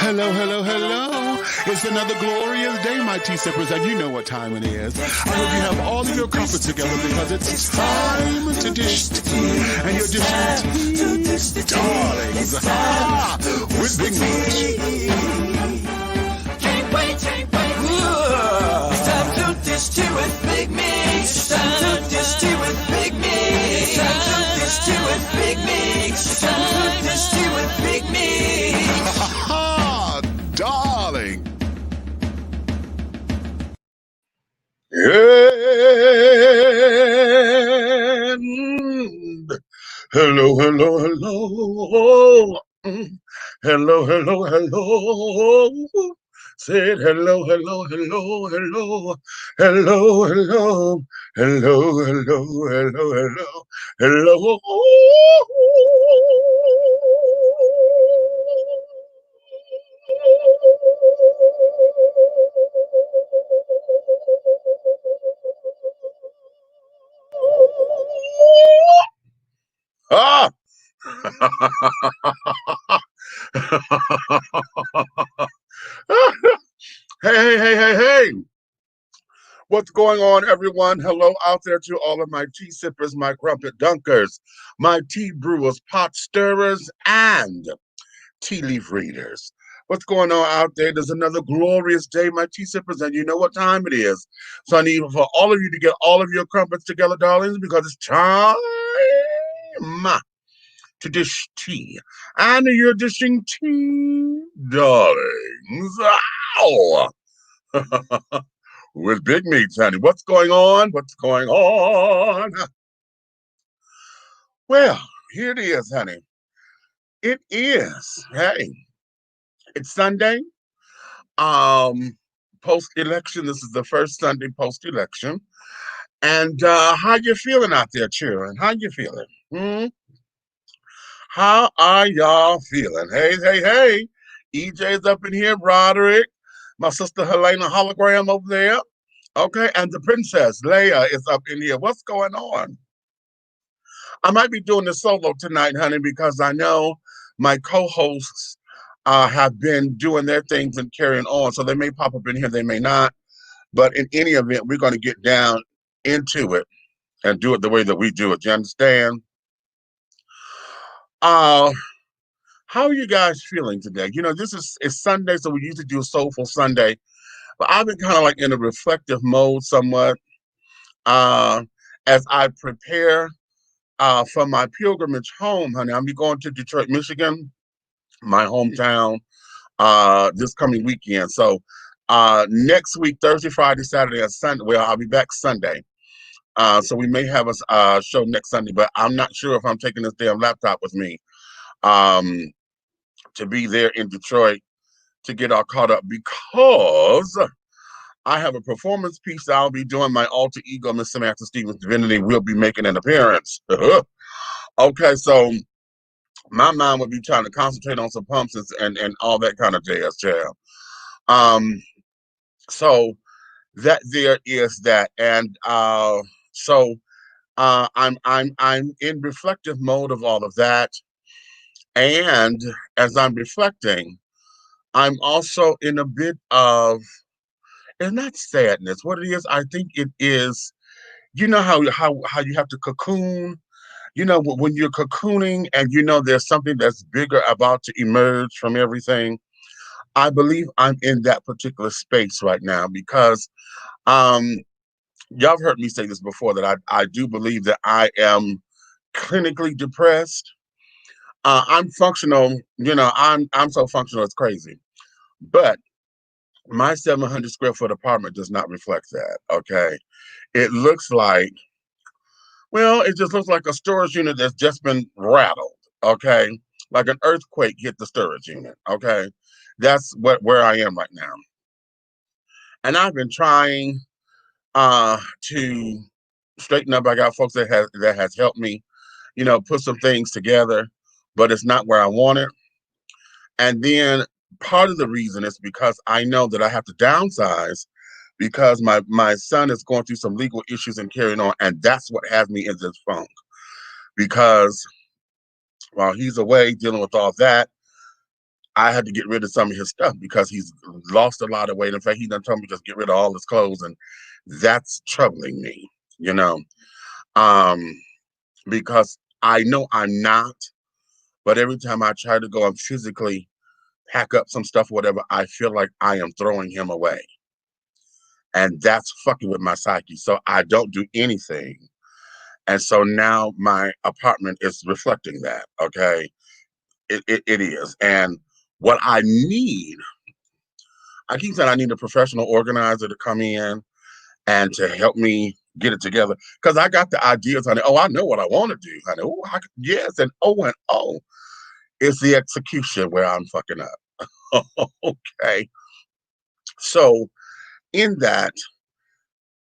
Hello, hello, hello. It's another glorious day, my tea sippers, and you know what time it is. I hope you have all of your comforts together because it's time to dish tea. And you're dishing tea, darlings, with Big Meat. Can't wait. It's time to dish tea with Big Meat. It's time to dish tea with Big Meat. It's time to dish tea with Big Meat. It's time to dish tea with Big Meat. Darling. And hello. Hello. Said hello. Hello. Ah! Hey. What's going on, everyone? Hello out there to all of my tea sippers, my crumpet dunkers, my tea brewers, pot stirrers, and tea leaf readers. What's going on out there? There's another glorious day, my tea sippers, and you know what time it is. So I need for all of you to get all of your crumpets together, darlings, because it's time to dish tea. And you're dishing tea, darlings. Ow! With Big Meats, honey. What's going on? Well, here it is, honey. It is. Hey, it's Sunday. Post-election. This is the first Sunday post-election. And how you feeling out there, children? How you feeling? How are y'all feeling? Hey. EJ's up in here, Broderick. My sister Helena hologram over there. Okay, and the princess Leia is up in here. What's going on? I might be doing this solo tonight, honey, because I know my co-hosts have been doing their things and carrying on. So they may pop up in here, they may not. But in any event, we're going to get down into it and do it the way that we do it. You understand? How are you guys feeling today? You know, it's Sunday, so we usually do a Soulful Sunday. But I've been kind of like in a reflective mode somewhat as I prepare for my pilgrimage home, honey. I'll be going to Detroit, Michigan, my hometown, this coming weekend. So next week, Thursday, Friday, Saturday, and Sunday, well, I'll be back Sunday. So we may have a show next Sunday, but I'm not sure if I'm taking this damn laptop with me to be there in Detroit to get all caught up because I have a performance piece that I'll be doing. My alter ego, Miss Samantha Stevens Divinity, will be making an appearance. Okay, so my mind would be trying to concentrate on some pumps and all that kind of jazz. So that there is that, and so I'm in reflective mode of all of that. And as I'm reflecting, I'm also in a bit of, it's not sadness. What it is, I think it is, you know how you have to cocoon, you know, when you're cocooning and you know there's something that's bigger about to emerge from everything. I believe I'm in that particular space right now because y'all have heard me say this before, that I do believe that I am clinically depressed. I'm functional, you know, I'm so functional it's crazy. But my 700 square foot apartment does not reflect that, okay? It looks like, well, it just looks like a storage unit that's just been rattled, okay? Like an earthquake hit the storage unit, okay? That's where I am right now. And I've been trying to straighten up. I got folks that has helped me, you know, put some things together, but it's not where I want it. And then part of the reason is because I know that I have to downsize because my son is going through some legal issues and carrying on, and that's what has me in this funk. Because while he's away dealing with all that, I had to get rid of some of his stuff because he's lost a lot of weight. In fact, he done told me just get rid of all his clothes, and that's troubling me, you know, um, because I know I'm not, but every time I try to go and physically pack up some stuff, whatever, I feel like I am throwing him away. And that's fucking with my psyche. So I don't do anything. And so now my apartment is reflecting that. Okay. It is. And what I need, I keep saying I need a professional organizer to come in and to help me get it together. Because I got the ideas, honey. Oh, I know what I want to do, honey. Oh, yes. And oh, it's the execution where I'm fucking up. Okay. So in that,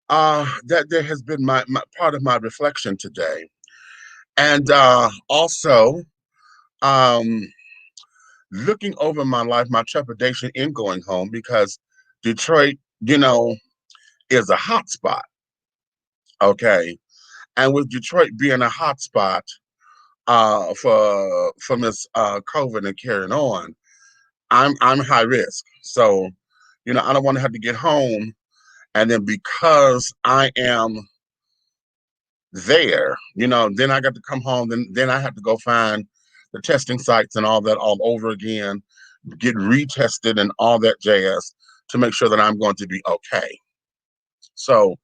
that there has been my part of my reflection today. And also, um, looking over my life, my trepidation in going home because Detroit, you know, is a hot spot. Okay. And with Detroit being a hot spot for this COVID and carrying on, I'm high risk. So, you know, I don't want to have to get home and then because I am there, you know, then I got to come home, then I have to go find the testing sites and all that all over again, get retested and all that jazz to make sure that I'm going to be okay. So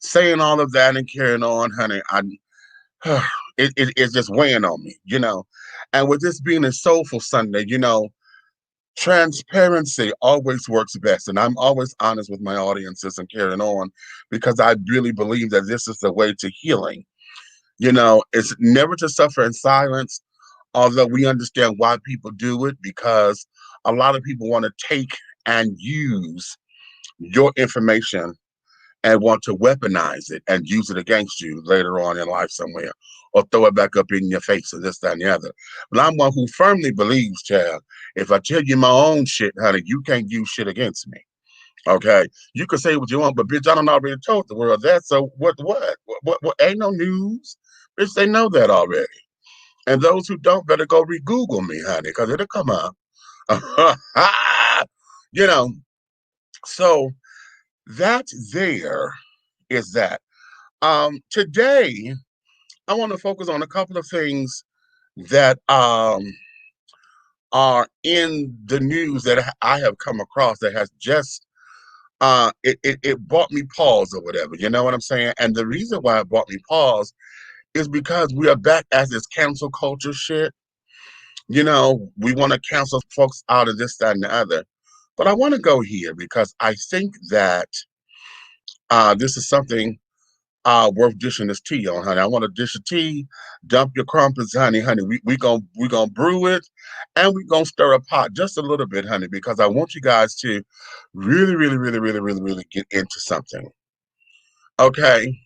saying all of that and carrying on, honey, it's just weighing on me, you know. And with this being a soulful Sunday, you know, transparency always works best. And I'm always honest with my audiences and carrying on because I really believe that this is the way to healing. You know, it's never to suffer in silence, although we understand why people do it because a lot of people want to take and use your information and want to weaponize it and use it against you later on in life somewhere or throw it back up in your face or this, that, and the other. But I'm one who firmly believes, child, if I tell you my own shit, honey, you can't use shit against me. Okay. You can say what you want, but bitch, I done already told the world that. So what ain't no news. Bitch, they know that already. And those who don't better go re-Google me, honey, because it'll come up. You know, so that there is that. Today, I want to focus on a couple of things that are in the news that I have come across that has just it brought me pause or whatever. You know what I'm saying? And the reason why it brought me pause is because we are back as this cancel culture shit. You know, we want to cancel folks out of this, that, and the other. But I want to go here because I think that this is something worth dishing this tea on, honey. I want to dish a tea, dump your crumpets, honey, honey. We gonna brew it, and we gonna stir a pot just a little bit, honey, because I want you guys to really, really, really, really, really, really get into something. Okay.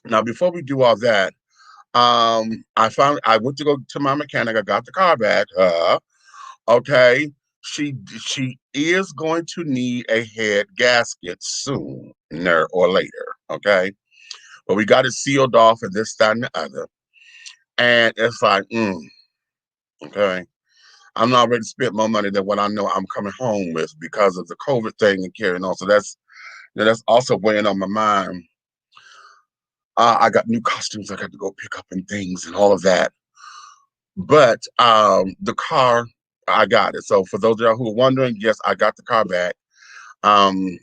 Now, before we do all that, I went to go to my mechanic. I got the car back. Okay. She is going to need a head gasket sooner or later. Okay. But we got it sealed off and this, that, and the other. And it's like, okay. I'm not ready to spend more money than what I know I'm coming home with because of the COVID thing and carrying on. So that's also weighing on my mind. I got new costumes I got to go pick up and things and all of that. But the car, I got it. So for those of y'all who are wondering, yes, I got the car back. Um,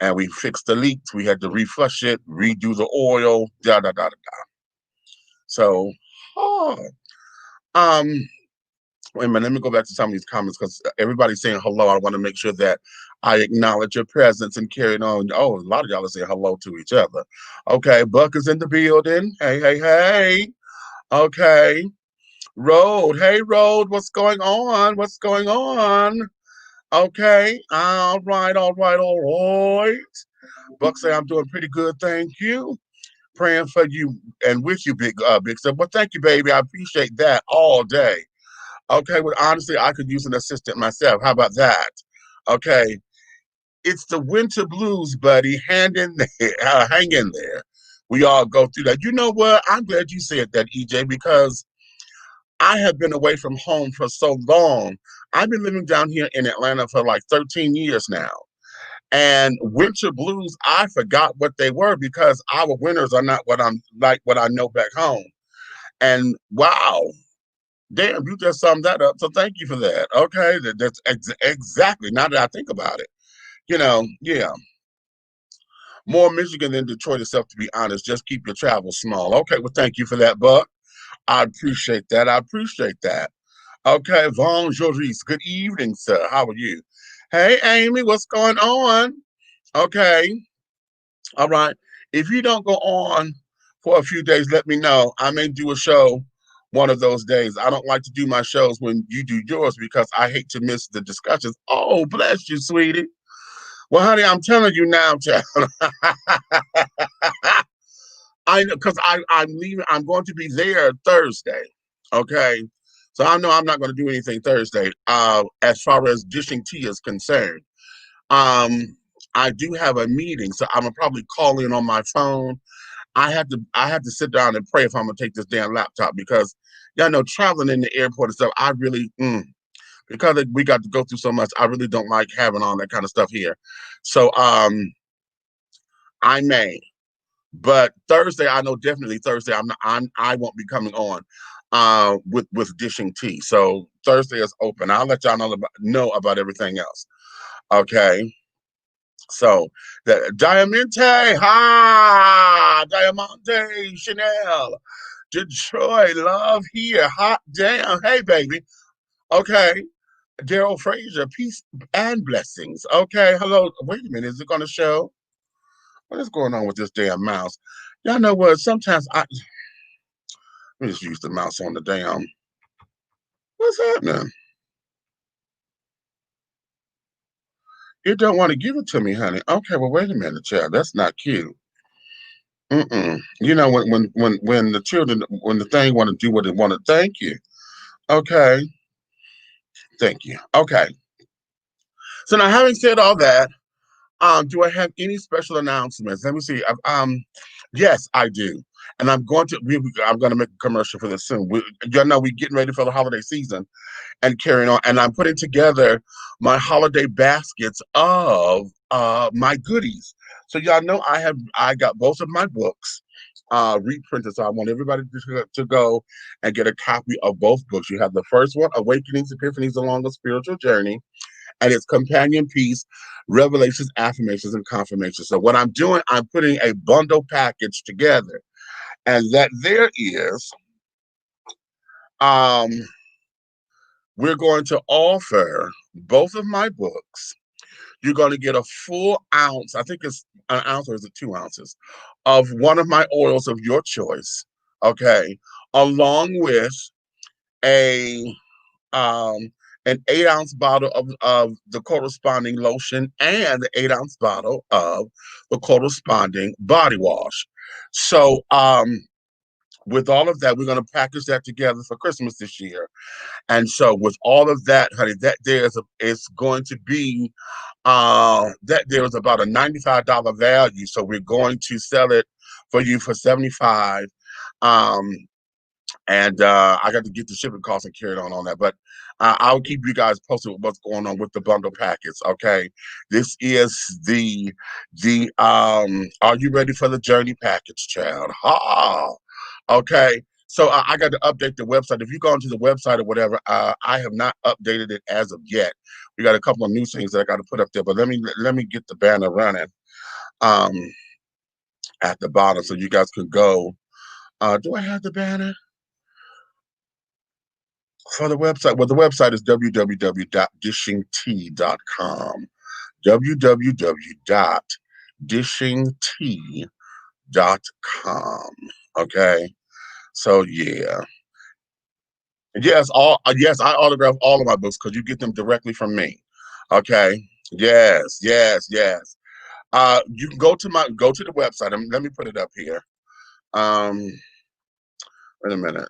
and we fixed the leaks. We had to reflush it, redo the oil, da da da da da. So, oh, um, wait a minute. Let me go back to some of these comments because everybody's saying hello. I want to make sure that I acknowledge your presence and carrying on. Oh, a lot of y'all are saying hello to each other. Okay, Buck is in the building. Hey, hey, hey. Okay, Road. Hey, Road. What's going on? What's going on? Okay. All right. All right. All right. Buck say I'm doing pretty good. Thank you. Praying for you and with you, big stuff. But thank you, baby. I appreciate that all day. Okay. Well, honestly, I could use an assistant myself. How about that? Okay. It's the winter blues, buddy. Hang in there. Hang in there. We all go through that. You know what? I'm glad you said that, EJ, because I have been away from home for so long. I've been living down here in Atlanta for like 13 years now. And winter blues, I forgot what they were because our winters are not what I'm like what I know back home. And wow, damn, you just summed that up. So thank you for that. Okay, that's exactly now that I think about it. Yeah, more Michigan than Detroit itself, to be honest. Just keep your travel small. Okay, well, thank you for that, Buck. I appreciate that. I appreciate that. Okay, Vaughn Joris, good evening, sir. How are you? Hey, Amy, what's going on? Okay, all right. If you don't go on for a few days, let me know. I may do a show one of those days. I don't like to do my shows when you do yours because I hate to miss the discussions. Oh, bless you, sweetie. Well, honey, I'm telling you now, child. I know because I'm leaving. I'm going to be there Thursday. Okay, so I know I'm not going to do anything Thursday. As far as dishing tea is concerned, um, I do have a meeting, so I'm gonna probably call in on my phone. I have to sit down and pray if I'm gonna take this damn laptop because y'all know traveling in the airport and stuff. I really because we got to go through so much. I really don't like having all that kind of stuff here. So I may. But Thursday, I know definitely Thursday. I won't be coming on with dishing tea. So Thursday is open. I'll let y'all know about everything else. Okay. So the Diamante, Diamante, Chanel, Detroit, love here, hot damn. Hey baby. Okay. Daryl Frazier, peace and blessings. Okay, hello. Wait a minute, is it gonna show? What is going on with this damn mouse? Y'all know what? Sometimes let me just use the mouse on the damn. What's happening? It don't want to give it to me, honey. Okay, well, wait a minute, child. That's not cute. Mm-mm. You know when the children when the thing want to do what it want to. Thank you. Okay, thank you. Okay. So now, having said all that, do I have any special announcements? Let me see. Yes, I do. And I'm going to make a commercial for this soon. You know, we're getting ready for the holiday season and carrying on. And I'm putting together my holiday baskets of my goodies. So y'all know I got both of my books reprinted. So I want everybody to go and get a copy of both books. You have the first one, Awakenings, Epiphanies Along a Spiritual Journey, and its companion piece, Revelations, Affirmations, and Confirmations. So what I'm doing, I'm putting a bundle package together, and that there is, um, we're going to offer both of my books. You're going to get a full ounce, I think it's an ounce or is it 2 ounces, of one of my oils of your choice, okay, along with a um, an 8 ounce bottle of the corresponding lotion and the 8 ounce bottle of the corresponding body wash. So, with all of that, we're going to package that together for Christmas this year. And so, with all of that, honey, it's going to be that there was about a $95 value. So we're going to sell it for you for 75. Um, and I got to get the shipping costs and carry on that. But I'll keep you guys posted with what's going on with the bundle packets. Okay, this is the Are you ready for the journey package, child? Ha! Okay. So I got to update the website. If you go onto the website or whatever, I have not updated it as of yet. We got a couple of new things that I got to put up there, but let me get the banner running um, at the bottom so you guys can go. Do I have the banner? For the website, well, the website is www.dishingtea.com. www.dishingtea.com. Okay, so yeah, yes, I autograph all of my books because you get them directly from me. Okay, yes, yes, yes. You can go to the website. Let me put it up here. Um, Wait a minute.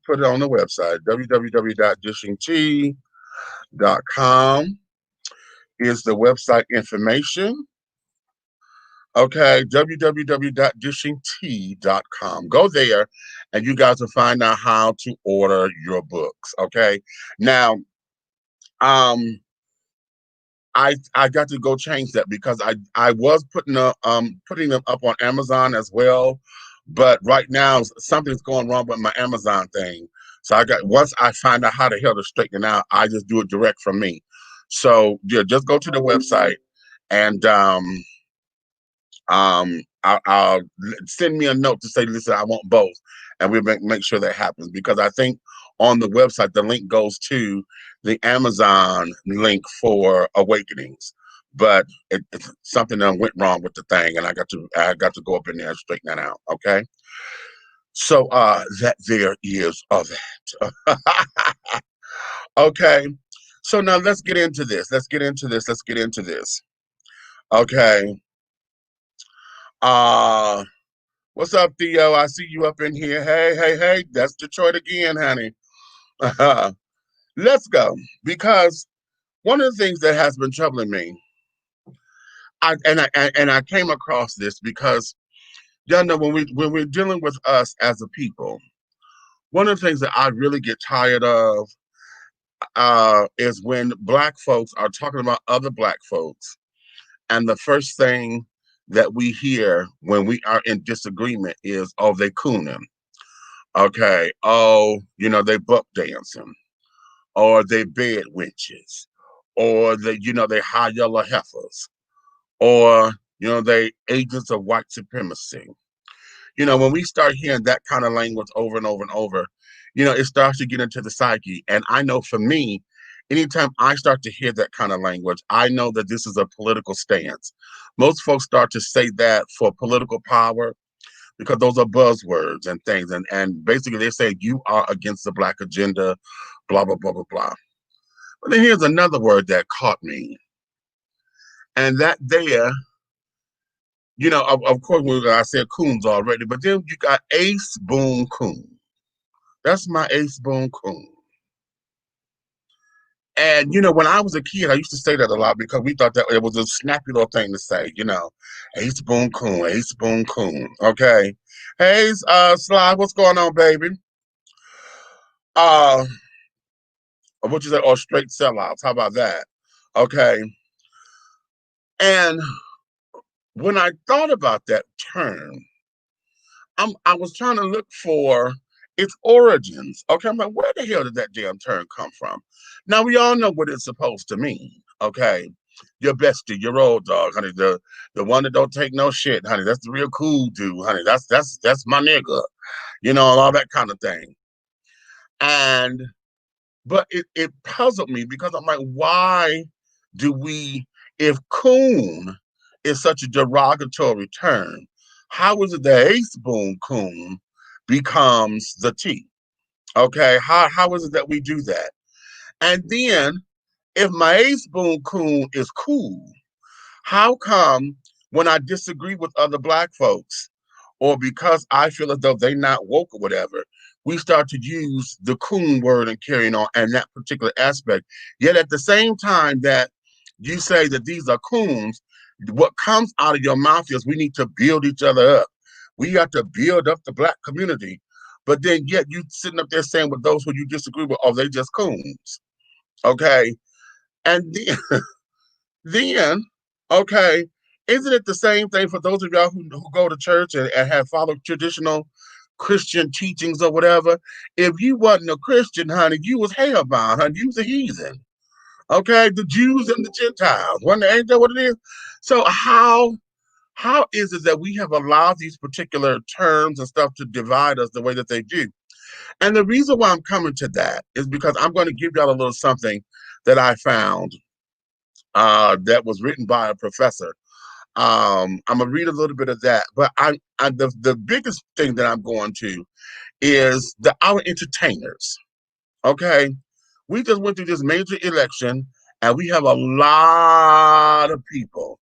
Put it on the website www.dishingtea.com is the website information. Okay, www.dishingtea.com. Go there and you guys will find out how to order your books. Okay. Now, um, I got to go change that because I was putting them up on Amazon as well, but right now something's going wrong with my Amazon thing. So I got once I find out how the hell to straighten it out, I just do it direct from me. So yeah, just go to the website and I'll send me a note to say, listen, I want both, and we'll make sure that happens because I think on the website the link goes to the Amazon link for Awakenings, but it's something that went wrong with the thing, and I got to go up in there and straighten that out. Okay, so that there is of that. Okay, so now let's get into this. Let's get into this. Let's get into this. Okay. Uh What's up, Theo? I see you up in here. Hey, hey, hey. That's Detroit again, honey. Let's go. Because one of the things that has been troubling me, I came across this because y'all know when we're dealing with us as a people, one of the things that I really get tired of is when black folks are talking about other black folks, and the first thing that we hear when we are in disagreement is, "Oh, they cooning." Okay. Oh, they buck dancing, or they bed witches, or they high yellow heifers, or they agents of white supremacy. When we start hearing that kind of language over and over and over, it starts to get into the psyche. And I know for me, anytime I start to hear that kind of language, I know that this is a political stance. Most folks start to say that for political power because those are buzzwords and things. And basically they say you are against the black agenda, blah, blah, blah, blah, blah. But then here's another word that caught me. And that there, of course, I said coons already, but then you got Ace Boon Coon. That's my Ace Boon Coon. And when I was a kid, I used to say that a lot because we thought that it was a snappy little thing to say, Ace Boon Coon, Ace Boon Coon. Okay. Hey, Sly, what's going on, baby? Uh, what you say? Or straight sellouts. How about that? Okay. And when I thought about that term, I was trying to look for its origins. Okay, I'm like, where the hell did that damn term come from? Now we all know what it's supposed to mean. Okay, your bestie, your road dog, honey, the one that don't take no shit, honey. That's the real cool dude, honey. That's my nigga, and all that kind of thing. And but it puzzled me because I'm like, why do we, if coon is such a derogatory term, how is it that ace boon coon becomes the T? Okay, how is it that we do that? And then if my ace boon coon is cool, how come when I disagree with other black folks, or because I feel as though they not woke or whatever, we start to use the coon word and carrying on and that particular aspect. Yet at the same time that you say that these are coons, what comes out of your mouth is we need to build each other up. We got to build up the black community. But then yet you sitting up there saying with those who you disagree with, oh, they just coons. Okay. And then, okay, isn't it the same thing for those of y'all who go to church and have followed traditional Christian teachings or whatever? If you wasn't a Christian, honey, you was hellbound, honey. You was a heathen. Okay, the Jews and the Gentiles. Ain't that what it is? So how is it that we have allowed these particular terms and stuff to divide us the way that they do? And the reason why I'm coming to that is because I'm going to give y'all a little something that I found that was written by a professor. I'm gonna read a little bit of that, but the biggest thing that I'm going to is our entertainers. Okay, we just went through this major election, and we have a lot of people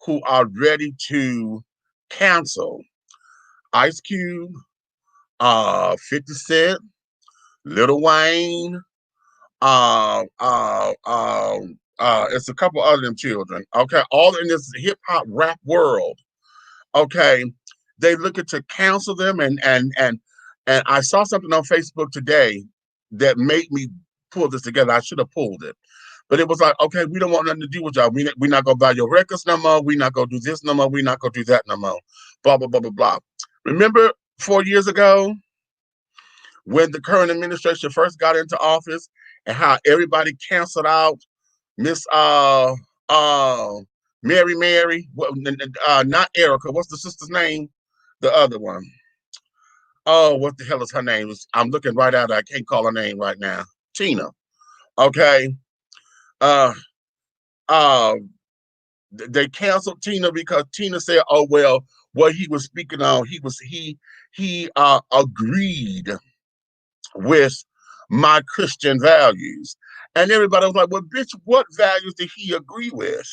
who are ready to cancel Ice Cube, 50 Cent, Little Wayne, it's a couple other them children. Okay, all in this hip hop rap world. Okay, they looking to cancel them, and I saw something on Facebook today that made me pull this together. I should have pulled it, but it was like, okay, we don't want nothing to do with y'all. We not gonna buy your records no more. We not gonna do this no more. We not gonna do that no more. Blah blah blah blah blah. Remember 4 years ago when the current administration first got into office and how everybody canceled out Miss uh Mary, not Erica. What's the sister's name? The other one. Oh, what the hell is her name? I'm looking right at her. I can't call her name right now. Tina. Okay. Uh uh they canceled Tina because Tina said, oh well, what he was speaking on, he agreed with my Christian values. And everybody was like, well, bitch, what values did he agree with?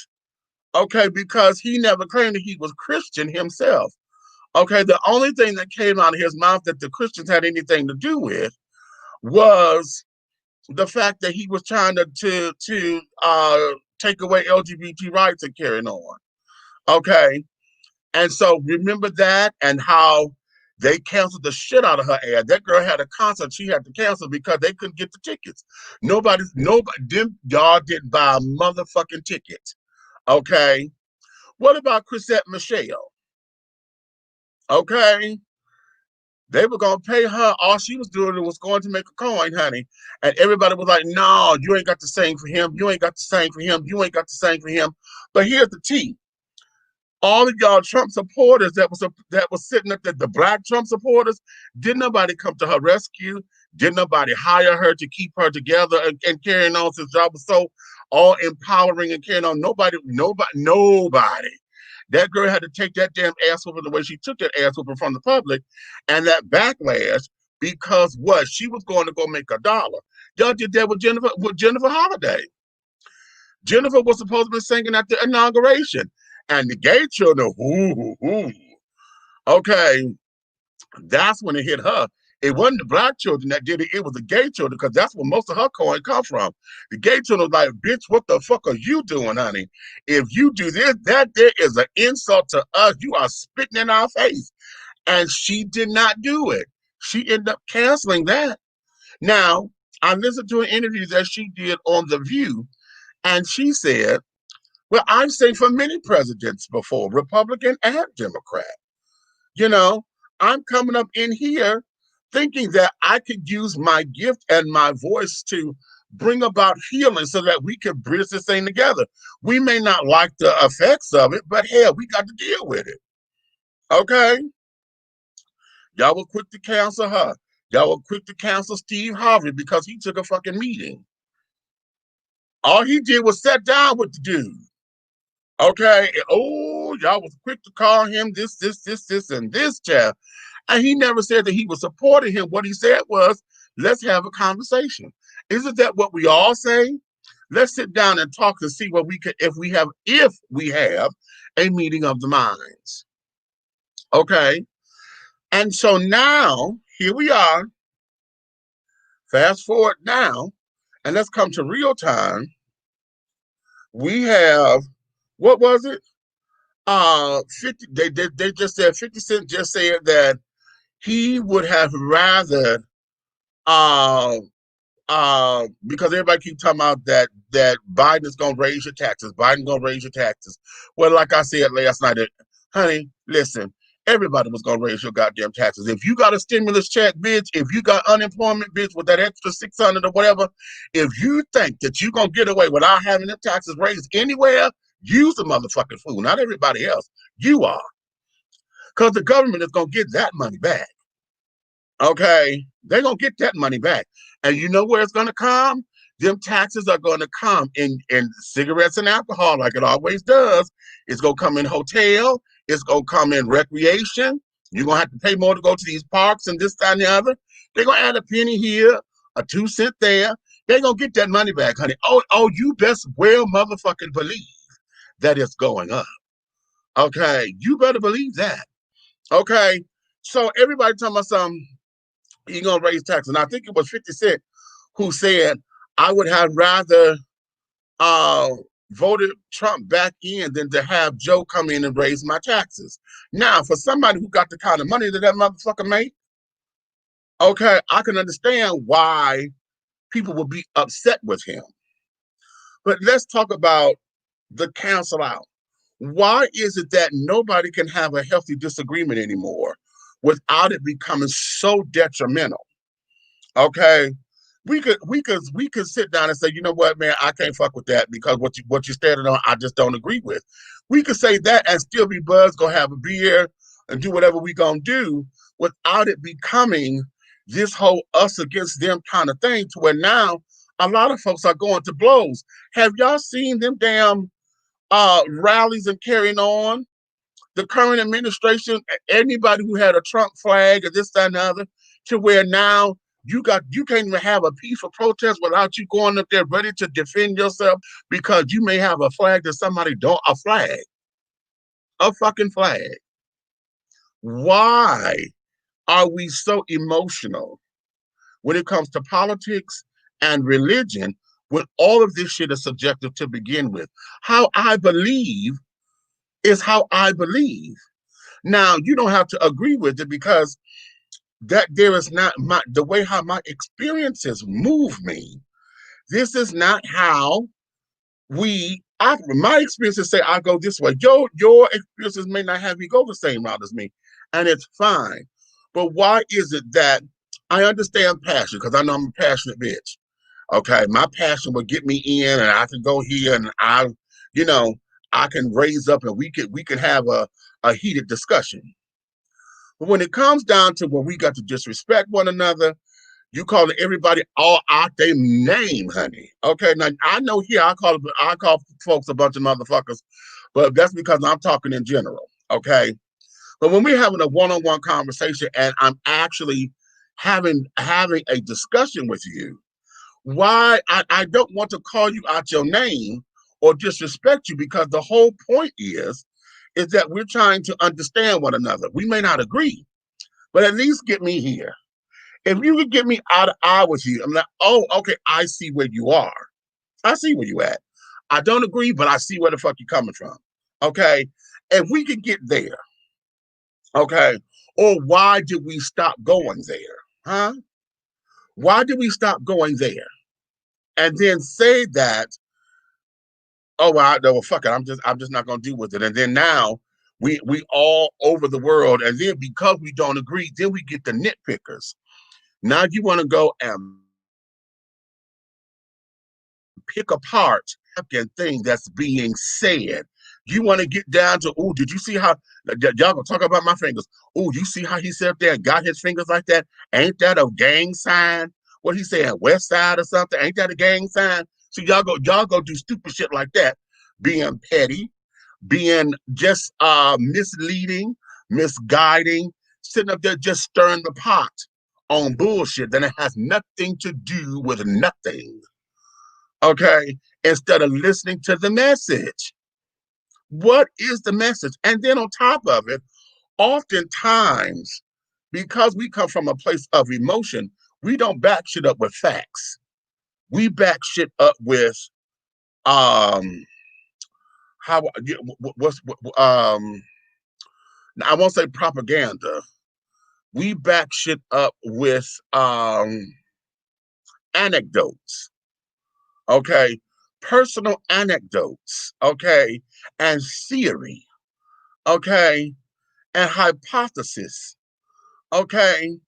Okay, because he never claimed that he was Christian himself. Okay, the only thing that came out of his mouth that the Christians had anything to do with was the fact that he was trying to take away LGBT rights and carrying on. Okay, and so remember that and how they canceled the shit out of her ad. That girl had a concert she had to cancel because they couldn't get the tickets. Y'all didn't buy a motherfucking ticket. Okay, what about Chrisette Michelle? Okay, they were gonna pay her. All she was doing was going to make a coin, honey. And everybody was like, "No, you ain't got to sing for him. You ain't got to sing for him. You ain't got to sing for him." But here's the tea: all of y'all Trump supporters that was sitting up there, the black Trump supporters, did nobody come to her rescue? Did nobody hire her to keep her together and carrying on since y'all was so all empowering and carrying on? Nobody. That girl had to take that damn ass whooping the way she took that ass whooping from the public, and that backlash because what she was going to go make a dollar. Y'all did that with Jennifer Holiday. Jennifer was supposed to be singing at the inauguration, and the gay children, okay, that's when it hit her. It wasn't the black children that did it. It was the gay children because that's where most of her coin come from. The gay children was like, bitch, what the fuck are you doing, honey? If you do this, that there is an insult to us. You are spitting in our face. And she did not do it. She ended up canceling that. Now, I listened to an interview that she did on The View, and she said, well, I've seen for many presidents before, Republican and Democrat. You know, I'm coming up in here thinking that I could use my gift and my voice to bring about healing so that we can bridge this thing together. We may not like the effects of it, but hell, we got to deal with it. Okay? Y'all were quick to cancel her. Y'all were quick to cancel Steve Harvey because he took a fucking meeting. All he did was sit down with the dude. Okay? Oh, y'all was quick to call him this, and this, child. And he never said that he was supporting him. What he said was, let's have a conversation. Isn't that what we all say? Let's sit down and talk to see what we can, if we have a meeting of the minds. Okay. And so now, here we are. Fast forward now, and let's come to real time. We have, what was it? 50, they just said 50 Cent just said that he would have rather uh because everybody keep talking about that Biden is gonna raise your taxes. Biden gonna raise your taxes. Well, like I said last night, honey, listen, everybody was gonna raise your goddamn taxes. If you got a stimulus check, bitch, if you got unemployment, bitch, with that extra 600 or whatever, if you think that you're gonna get away without having the taxes raised anywhere, use the motherfucking fool, not everybody else. You are. Because the government is gonna get that money back. Okay, they're gonna get that money back. And you know where it's gonna come? Them taxes are gonna come in cigarettes and alcohol, like it always does. It's gonna come in hotel, it's gonna come in recreation. You're gonna have to pay more to go to these parks and this, that, and the other. They're gonna add a penny here, a 2 cent there. They're gonna get that money back, honey. Oh, you best well motherfucking believe that it's going up. Okay, you better believe that. Okay, so everybody talking about something. He gonna raise taxes. And I think it was 50 Cent who said, I would have rather voted Trump back in than to have Joe come in and raise my taxes. Now, for somebody who got the kind of money that that motherfucker made, okay, I can understand why people will be upset with him. But let's talk about the cancel out. Why is it that nobody can have a healthy disagreement anymore without it becoming so detrimental? Okay. We could sit down and say, you know what, man, I can't fuck with that because what you standing on, I just don't agree with. We could say that and still be buzzed, go have a beer and do whatever we gonna do without it becoming this whole us against them kind of thing to where now a lot of folks are going to blows. Have y'all seen them damn rallies and carrying on? The current administration, anybody who had a Trump flag or this, that, and the other, to where now you can't even have a peaceful protest without you going up there ready to defend yourself because you may have a flag that somebody don't a fucking flag. Why are we so emotional when it comes to politics and religion when all of this shit is subjective to begin with? How I believe is how I believe. Now, you don't have to agree with it because that there is not the way how my experiences move me. This is not how my experiences say I go this way. Your experiences may not have you go the same route as me, and it's fine. But why is it that I understand passion? Because I know I'm a passionate bitch. Okay, my passion will get me in, and I can go here, and you know, I can raise up, and we can have a heated discussion. But when it comes down to when we got to disrespect one another, you calling everybody all out their name, honey. Okay, now I know here I call folks a bunch of motherfuckers, but that's because I'm talking in general. Okay, but when we're having a one-on-one conversation and I'm actually having a discussion with you, why I don't want to call you out your name or disrespect you because the whole point is that we're trying to understand one another. We may not agree, but at least get me here. If you could get me out of eye with you, I'm like, oh, okay, I see where you are. I see where you at. I don't agree, but I see where the fuck you're coming from. Okay. If we could get there, okay. Or why did we stop going there? Huh? Why did we stop going there? And then say that, oh well, no, fuck it. I'm just not gonna deal with it. And then now we all over the world, and then because we don't agree, then we get the nitpickers. Now you want to go and pick apart the thing that's being said. You want to get down to, oh, did you see how y'all gonna talk about my fingers? Oh, you see how he sat up there and got his fingers like that? Ain't that a gang sign? What he saying, West Side or something? Ain't that a gang sign? So y'all go do stupid shit like that, being petty, being just misleading, misguiding, sitting up there just stirring the pot on bullshit that it has nothing to do with nothing. Okay, instead of listening to the message. What is the message? And then on top of it, oftentimes, because we come from a place of emotion, we don't back shit up with facts. We back shit up with um how what's I won't say propaganda. We back shit up with anecdotes. Okay, personal anecdotes. Okay, and theory. Okay, and hypothesis. Okay,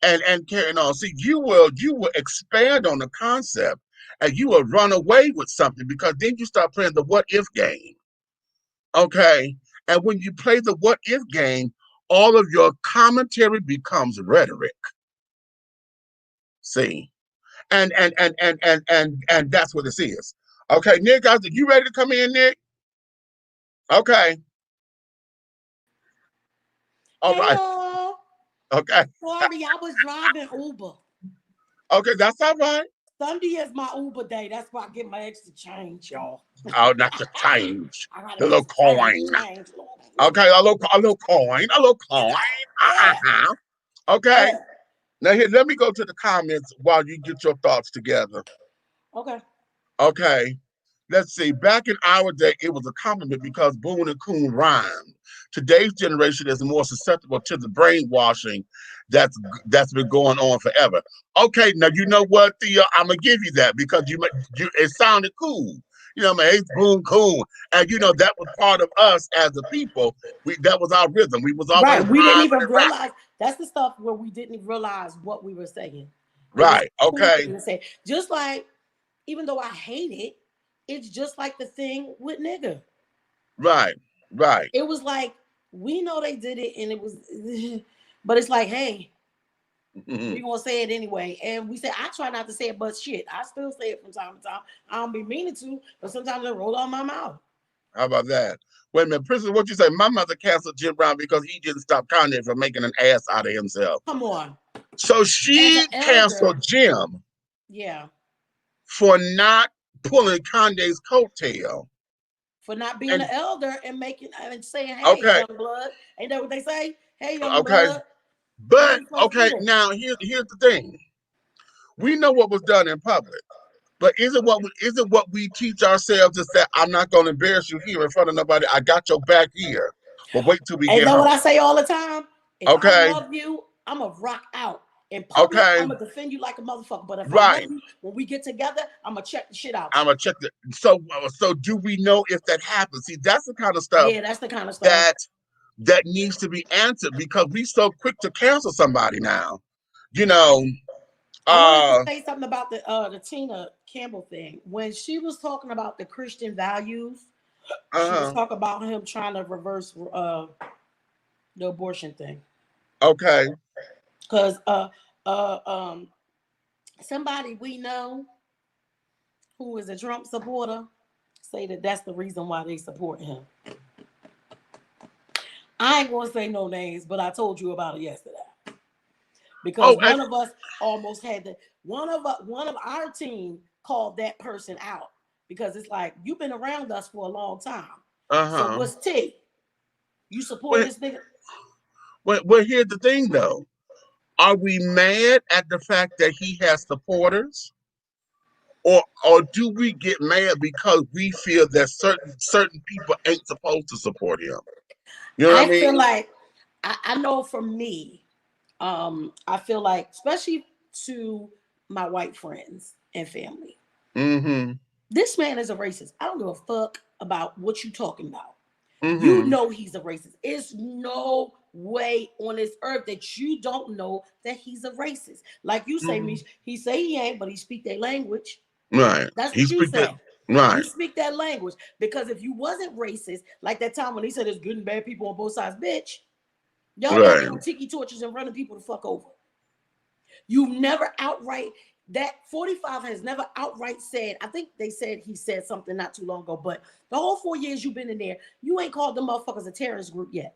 and carrying on. See, you will expand on the concept, and you will run away with something because then you start playing the what if game. Okay, and when you play the what if game, all of your commentary becomes rhetoric. See, and that's what this is. Okay, Nick, guys, are you ready to come in, Nick? Okay, all Hey right. y'all. Okay, Sorry, I was driving Uber. okay, that's all right. Sunday is my Uber day. That's why I get my extra change, y'all. Oh, not the change, I gotta the get little some change, coin. change, Lord. Okay, a little coin, a little coin. Yeah, Uh-huh. Okay. yeah. Now here, let me go to the comments while you get your thoughts together. Okay. Okay. let's see, back in our day, it was a compliment because Boone and Coon rhymed. Today's generation is more susceptible to the brainwashing that's been going on forever. Okay, now you know what, Theo, I'm gonna give you that because you it sounded cool. You know, man, it's Boone Coon, and you know that was part of us as a people. We that was our rhythm. We was always Right. We didn't rhyming even and rapping. realize that's the stuff where we didn't realize what we were saying. It was Right. a cool Okay. thing to say. Just like, even though I hate it, it's just like the thing with nigga. Right. Right. It was like, we know they did it and it was, but it's like, hey, we Mhm. gonna say it anyway. And we say, I try not to say it, but shit, I still say it from time to time. I don't be meaning to, but sometimes it roll on my mouth. How about that? Wait a minute, Princess, what you say? My mother canceled Jim Brown because he didn't stop Kanye from making an ass out of himself. Come on. So As an she canceled elder, Jim yeah, for not pulling Kanye's coattail. for not being an And elder and making and saying, hey, okay, young blood. Ain't that what they say? Hey, young okay, blood. What but we supposed to okay, do? now here's the thing. We know what was done in public. But is it what we teach ourselves is that I'm not gonna embarrass you here in front of nobody. I got your back here. But wait till we Ain't get that what home. I say all the time? If I Okay, love you, I'm going to rock out. In public, okay, I'm going to defend you like a motherfucker. But if I love right. you, when we get together, I'm going to check the shit out I'm you. gonna check the so do we know if that happens? See, that's the kind of stuff Yeah, that's the kind of stuff. that that needs to be answered because we so quick to cancel somebody now. You know, I wanted to uh say something about the Tina Campbell thing. When she was talking about the Christian values, she was uh talking about him trying to reverse the abortion thing. okay. Because uh, um, somebody we know who is a Trump supporter say that that's the reason why they support him. I ain't gonna say no names, but I told you about it yesterday Oh, because and one of us almost had to. One of our team called that person out because it's like you've been around us for a long time. So uh-huh. what's T? You support Well, this nigga? well, here's the thing though. Are we mad at the fact that he has supporters? Or do we get mad because we feel that certain people ain't supposed to support him? You know what I I feel mean? like I know for me, I feel like especially to my white friends and family, Mm-hmm. this man is a racist. I don't give a fuck about what you talking about. You Mm-hmm. know he's a racist. It's no way on this earth that you don't know that he's a racist. Like you say, Mm-hmm. Mish, he say he ain't, but he speak their language. Right. That's He what you speak that say. You right. speak that language because if you wasn't racist, like that time when he said there's good and bad people on both sides, bitch, y'all down Right. there with tiki torches and running people the fuck over. You never outright that 45 has never outright said. I think they said he said something not too long ago, but the whole 4 years you've been in there, you ain't called them motherfuckers a terrorist group yet.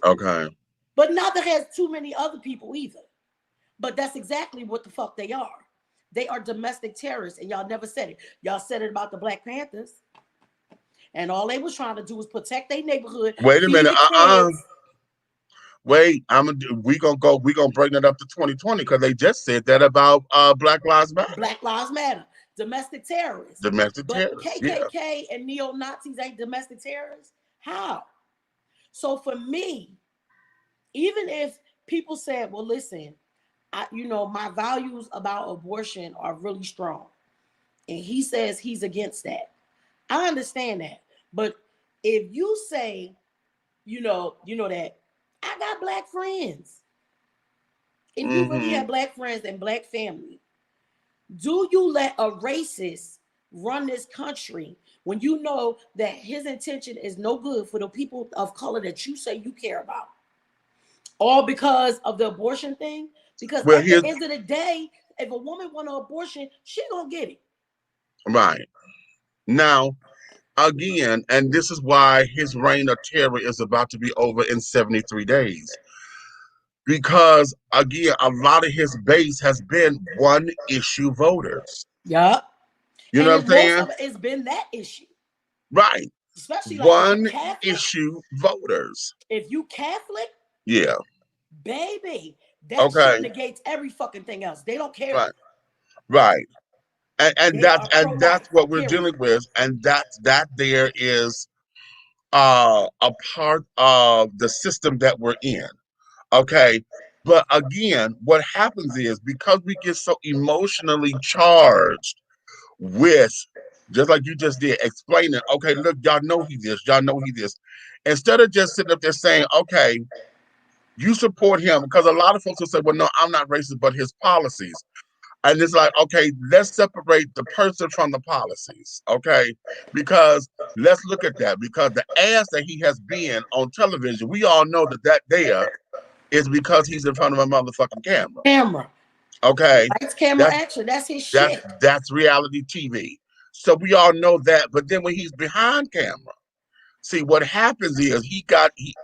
Okay. But neither has too many other people either. But that's exactly what the fuck they are. They are domestic terrorists, and y'all never said it. Y'all said it about the Black Panthers, and all they was trying to do was protect their neighborhood, Wait a feed minute. the kids. Wait, we gonna bring it up to 2020 because they just said that about Black Lives Matter, Black Lives Matter, domestic terrorists. domestic But terrorists. Yeah. KKK and neo Nazis ain't domestic terrorists. How? So for me, even if people said, "Well, listen, my values about abortion are really strong," and he says he's against that, I understand that. But if you say, that I got black friends, if you really Mm-hmm. have black friends and black family, do you let a racist run this country when you know that his intention is no good for the people of color that you say you care about? All because of the abortion thing? Because Well, at the here's end of the day, if a woman want an abortion, she gonna get it. right now again, and this is why his reign of terror is about to be over in 73 days. Because again, a lot of his base has been one issue voters. Yeah. You know And what I'm it, most saying? of it has been that issue. Right. Especially like if you One Catholic, issue voters. if you Catholic, Yeah. baby, that shit Okay. negates every fucking thing else. They don't care. Right. Right. and They that's are and that's pro-life, what we're period. dealing with, and that there is a part of the system that we're in. Okay. But again, what happens is because we get so emotionally charged with, just like you just did, explaining, okay, look, y'all know he this, y'all know he this. Instead of just sitting up there saying, okay, you support him, because a lot of folks will say, well, no, I'm not racist, but his policies. And it's like, okay, let's separate the person from the policies, okay? Because let's look at that. Because the ass that he has been on television, we all know that that there is because he's in front of a motherfucking camera. Camera. Okay, Lights, camera, that's action. That's his that's shit. that's reality TV. So we all know that. But then when he's behind camera, see what happens is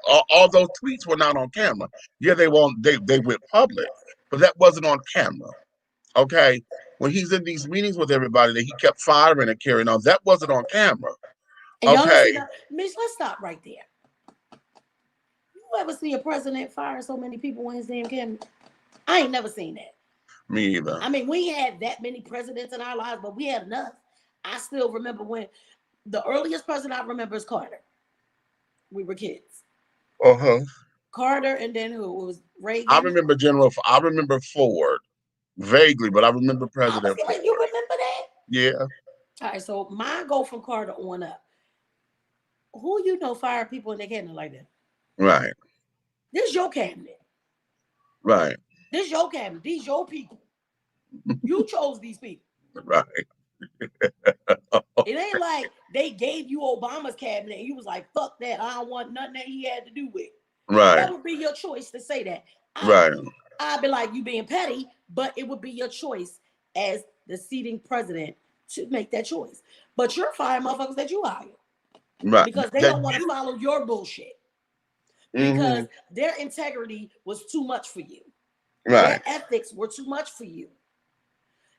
all those tweets were not on camera. Yeah, they went public, but that wasn't on camera. Okay, when he's in these meetings with everybody that he kept firing and carrying on, that wasn't on camera. And y'all don't Okay, see that. Miss, let's stop right there. You ever see a president fire so many people on his damn camera? I ain't never seen that. me either. I mean, we had that many presidents in our lives, but we had enough. I still remember when the earliest president I remember is Carter. We were kids. Uh-huh. Carter, and then who? It was I Reagan. remember I remember Ford vaguely, but I remember I was President like, you Ford. remember that? Yeah, All right, so mine go from Carter on up. Who you know fired people in their cabinet like that? right, This your cabinet. right, This your cabinet. These your people. You chose these people. right, It ain't like they gave you Obama's cabinet and you was like, fuck that. I don't want nothing that he had to do with. right, That would be your choice to say that. right, I'd be like, you being petty, but it would be your choice as the seating president to make that choice. But you're firing motherfuckers that you hire right. because they That don't want to you, follow your bullshit mm-hmm, because their integrity was too much for you. right, Their ethics were too much for you.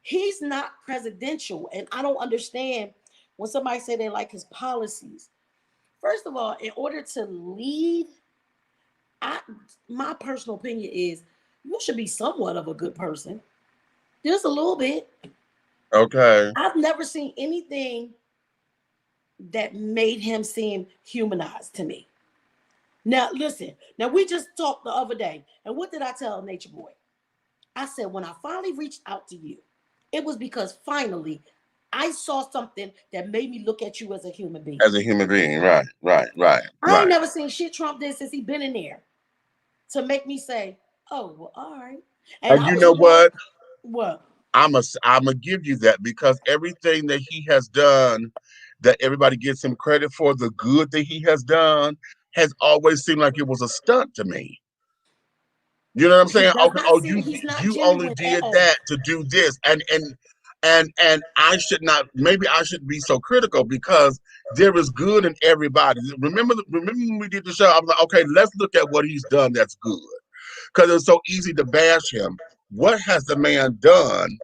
He's not presidential, and I don't understand when somebody say they like his policies. First of all, in order to lead, my personal opinion is you should be somewhat of a good person, just a little bit. okay, I've never seen anything that made him seem humanized to me. Now, listen. Now we just talked the other day, and what did I tell Nature Boy? I said when I finally reached out to you, it was because finally I saw something that made me look at you as a human being. as a human being, right, right, right, I ain't right. never seen shit Trump did since he been in there to make me say, "Oh, well, all right." And And I you was know one. what? What? I'm gonna give you that because everything that he has done, that everybody gives him credit for, the good that he has done, has always seemed like it was a stunt to me. You know what I'm It saying? does Okay, not oh, seem he's not you only genuine at did all. that to do this, and I should not. Maybe I shouldn't be so critical because there is good in everybody. Remember when we did the show? I was like, okay, let's look at what he's done that's good because it's so easy to bash him. What has the man done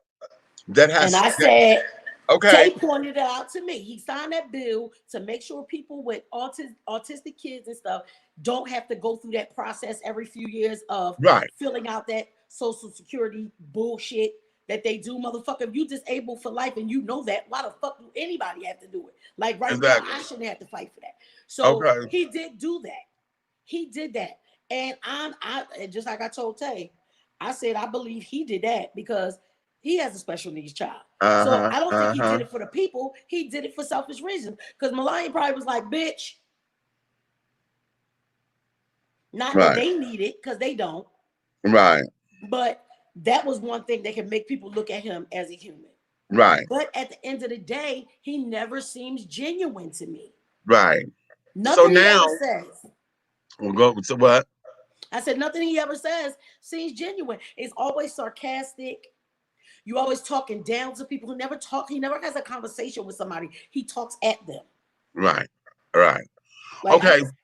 that And has I that? said, Okay, Tay pointed it out to me. He signed that bill to make sure people with autistic kids and stuff don't have to go through that process every few years of right, filling out that social security bullshit that they do. Motherfucker, if you disabled for life and you know that, why the fuck do anybody have to do it? Like right now, I exactly. shouldn't have to fight for that. So Okay, he did do that. He did that. And I just like I told Tay, I said I believe he did that because he has a special needs child. So I don't think he did uh-huh. it for the people. He did it for selfish reasons. Because Melania probably was like, bitch, not that Right, they need it, because they don't. right, But that was one thing that can make people look at him as a human. right, But at the end of the day, he never seems genuine to me. right. So Nothing he now ever says. we'll go to what? I said, nothing he ever says seems genuine. It's always sarcastic. You always talking down to people who never talk. He never has a conversation with somebody. He talks at them. Right, right. Like I Okay, just,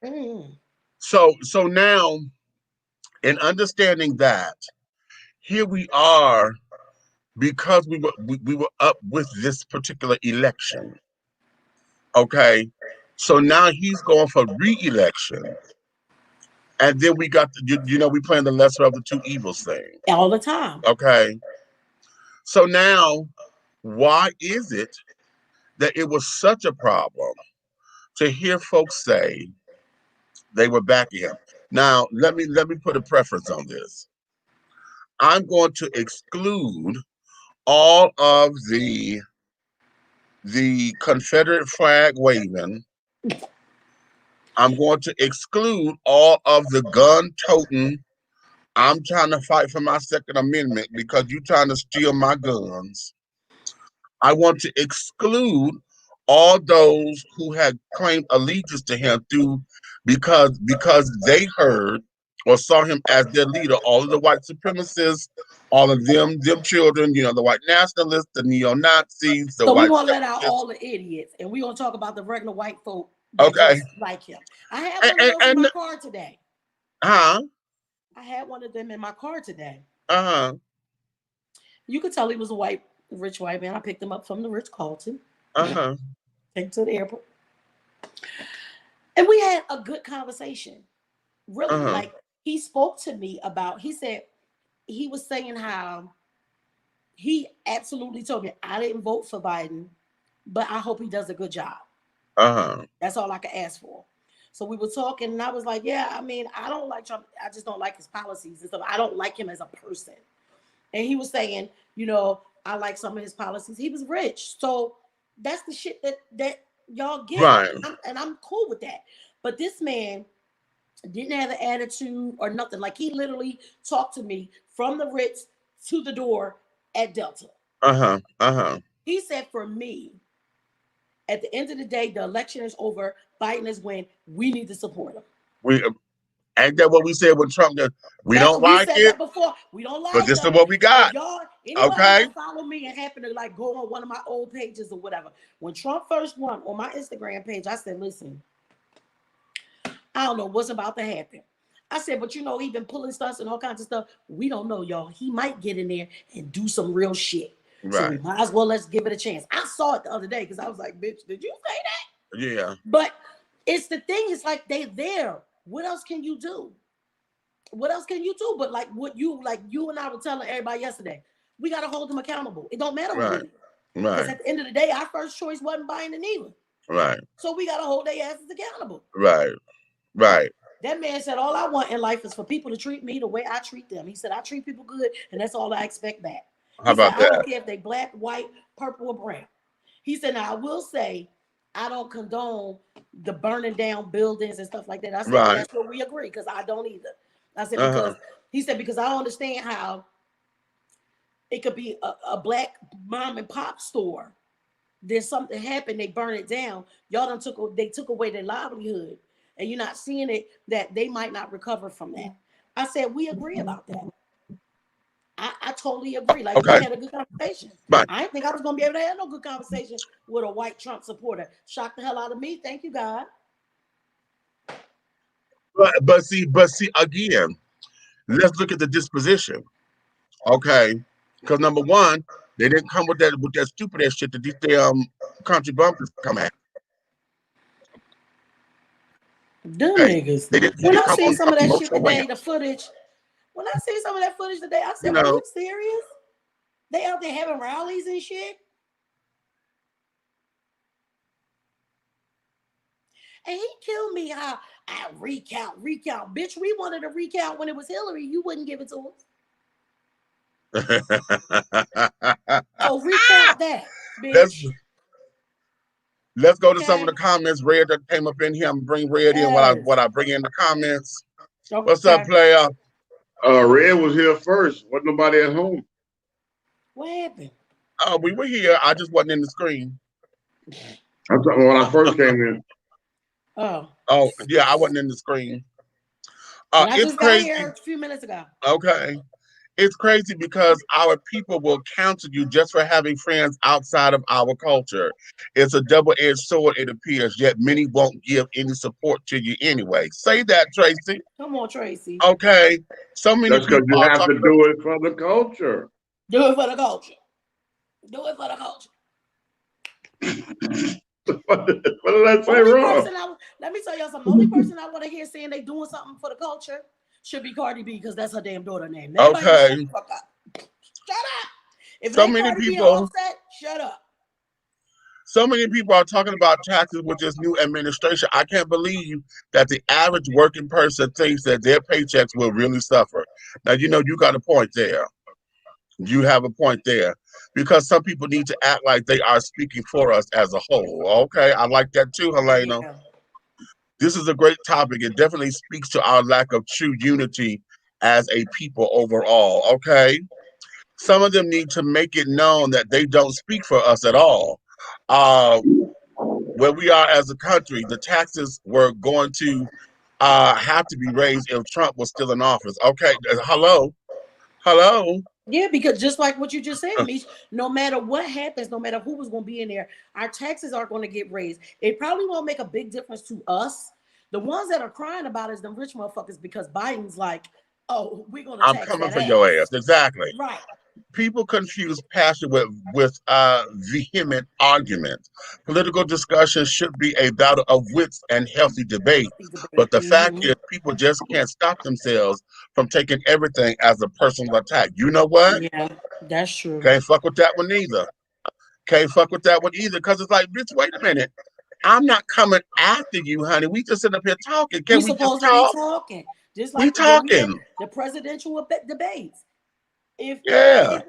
so now in understanding that, here we are because we were up with this particular election. Okay, so now he's going for re-election, and then we got we playing the lesser of the two evils thing. all the time. Okay, so now Why is it that it was such a problem to hear folks say they were backing him? Now, let me put a preference on this. I'm going to exclude all of the Confederate flag waving. I'm going to exclude all of the gun toting. I'm trying to fight for my Second Amendment because you're trying to steal my guns. I want to exclude all those who had claimed allegiance to him through because they heard or saw him as their leader. All of the white supremacists, all of them children, the white nationalists, the neo-Nazis, the So we white gonna let out separatists. all the idiots, and we gonna talk about the regular white folk that Okay. just like him. I had one of those in And my car today. uh-huh. I had one of them in my car today. Uh-huh. You could tell he was a rich white man. I picked him up from the Ritz Carlton, Uh-huh. take him to the airport, and we had a good conversation. Really, Uh-huh. like he spoke to me about. He said he was saying how he absolutely told me I didn't vote for Biden, but I hope he does a good job. Uh-huh. That's all I could ask for. So we were talking, and I was like, "Yeah, I mean, I don't like Trump. I just don't like his policies and stuff. I don't like him as a person." And he was saying, I like some of his policies. He was rich, so that's the shit that y'all get, Right. and I'm cool with that. But this man didn't have an attitude or nothing. Like he literally talked to me from the Ritz to the door at Delta. Uh-huh. Uh-huh. He said, "For me, at the end of the day, the election is over. Biden is win. We need to support him." We ain't that what we said when Trump did? We That's don't what we like said it, that before. We don't but like this is them. what we got. If y'all, anybody Okay. that follow me and happen to like go on one of my old pages or whatever, when Trump first won on my Instagram page, I said, "Listen, I don't know what's about to happen." I said, "But he been pulling stunts and all kinds of stuff. We don't know, y'all. He might get in there and do some real shit. So we Right. might as well let's give it a chance." I saw it the other day because I was like, "Bitch, did you say that?" Yeah. But it's the thing. It's like they there. What else can you do? What else can you do? But like you and I were telling everybody yesterday, we got to hold them accountable. It don't matter who Right. it is. Because Right. at the end of the day, our first choice wasn't Biden either. Right. So we got to hold their asses accountable. Right. Right. That man said, "All I want in life is for people to treat me the way I treat them." He said, "I treat people good, and that's all I expect back." How He said, about "I don't that? care if they black, white, purple, or brown." He said, "Now I will say, I don't condone the burning down buildings and stuff like that." I said, "Well, Right. that's where we agree, because I don't either." I said, Uh-huh. because I understand how it could be a black mom and pop store. There's something happened, they burn it down. Y'all they took away their livelihood, and you're not seeing it that they might not recover from that. I said, we agree about that. I totally agree. Like we Okay. had a good conversation. Right. I didn't think I was gonna be able to have no good conversation with a white Trump supporter. Shocked the hell out of me. Thank you, God. But see again, let's look at the disposition. Okay. Because number one, they didn't come with that stupid ass shit that these damn country bumpkins come at. Them Okay. niggas. They didn't When I come see on some of that shit promotional today, ramp. the footage. When I see some of that footage today, I You said, "Are know. you serious? They out there having rallies and shit." And he killed me how I recount. Bitch, we wanted to recount when it was Hillary. You wouldn't give it to us. So recount that, let's bitch. let's go to some of Okay. the comments. Red that came up in here. I'm bring Red in Yes. while I bring in the comments. Okay. What's up, player? Red was here first. Wasn't nobody at home. What happened? Oh, we were here. I just wasn't in the screen. I'm talking when I first came in. Oh, yeah, I wasn't in the screen. And I It's just got crazy. here a few minutes ago. Okay. It's crazy because our people will counsel you just for having friends outside of our culture. It's a double-edged sword, it appears, yet many won't give any support to you anyway. Say that, Tracy. Come on, Tracy. Okay. So many That's because people you are have to talking do it for the culture. Do it for the culture. Do it for the culture. What did I say wrong? Let me tell y'all something. The only person I want to hear saying they doing something for the culture should be Cardi B, because that's her damn daughter name. Everybody Okay. shut the fuck up. Shut up. If So they many Cardi B and people. Offset, Shut up. So many people are talking about taxes with this new administration. I can't believe that the average working person thinks that their paychecks will really suffer. Now, you got a point there. You have a point there. Because some people need to act like they are speaking for us as a whole. Okay, I like that too, Helena. Yeah. This is a great topic. It definitely speaks to our lack of true unity as a people overall. Okay. Some of them need to make it known that they don't speak for us at all. Uh, where we are as a country, the taxes were going to have to be raised if Trump was still in office. Okay, hello. Yeah, because just like what you just said, Mish, no matter what happens, no matter who was going to be in there, our taxes are going to get raised. It probably won't make a big difference to us. The ones that are crying about is the rich motherfuckers because Biden's like, oh, we're going to I'm tax coming that for your ass. ass. Exactly. Right. People confuse passion with vehement arguments. Political discussion should be a battle of wits and healthy debate. But the fact is, people just can't stop themselves from taking everything as a personal attack. You know what? Yeah, that's true. Can't fuck with that one either. Can't fuck with that one either. Because it's like, bitch, wait a minute. I'm not coming after you, honey. We just sitting up here talking. Can We we just supposed to be talk? talking, just We like when we had talking. the presidential debates. If Yeah.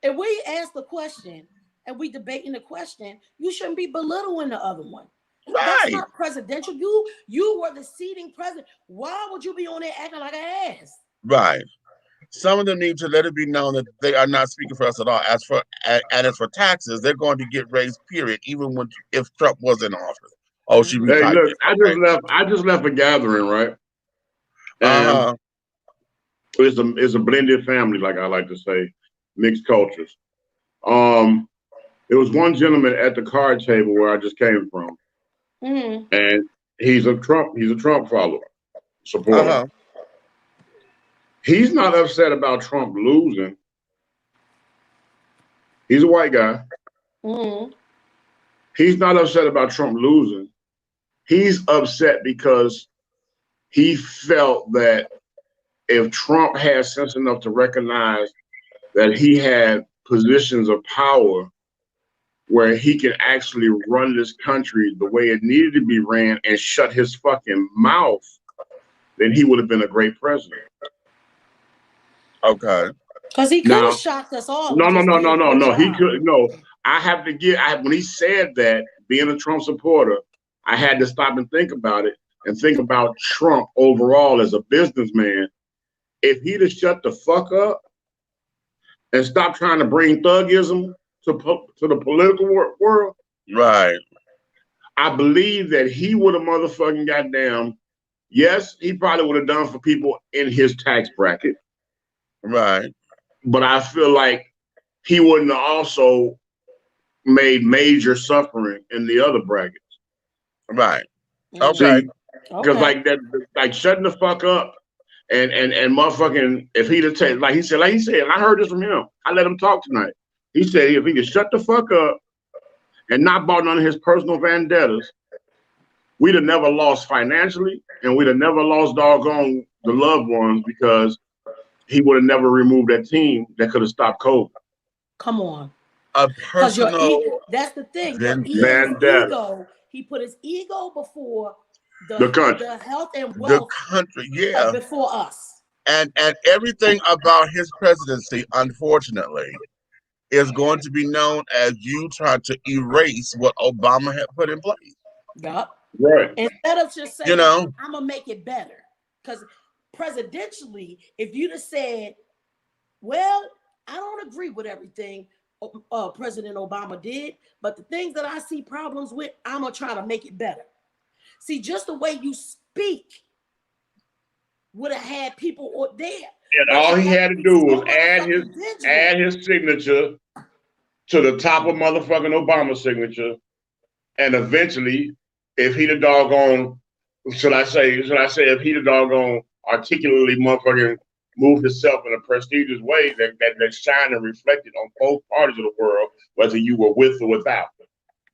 if we ask the question and we debating the question, you shouldn't be belittling the other one. That's Right. not presidential. You were the seating president. Why would you be on there acting like an ass? Right. Some of them need to let it be known that they are not speaking for us at all. As for taxes, they're going to get raised. Period. Even if Trump was in office. Oh, she Hey, retyped look, it. I Okay. just left a gathering, right? Uh huh. And it's a blended family, like I like to say, mixed cultures. There was one gentleman at the card table where I just came from, and he's a Trump follower, supporter. Uh huh. He's not upset about Trump losing. He's a white guy. He's not upset about Trump losing. He's upset because he felt that if Trump had sense enough to recognize that he had positions of power where he can actually run this country the way it needed to be ran and shut his fucking mouth, then he would have been a great president. Okay. Because he could have shocked us all. No. He could no. I have to get. When he said that, being a Trump supporter, I had to stop and think about it and think about Trump overall as a businessman. If he'd have shut the fuck up and stopped trying to bring thuggism to the political world, right? I believe that he would have motherfucking goddamn. Yes, he probably would have done for people in his tax bracket, right? But I feel like he wouldn't have also made major suffering in the other brackets, right? Okay, because like that, like shutting the fuck up. And motherfucking, if he'd have taken, like he said, and I heard this from him. I let him talk tonight. He said if he could shut the fuck up and not bought none of his personal vendettas, we'd have never lost financially, and we'd have never lost doggone the loved ones because he would have never removed that team that could have stopped COVID. Come on. A personal. That's the thing. Vendetta. He put his ego before the country, the health and wealth, the country, yeah, before us, and everything about his presidency, unfortunately, is going to be known as you trying to erase what Obama had put in place. Yep. Right. Instead of just saying, I'm gonna make it better, because presidentially, if you'd have said, "Well, I don't agree with everything President Obama did, but the things that I see problems with, I'm gonna try to make it better." See, just the way you speak would have had people there. And all he had to do was add his signature to the top of motherfucking Obama's signature. And eventually, if he'd have doggone, should I say, if he'd have doggone articulately motherfucking moved himself in a prestigious way that shined and reflected on both parties of the world, whether you were with or without.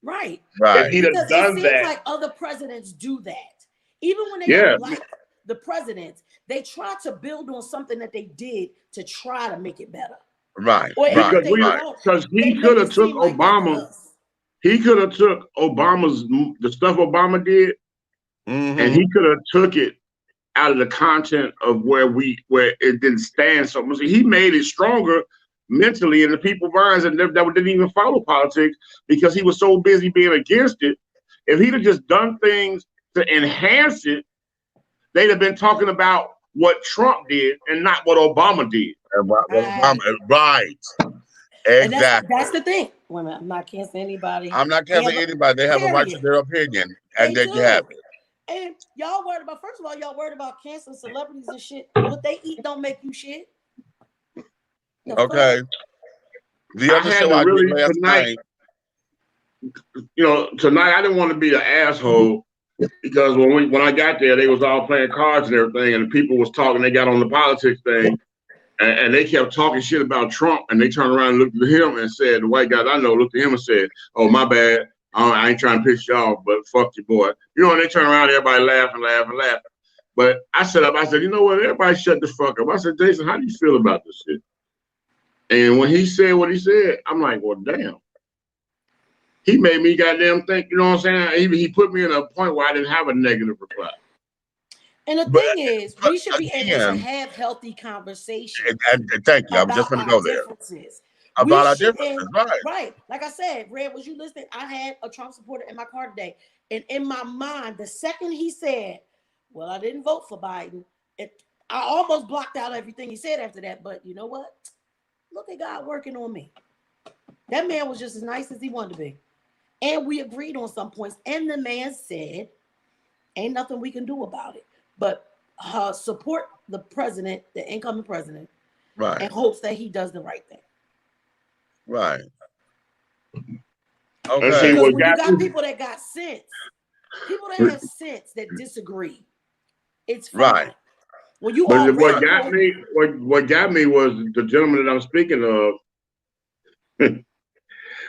Right. If he'd have done it that, seems like other presidents do that. Even when they don't like the presidents, they try to build on something that they did to try to make it better. Right, Or and right, if they because right. don't, he they could make have it took seem like that to Obama. us. He could have took the stuff Obama did, and Mm-hmm. he could have took it out of the content of where it didn't stand so much. He made it stronger mentally in the people's minds that didn't even follow politics because he was so busy being against it. If he'd have just done things to enhance it, they'd have been talking about what Trump did and not what Obama did. Right. Right. And that's Exactly. the thing. Women, I'm not canceling anybody. I'm not They have canceling anybody. They have a right to period. their opinion, and They there you have do. And y'all worried about, first of all, y'all worried about canceling celebrities and shit. What they eat don't make you shit. The it. Okay. fuck? The I other had show to I did really last tonight, night. tonight I didn't want to be an asshole because when I got there, they was all playing cards and everything, and the people was talking. They got on the politics thing, and they kept talking shit about Trump, and they turned around and looked at him and said, the white guys I know looked at him and said, "Oh, my bad. I ain't trying to piss you off, but fuck you, boy." And they turned around, everybody laughing. But I said, you know what? Everybody shut the fuck up. I said, Jason, how do you feel about this shit? And when he said what he said, I'm like, well, damn. He made me goddamn think, you know what I'm saying? He put me in a point where I didn't have a negative reply. And the But, thing is, but we should be able to again, have healthy conversations and thank you. I was just about going to our go there differences. We about our shouldn't, differences. Right. right? Like I said, Red, was you listening? I had a Trump supporter in my car today. And in my mind, the second he said, well, I didn't vote for Biden, I almost blocked out everything he said after that. But you know what? Look at God working on me. That man was just as nice as he wanted to be. And we agreed on some points. And the man said, ain't nothing we can do about it. But support the president, the incoming president, Right. and hopes that he does the right thing. Right. And see, Okay. Because what when you got got me, people that got sense, people that have sense that disagree, it's Right. fine. When you but all what got radical, me, what got me was the gentleman that I'm speaking of.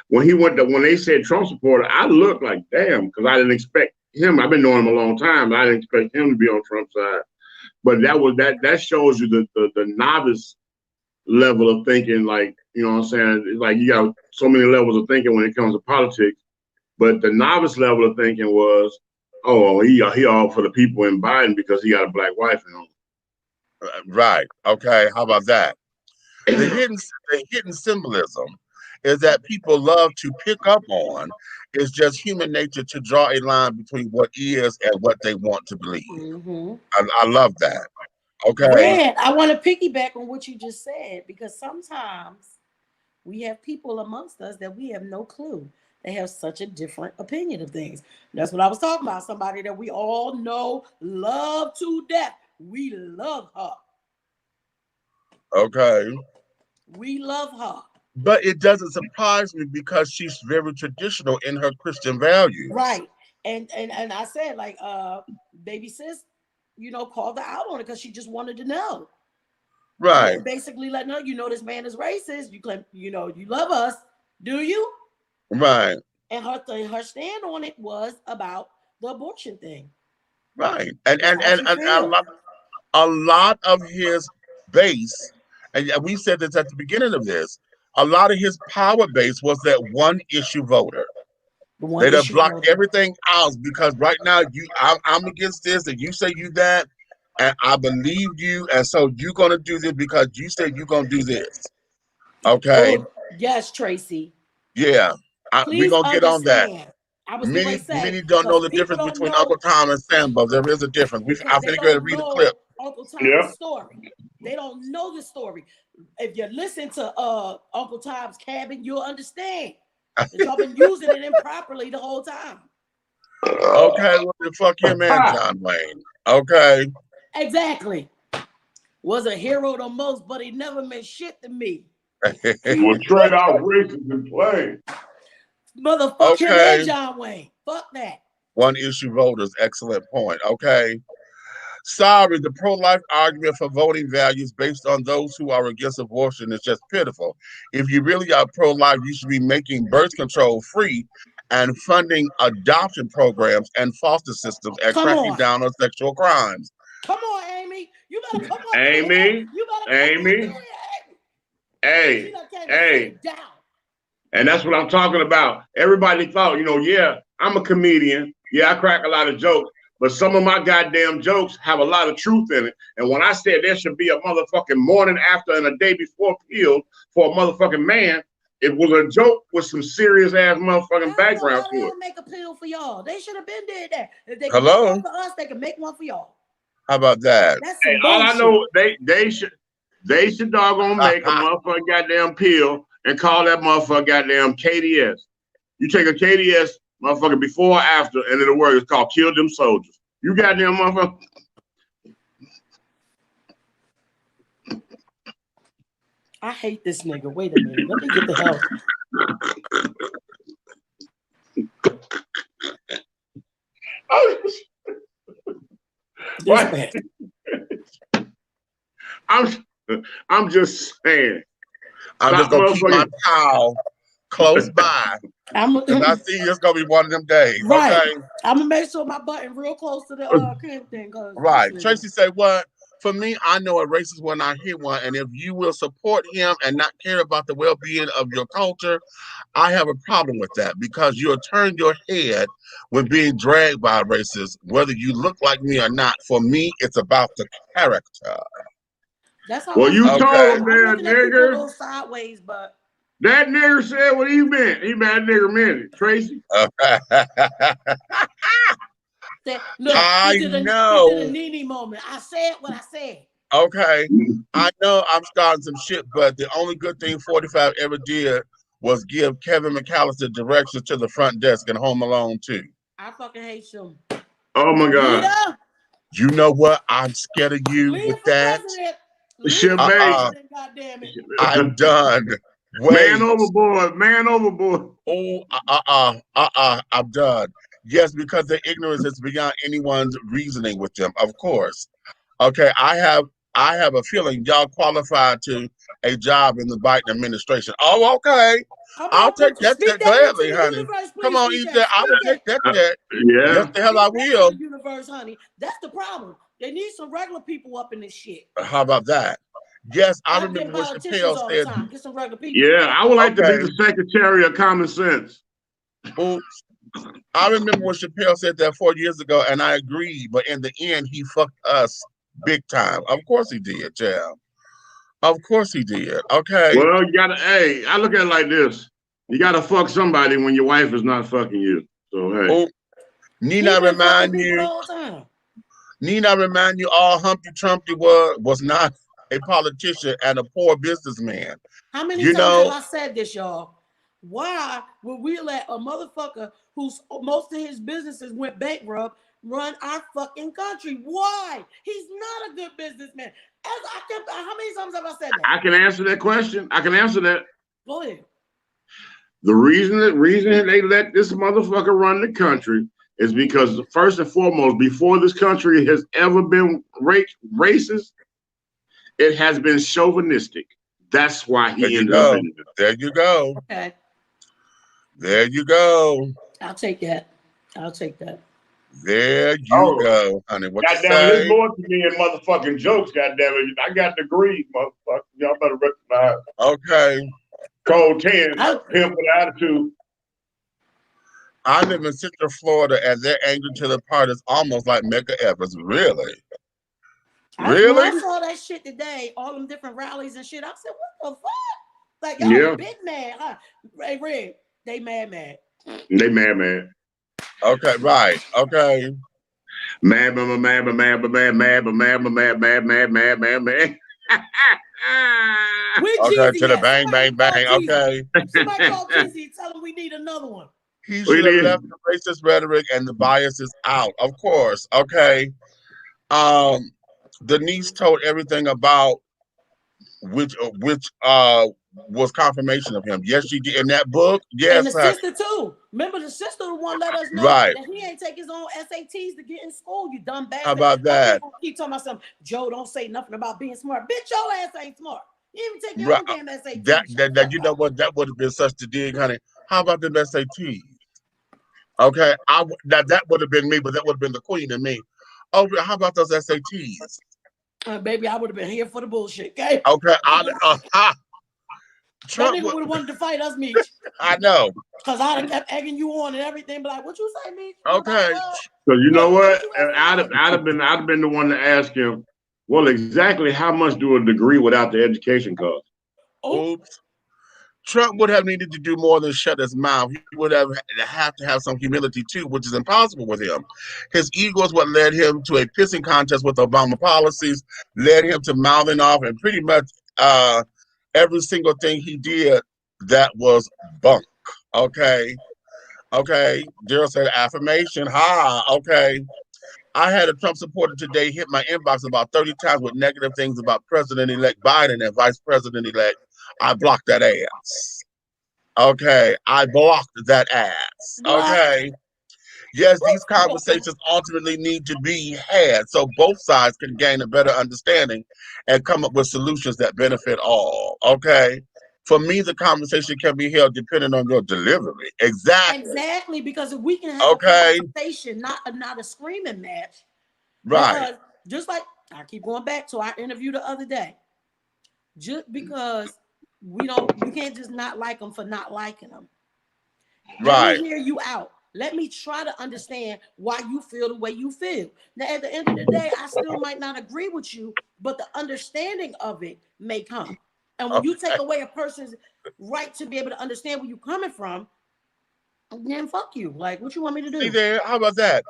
When they said Trump supporter, I looked like damn because I didn't expect him. I've been knowing him a long time. I didn't expect him to be on Trump's side. But that shows you the novice level of thinking. Like, you know what I'm saying? It's like you got so many levels of thinking when it comes to politics. But the novice level of thinking was, oh, he all for the people in Biden because he got a black wife Right. Okay. How about that? The hidden symbolism is that people love to pick up on. It's just human nature to draw a line between what is and what they want to believe. mm-hmm. I love that. Okay. Red, I want to piggyback on what you just said because sometimes we have people amongst us that we have no clue. They have such a different opinion of things. That's what I was talking about. Somebody that we all know, love to death. We love her. Okay. We love her. But it doesn't surprise me because she's very traditional in her Christian values. Right. And I said, like, baby sis, called her out on it because she just wanted to know. Right. And basically letting her, this man is racist. You claim, you love us. Do you? Right. And her stand on it was about the abortion thing. Right. And That's and how and, she and feels. a lot of his base, and we said this at the beginning of this, a lot of his power base was that one issue voter. The one They'd have issue blocked voter. everything else because right now I'm against this and you say you that, and I believe you, and so you're gonna do this because you said you're gonna do this. Okay, Oh, yes, Tracy. yeah, we're Please gonna get on that. understand. I was getting ready Many to say, many don't know because the people difference don't between Uncle know, Tom and Sambo. There is a difference. because I'm they finna go ahead and don't read a clip. know Uncle Tom's Yeah. story. They don't know the story. If you listen to Uncle Tom's Cabin, you'll understand that y'all been using it improperly the whole time. Okay, well, then fuck him and John Wayne. Okay. Exactly. Was a hero the most, but he never meant shit to me. We'll trade out races and play. Motherfuck him and Okay. John Wayne. Fuck that. One issue voters, excellent point. Okay. Sorry, the pro-life argument for voting values based on those who are against abortion is just pitiful. If you really are pro-life, you should be making birth control free and funding adoption programs and foster systems and Come cracking on. down on sexual crimes. Come on, Amy. You better come up through here. Amy, You better come on through Amy, here, Amy. Hey, She done came and hey. sit down. And that's what I'm talking about. Everybody thought, yeah, I'm a comedian. Yeah, I crack a lot of jokes. But some of my goddamn jokes have a lot of truth in it. And when I said there should be a motherfucking morning after and a day before pill for a motherfucking man, it was a joke with some serious ass motherfucking background They to it. don't make a pill for y'all. They should have been did that. If they can make Hello? one for us, they can make one for y'all. How about that? That's Hey, some all I bullshit. know, they should doggone make a motherfucking goddamn pill and call that motherfucker goddamn KDS. You take a KDS motherfucker before or after, and it'll work. It's called Kill Them Soldiers. You goddamn motherfucker. I hate this nigga. Wait a minute. Let me get the hell. What? I'm just saying. I'm just gonna keep my towel close by. Because I see it's gonna be one of them days. Right. Okay. I'm gonna make sure my button real close to the crib thing. Right. Tracy said, "What? For me, I know a racist when I hear one, and if you will support him and not care about the well-being of your culture, I have a problem with that because you'll turn your head when being dragged by a racist, whether you look like me or not. For me, it's about the character." That's how well, you told okay. him that nigger. A little sideways, but that nigger said what he meant. He meant nigger minute, Tracy. Look, I know. He did a Nene moment. I said what I said. Okay. I know I'm starting some shit, but the only good thing 45 ever did was give Kevin McAllister directions to the front desk in Home Alone 2. I fucking hate him. Oh my God. Leader. You know what? I'm scared of you with that. God damn it. I'm done. Wait. Man overboard. Man overboard. Oh, I'm done. Yes, because their ignorance is beyond anyone's reasoning with them, of course. Okay, I have a feeling y'all qualified to a job in the Biden administration. Oh, okay. I'll take that gladly, honey. Come on, EJ. I will take that. Yeah. Yes, the hell I will. Universe, honey. That's the problem. They need some regular people up in this shit. How about that? Yes, I remember when Chappelle said. Get some regular people. Yeah, I would like to be the Secretary of Common Sense. Oops. I remember when Chappelle said that 4 years ago, and I agreed. But in the end, he fucked us big time. Of course he did, yeah. Of course he did. Okay. Well, you gotta. Hey, I look at it like this: you gotta fuck somebody when your wife is not fucking you. So hey. Oh, Nina remind you. Nina remind you, all Humpty Trumpy was not a politician and a poor businessman. How many times have I said this, y'all? Why would we let a motherfucker who's most of his businesses went bankrupt run our fucking country? Why? He's not a good businessman. How many times have I said that? I can answer that question. I can answer that. Go ahead. The reason they let this motherfucker run the country is because first and foremost, before this country has ever been racist, it has been chauvinistic. That's why he ended up in it. There you go. Okay. There you go. I'll take that. There you go, honey. What you say? There's more to me in motherfucking jokes, goddamn it. I got degrees, motherfucker. Y'all better recognize. Okay. Code 10, pimp with attitude. I live in Central Florida, and their anger to the part is almost like Mega Evers. Really? Really? I saw that shit today, all them different rallies and shit. I said, what the fuck? Like, y'all big mad. Huh? Hey, Red, they mad. They mad. Okay, right. Okay. Mad. Okay, to the bang. Okay. Somebody call TC, tell him we need another one. He should have left the racist rhetoric and the biases out, of course. Okay. Denise told everything about which was confirmation of him. Yes, she did in that book. Yes, and the sister too. Remember, the sister the one let us know that he ain't take his own SATs to get in school. You dumb bastard. How about that? Keep talking about something. Joe, don't say nothing about being smart. Bitch, your ass ain't smart. You even take your own damn SATs. That you know what? That would have been such the dig, honey. How about them SATs? Okay, that would have been me, but that would have been the queen of me. Oh, how about those SATs? Baby, I would have been here for the bullshit. Okay. Okay. That Trump nigga would. would have wanted to fight us, Meech. I know. Cause I done kept egging you on and everything. But like, what you say, Meech? Okay. So you know What what? you I'd have been the one to ask him, well, exactly how much do a degree without the education cost? Oh, Oops. Trump would have needed to do more than shut his mouth. He would have to have some humility too, which is impossible with him. His ego is what led him to a pissing contest with Obama policies, led him to mouthing off, and pretty much every single thing he did that was bunk. Okay, okay. Daryl said affirmation. Ha. Okay. I had a Trump supporter today hit my inbox about 30 times with negative things about President-elect Biden and Vice President-elect. I blocked that ass. Okay, I blocked that ass. what? Okay. Yes, these conversations ultimately need to be had so both sides can gain a better understanding and come up with solutions that benefit all. Okay. For me, the conversation can be held depending on your delivery. Exactly. Exactly, because if we can have a Okay. conversation, not a screaming match, Right. because just like I keep going back to our interview the other day, just because we can't just not like them for not liking them. Let me Right. hear you out. Let me try to understand why you feel the way you feel. Now, at the end of the day, I still might not agree with you, but the understanding of it may come. And when you take Okay. away a person's right to be able to understand where you're coming from, then fuck you. Like, what you want me to See do? there, how about that?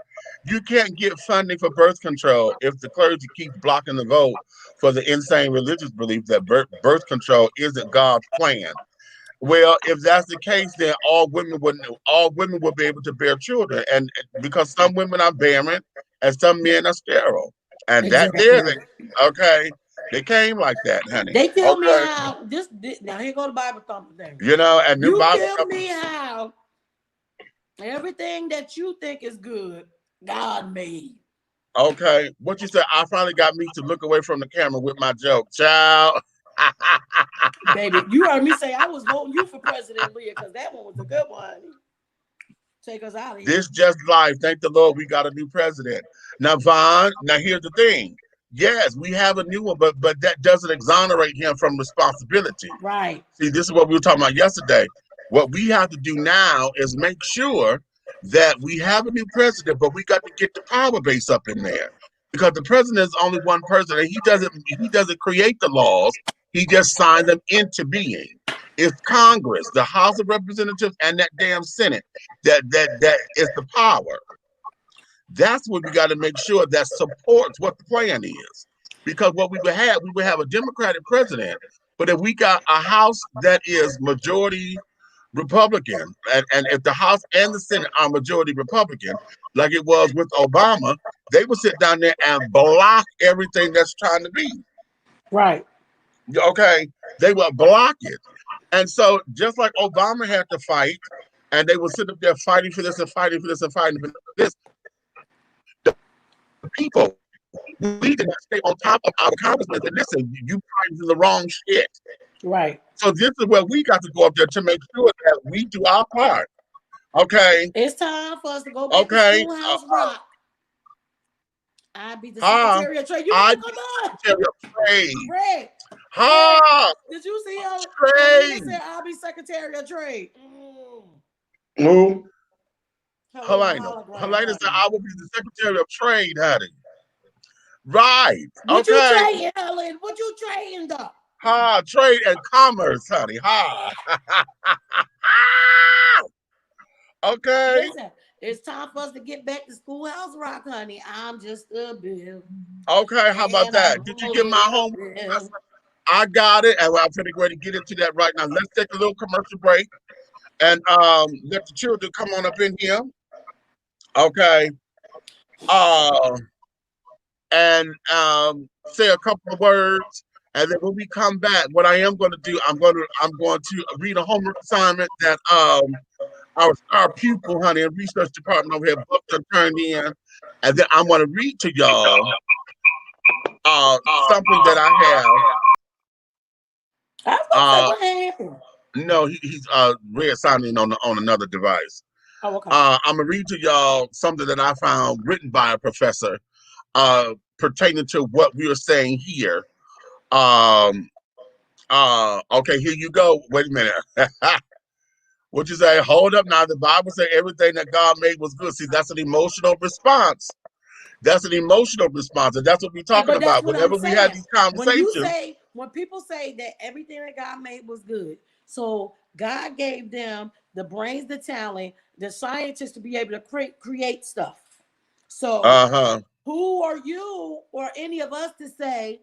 You can't get funding for birth control if the clergy keeps blocking the vote for the insane religious belief that birth control isn't God's plan. Well, if that's the case, then all women would be able to bear children, and because some women are barren and some men are sterile, and that there, Exactly. okay, they came like that, honey. They killed me Okay, how this now here go the Bible thumper thing. and them You Bible killed thumpers. me how everything that you think is good, God made. Okay, what you said? I finally got me to look away from the camera with my joke, child. Baby, you heard me say I was voting you for president, Leah, because that one was a good one. Take us out of here. This just life. Thank the Lord we got a new president. Now, Vaughn, now here's the thing. Yes, we have a new one, but that doesn't exonerate him from responsibility. Right. See, this is what we were talking about yesterday. What we have to do now is make sure that we have a new president, but we got to get the power base up in there. Because the president is only one person and he doesn't create the laws, he just signs them into being. It's Congress, the House of Representatives, and that damn Senate that is the power. That's what we got to make sure that supports what the plan is. Because what we would have a Democratic president, but if we got a House that is majority Republican, and if the House and the Senate are majority Republican, like it was with Obama, they would sit down there and block everything that's trying to be. Right. Okay, they would block it. And so just like Obama had to fight, and they would sit up there fighting for this and fighting for this and fighting for this, the people, we need to stay on top of our congressmen and listen, you fighting for the wrong shit. Right. So this is where we got to go up there to make sure that we do our part. Okay. It's time for us to go back to Okay. Schoolhouse Rock. I'd be the Ha. Secretary of Trade. You I better be come on. the Secretary of Trade. Red. Ha. Did you see her? Trade. Said I'll be Secretary of Trade. Who? Helena said I will be the Secretary of Trade, honey. Right. What you Okay. trading, Helen? What you trading though? Ha. Trade and commerce, honey. Ha. Okay. Listen, it's time for us to get back to Schoolhouse Rock, honey. I'm just a bill. Okay. How about that? Did you get my homework? I got it, and I'm going to get into that right now. Let's take a little commercial break and let the children come on up in here. Okay. And say a couple of words, and then when we come back, what I am going to do, I'm going to read a homework assignment that our star pupil, honey, in research department over here, booked and turned in, and then I'm going to read to y'all something that I have. I was gonna say what happened. No, he's red signing on another device. Oh, okay. I'm gonna read to y'all something that I found written by a professor pertaining to what we are saying here. Okay, here you go. Wait a minute. What you say? Hold up now. The Bible said everything that God made was good. See, that's an emotional response. That's an emotional response, and that's what we're talking But that's about. what I'm Whenever we have saying. these conversations, When people say that everything that God made was good, so God gave them the brains, the talent, the scientists to be able to create stuff. So uh-huh. who are you or any of us to say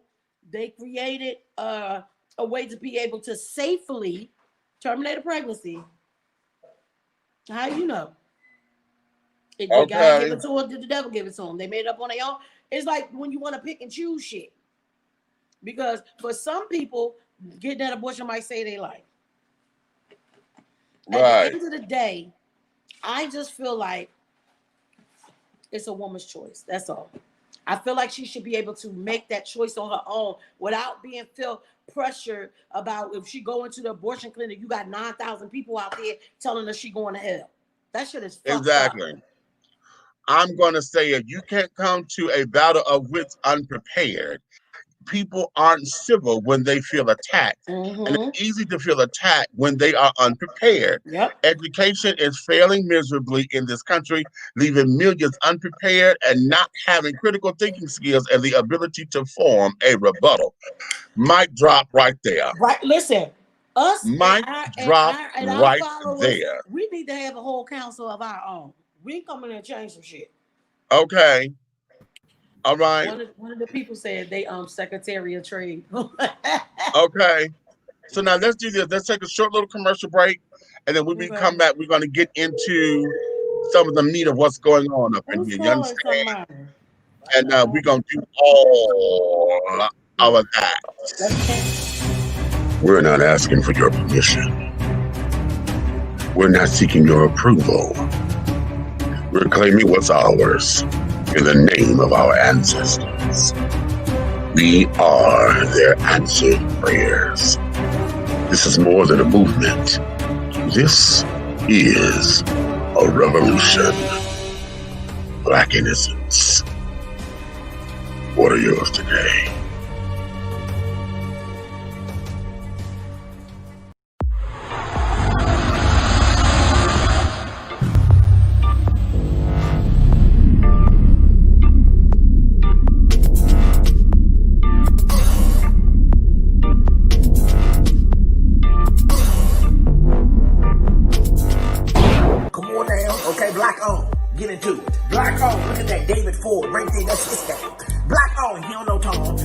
they created a way to be able to safely terminate a pregnancy? How you know? Did God give Okay. it to them? Did the devil give it to them? They made it up on their own. It's like when you want to pick and choose shit. Because for some people, getting that abortion might save their life. At the Right. end of the day, I just feel like it's a woman's choice. That's all. I feel like she should be able to make that choice on her own without being feel pressured about if she go into the abortion clinic, you got 9,000 people out there telling her she going to hell. That shit is fucked up. Exactly. I'm going to say it. You can't come to a battle of wits unprepared. People aren't civil when they feel attacked. And Mm-hmm. it's easy to feel attacked when they are unprepared. Yep. Education is failing miserably in this country, leaving millions unprepared and not having critical thinking skills and the ability to form a rebuttal. Mic drop right there. Right. Listen, us and Mic our and drop our and our right followers, there. we need to have a whole council of our own. We come in and change some shit. Okay. All right. One of the people said they Secretary of Trade. Okay. So now let's do this. Let's take a short little commercial break. And then when we come Okay. back, we're going to get into some of the meat of what's going on up in Who's here. You calling understand? somebody? And we're going to do all of that. We're not asking for your permission. We're not seeking your approval. We're claiming what's ours in the name of our ancestors. We are their answered prayers. This is more than a movement. This is a revolution. Black innocence. What are yours today? Okay, black on. Get into it. Black on. Look at that David Ford right there. That's his thing. Black on. He don't know Tom.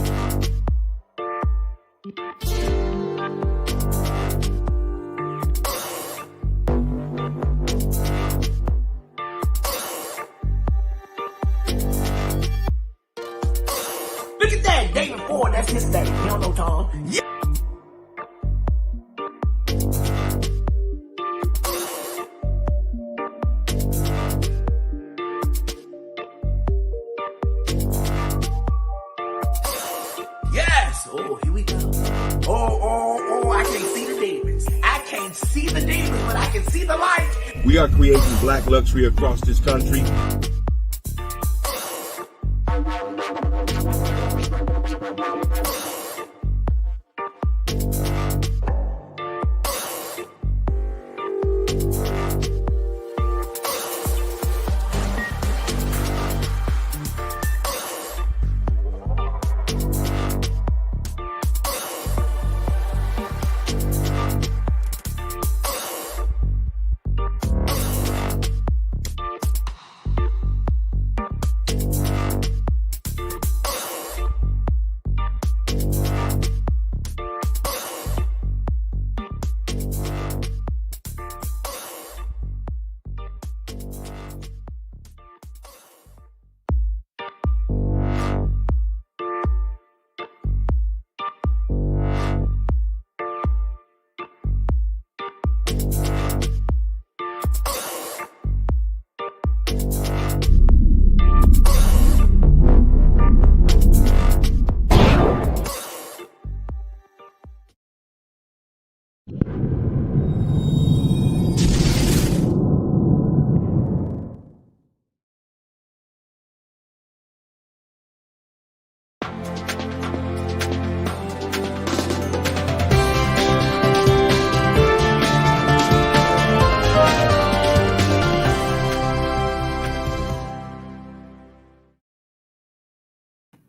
Look at that David Ford. That's his thing. He don't know Tom. Yeah. Yes. Oh, here we go. Oh, I can't see the demons. I can't see the demons, but I can see the light. We are creating black luxury across this country.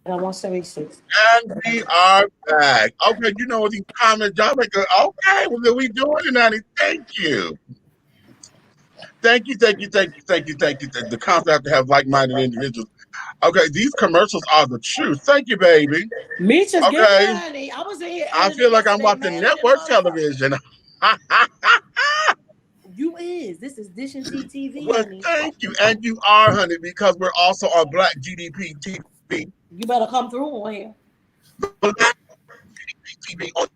And I 176. And we are back. Okay, you know what these comments, y'all make a, okay, well, then we doing it, honey. Thank you. Thank you, thank you, thank you, thank you, thank you. The concept have to have like-minded individuals. Okay, these commercials are the truth. Thank you, baby. Me just get Okay, that, honey. I was in here I editing feel like I'm yesterday, watching madder than a network motherfucker. television. You is. This is Dish and TTV, Well, honey. thank you. And you are, honey, because we're also on Black GDP TV. You better come through on here. Black TV on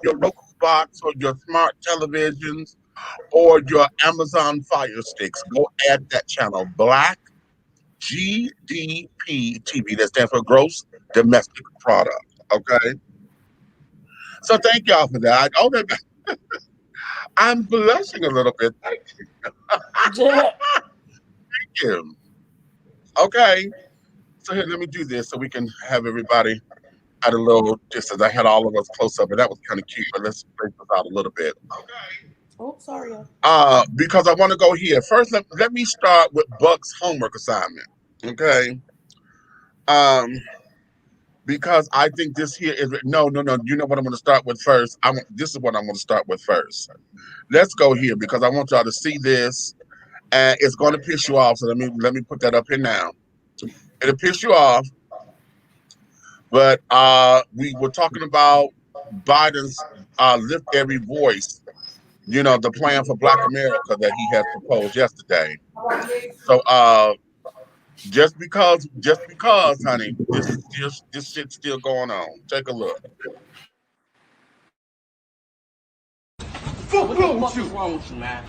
your local box or your smart televisions or your Amazon Fire Sticks. Go add that channel, Black GDP TV. That stands for Gross Domestic Product. Okay. So thank y'all for that. Okay, I'm blushing a little bit. Thank you. Okay. So here, let me do this so we can have everybody at a little distance. I had all of us close up, and that was kind of cute. But let's break this out a little bit. Okay. Oh, sorry. Y'all. Because I want to go here first. Let me start with Buck's homework assignment. Okay. Because I think this here is no. You know what I'm going to start with first. This is what I'm going to start with first. Let's go here because I want y'all to see this, and it's going to piss you off. So let me put that up here now. It'll piss you off, but we were talking about Biden's lift every voice. You know, the plan for Black America that he has proposed yesterday. So just because, honey, this shit's still going on. Take a look. What the fuck is wrong with you, man?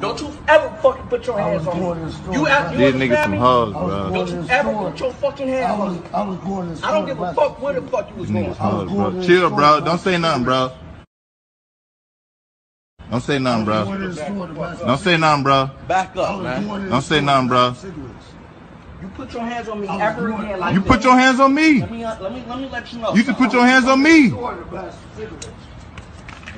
Don't you ever fucking put your hands on me. You These niggas some hoes, bro. Don't you ever put your fucking hands on me. I was going to the store. I don't give a fuck where the fuck you was These going. niggas hoes, bro. Chill, bro. Don't say nothing, bro. Don't say nothing, bro. Don't say nothing, bro. Back up, man. Don't say nothing, bro. You put your hands on me ever again like You this. put your hands on me. Let me let you know. You can put your hands on me.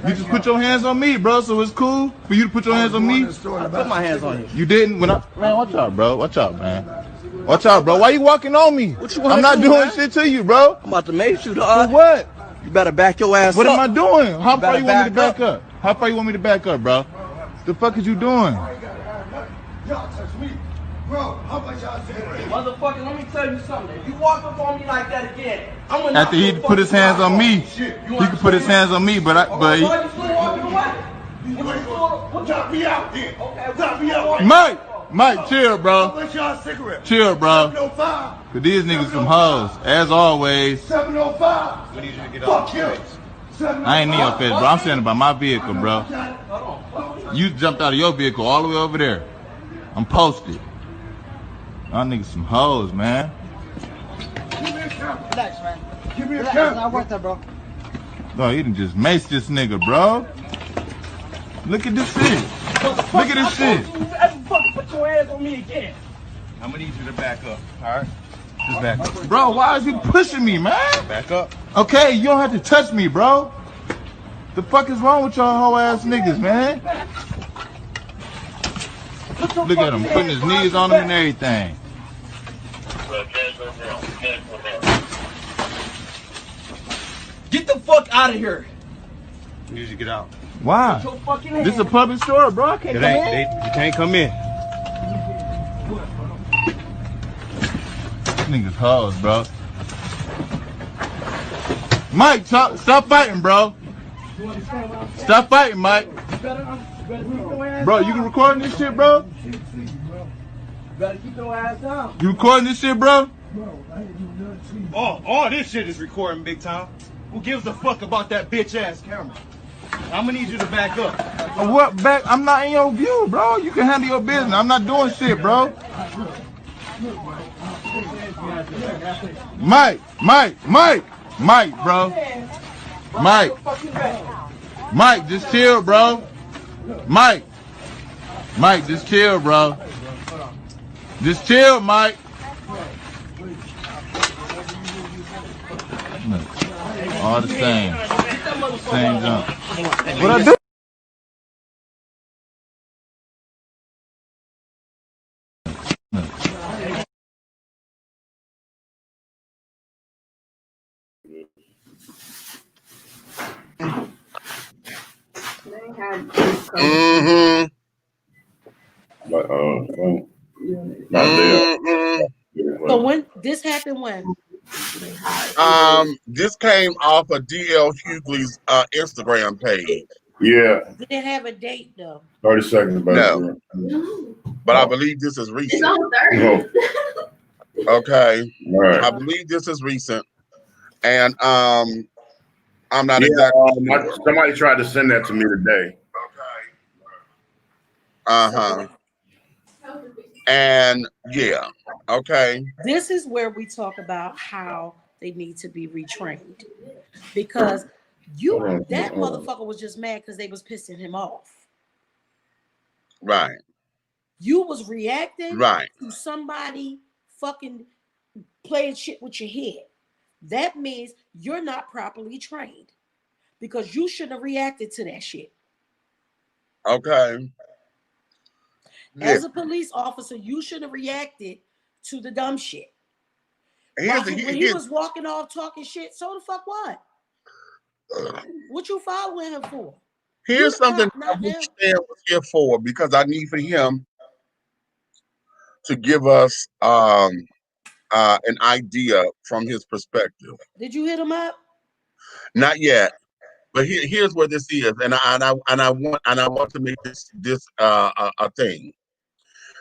You just put your hands on me, bro. So it's cool for you to put your hands on me. I put my hands on you. You didn't when man, watch out, bro. Watch out, man. Watch out, bro. Why you walking on me? What you wanna I'm not do, doing man? shit to you, bro. I'm about to make you, For dog. what? You better back your ass What up. am I doing? How far better you want me to back back up? How far you want me to back up, bro? The fuck is you doing? Y'all touch me. Bro, how about y'all say it? Motherfucker, let me tell you something. If you walk up on me like that again, I'm gonna After he put his hands on me, he could put his hands on me, but Why you still walking away? What Drop me out then. Okay, Drop me out. Mike, chill, How bro. about y'all cigarette? Chill, bro. 705. Cause these niggas some hoes, as always. 705. We need you to get off. Fuck you. I ain't in your face, bro. I'm standing by my vehicle, bro. You jumped out of your vehicle all the way over there. I'm posted. Y'all niggas some hoes, man. Relax, man. Give me a It's camera. not worth it, bro. No, you done just maced this nigga, bro. Look at this shit. Look at this shit. You ever fucking put your hands on me again? I'm gonna need you to back up, alright? Just back up. Bro, why is you pushing me, man? Back up. Okay, you don't have to touch me, bro. The fuck is wrong with y'all hoe ass niggas, man? Look at him putting his knees on him and everything. Get the fuck out of here. I need you to get out. Why? Your fucking hands. This is a public store, bro. I can't come in. You can't come in. These niggas hoes, bro. Mike, stop fighting, bro. Stop fighting, Mike. Bro, you can record this shit, bro? Better keep your ass down. You recording this shit, bro? All this shit is recording, big time. Who gives a fuck about that bitch ass camera? I'm gonna need you to back up. What back? I'm not in your view, bro. You can handle your business. I'm not doing shit, bro. Mike, bro. Mike, just chill, bro. Mike, just chill, bro. Just chill, Mike. All the same. Same jump. What I do? Mm-hmm. But not there. So when this happened, when? This came off of DL Hughley's Instagram page. Yeah. Did it have a date though? 30 seconds, baby. No. But I believe this is recent. No. Okay. Right. I believe this is recent. And I'm not Yeah, exactly somebody tried to send that to me today. Uh-huh. And yeah, okay. This is where we talk about how they need to be retrained. Because that motherfucker was just mad because they was pissing him off. Right. You was reacting Right. to somebody fucking playing shit with your head. That means you're not properly trained because you shouldn't have reacted to that shit. Okay. As a police officer, you should have reacted to the dumb shit. When he was walking off talking shit, so the fuck what? What you following him for? Here's something I wish Stan was here for, because I need for him to give us an idea from his perspective. Did you hit him up? Not yet, but here's where this is, and I want to make this a thing,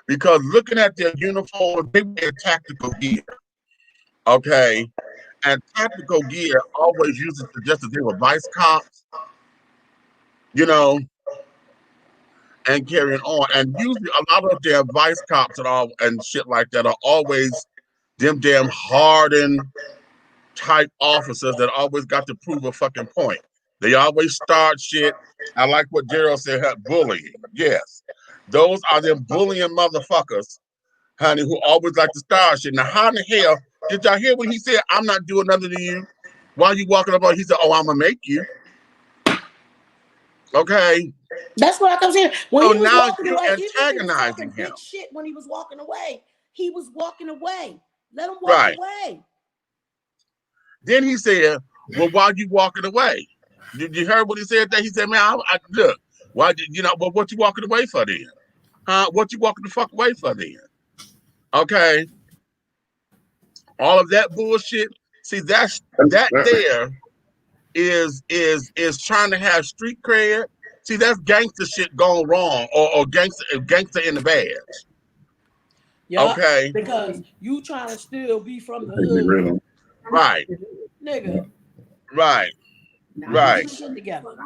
because looking at their uniforms, they wear tactical gear, okay, and tactical gear always uses suggested they were vice cops, you know, and carrying on, and usually a lot of their vice cops and shit like that are always them damn hardened type officers that always got to prove a fucking point. They always start shit. I like what Daryl said, bullying. Yes. Those are them bullying motherfuckers, honey, who always like to start shit. Now, how in the hell did y'all hear when he said, I'm not doing nothing to you? While you walking up, he said, oh, I'm going to make you. Okay. That's what I come saying. When so he was now walking you're away, antagonizing him. Big shit when he was walking away. He was walking away. Let him walk away. Then he said, well, why you walking away? Did you hear what he said there? He said, man, look, why did well, what you walking away for then? Huh? What you walking the fuck away for then? Okay. All of that bullshit. See, that there is trying to have street cred. See, that's gangster shit going wrong, or gangster in the badge. Yeah. Okay. Because you trying to still be from the hood. Right. Nigga. Right. Right. Together.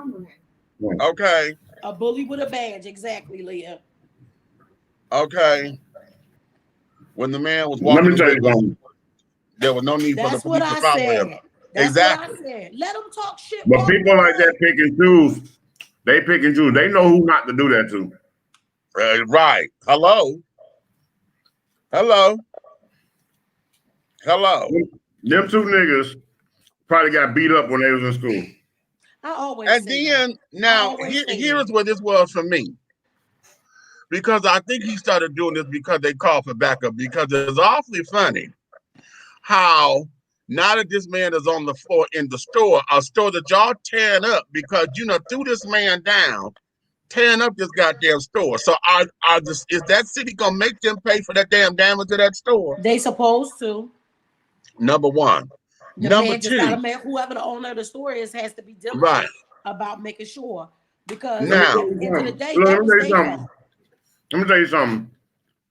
Okay. A bully with a badge, exactly, Leah. Okay. When the man was walking, there was no need for the police to follow him. That's exactly. What I said. Let them talk shit. But people like that pick and choose. They pick and choose. They know who not to do that to. Right. Hello. Hello. Hello. Them two niggas probably got beat up when they was in school. I always and then that. Now here is what this was for me. Because I think he started doing this because they called for backup, because it's awfully funny how now that this man is on the floor in the store, a store that y'all tearing up because threw this man down, tearing up this goddamn store. So is that city gonna make them pay for that damn damage to that store? They supposed to. Number one. Number two, whoever the owner of the store is has to be diligent right about making sure, because now at the end of the day, let me tell you something.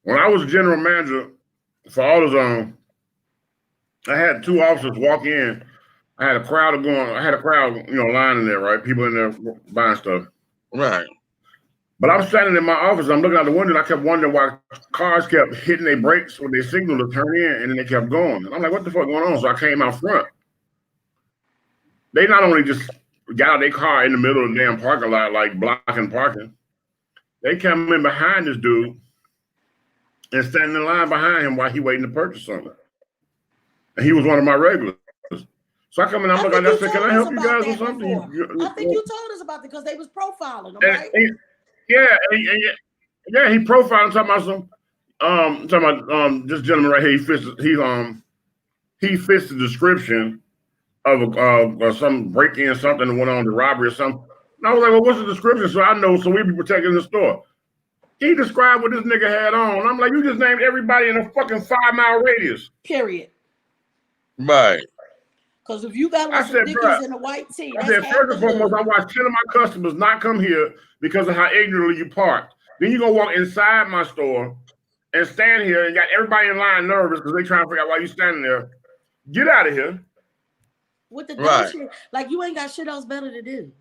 When I was general manager for AutoZone, I had two officers walk in. I had a crowd lining there, right? People in there buying stuff. Right. But I was standing in my office, I'm looking out the window, and I kept wondering why cars kept hitting their brakes or their signal to turn in, and then they kept going. And I'm like, what the fuck going on? So I came out front. They not only just got out their car in the middle of the damn parking lot, like blocking parking, they came in behind this dude and standing in line behind him while he waiting to purchase something. And he was one of my regulars. So I come in, I'm like, I said, can I help you guys with something? I think you told us about it because they was profiling them, right? Yeah, he profiled talking about this gentleman right here. He fits the description of some break-in, something that went on, the robbery or something. And I was like, well, what's the description? So I know, so we be protecting the store. He described what this nigga had on. I'm like, you just named everybody in a fucking 5-mile radius. Period. Right. Because if you got on I some said, Dickies bro, and a white tee, I that's said, half first the and foremost, I hood. watched 10 of my customers not come here because of how ignorantly you parked. Then you gonna walk inside my store and stand here and got everybody in line nervous because they trying to figure out why you standing there. Get out of here. With the dumb Right. shit, like you ain't got shit else better to do.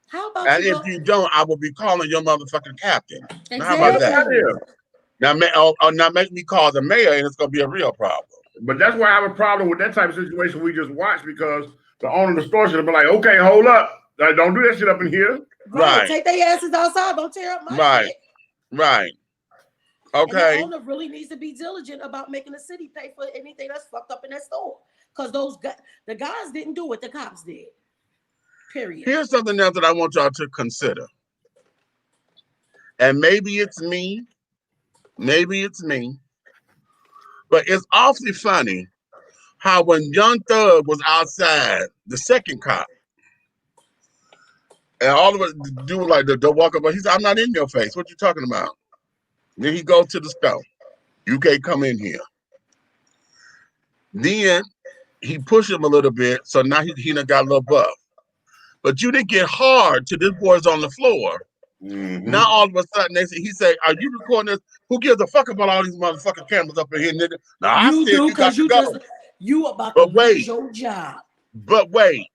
How about And you if go? you don't, I will be calling your motherfucking captain. Now, how Get about up that? out of here. Now, now make me call the mayor, and it's gonna be a real problem. But that's why I have a problem with that type of situation we just watched, because the owner of the store should have been like, okay, hold up. Don't do that shit up in here. Right. Right. Take their asses outside. Don't tear up my Right. shit. Right. And the Okay. owner really needs to be diligent about making the city pay for anything that's fucked up in that store. Because the guys didn't do what the cops did. Period. Here's something else that I want y'all to consider. And maybe it's me. Maybe it's me. But it's awfully funny how when Young Thug was outside, the second cop, and all of us do like the walk up, he said, I'm not in your face. What you talking about? Then he goes to the stove. You can't come in here. Then he pushed him a little bit, so now he done got a little buff. But you didn't get hard till this boy's on the floor. Mm-hmm. Now all of a sudden he say, "Are you recording this? Who gives a fuck about all these motherfucking cameras up in here, nigga?" Now I You said do you got because to you go. just you about But to wait. lose your job. But wait,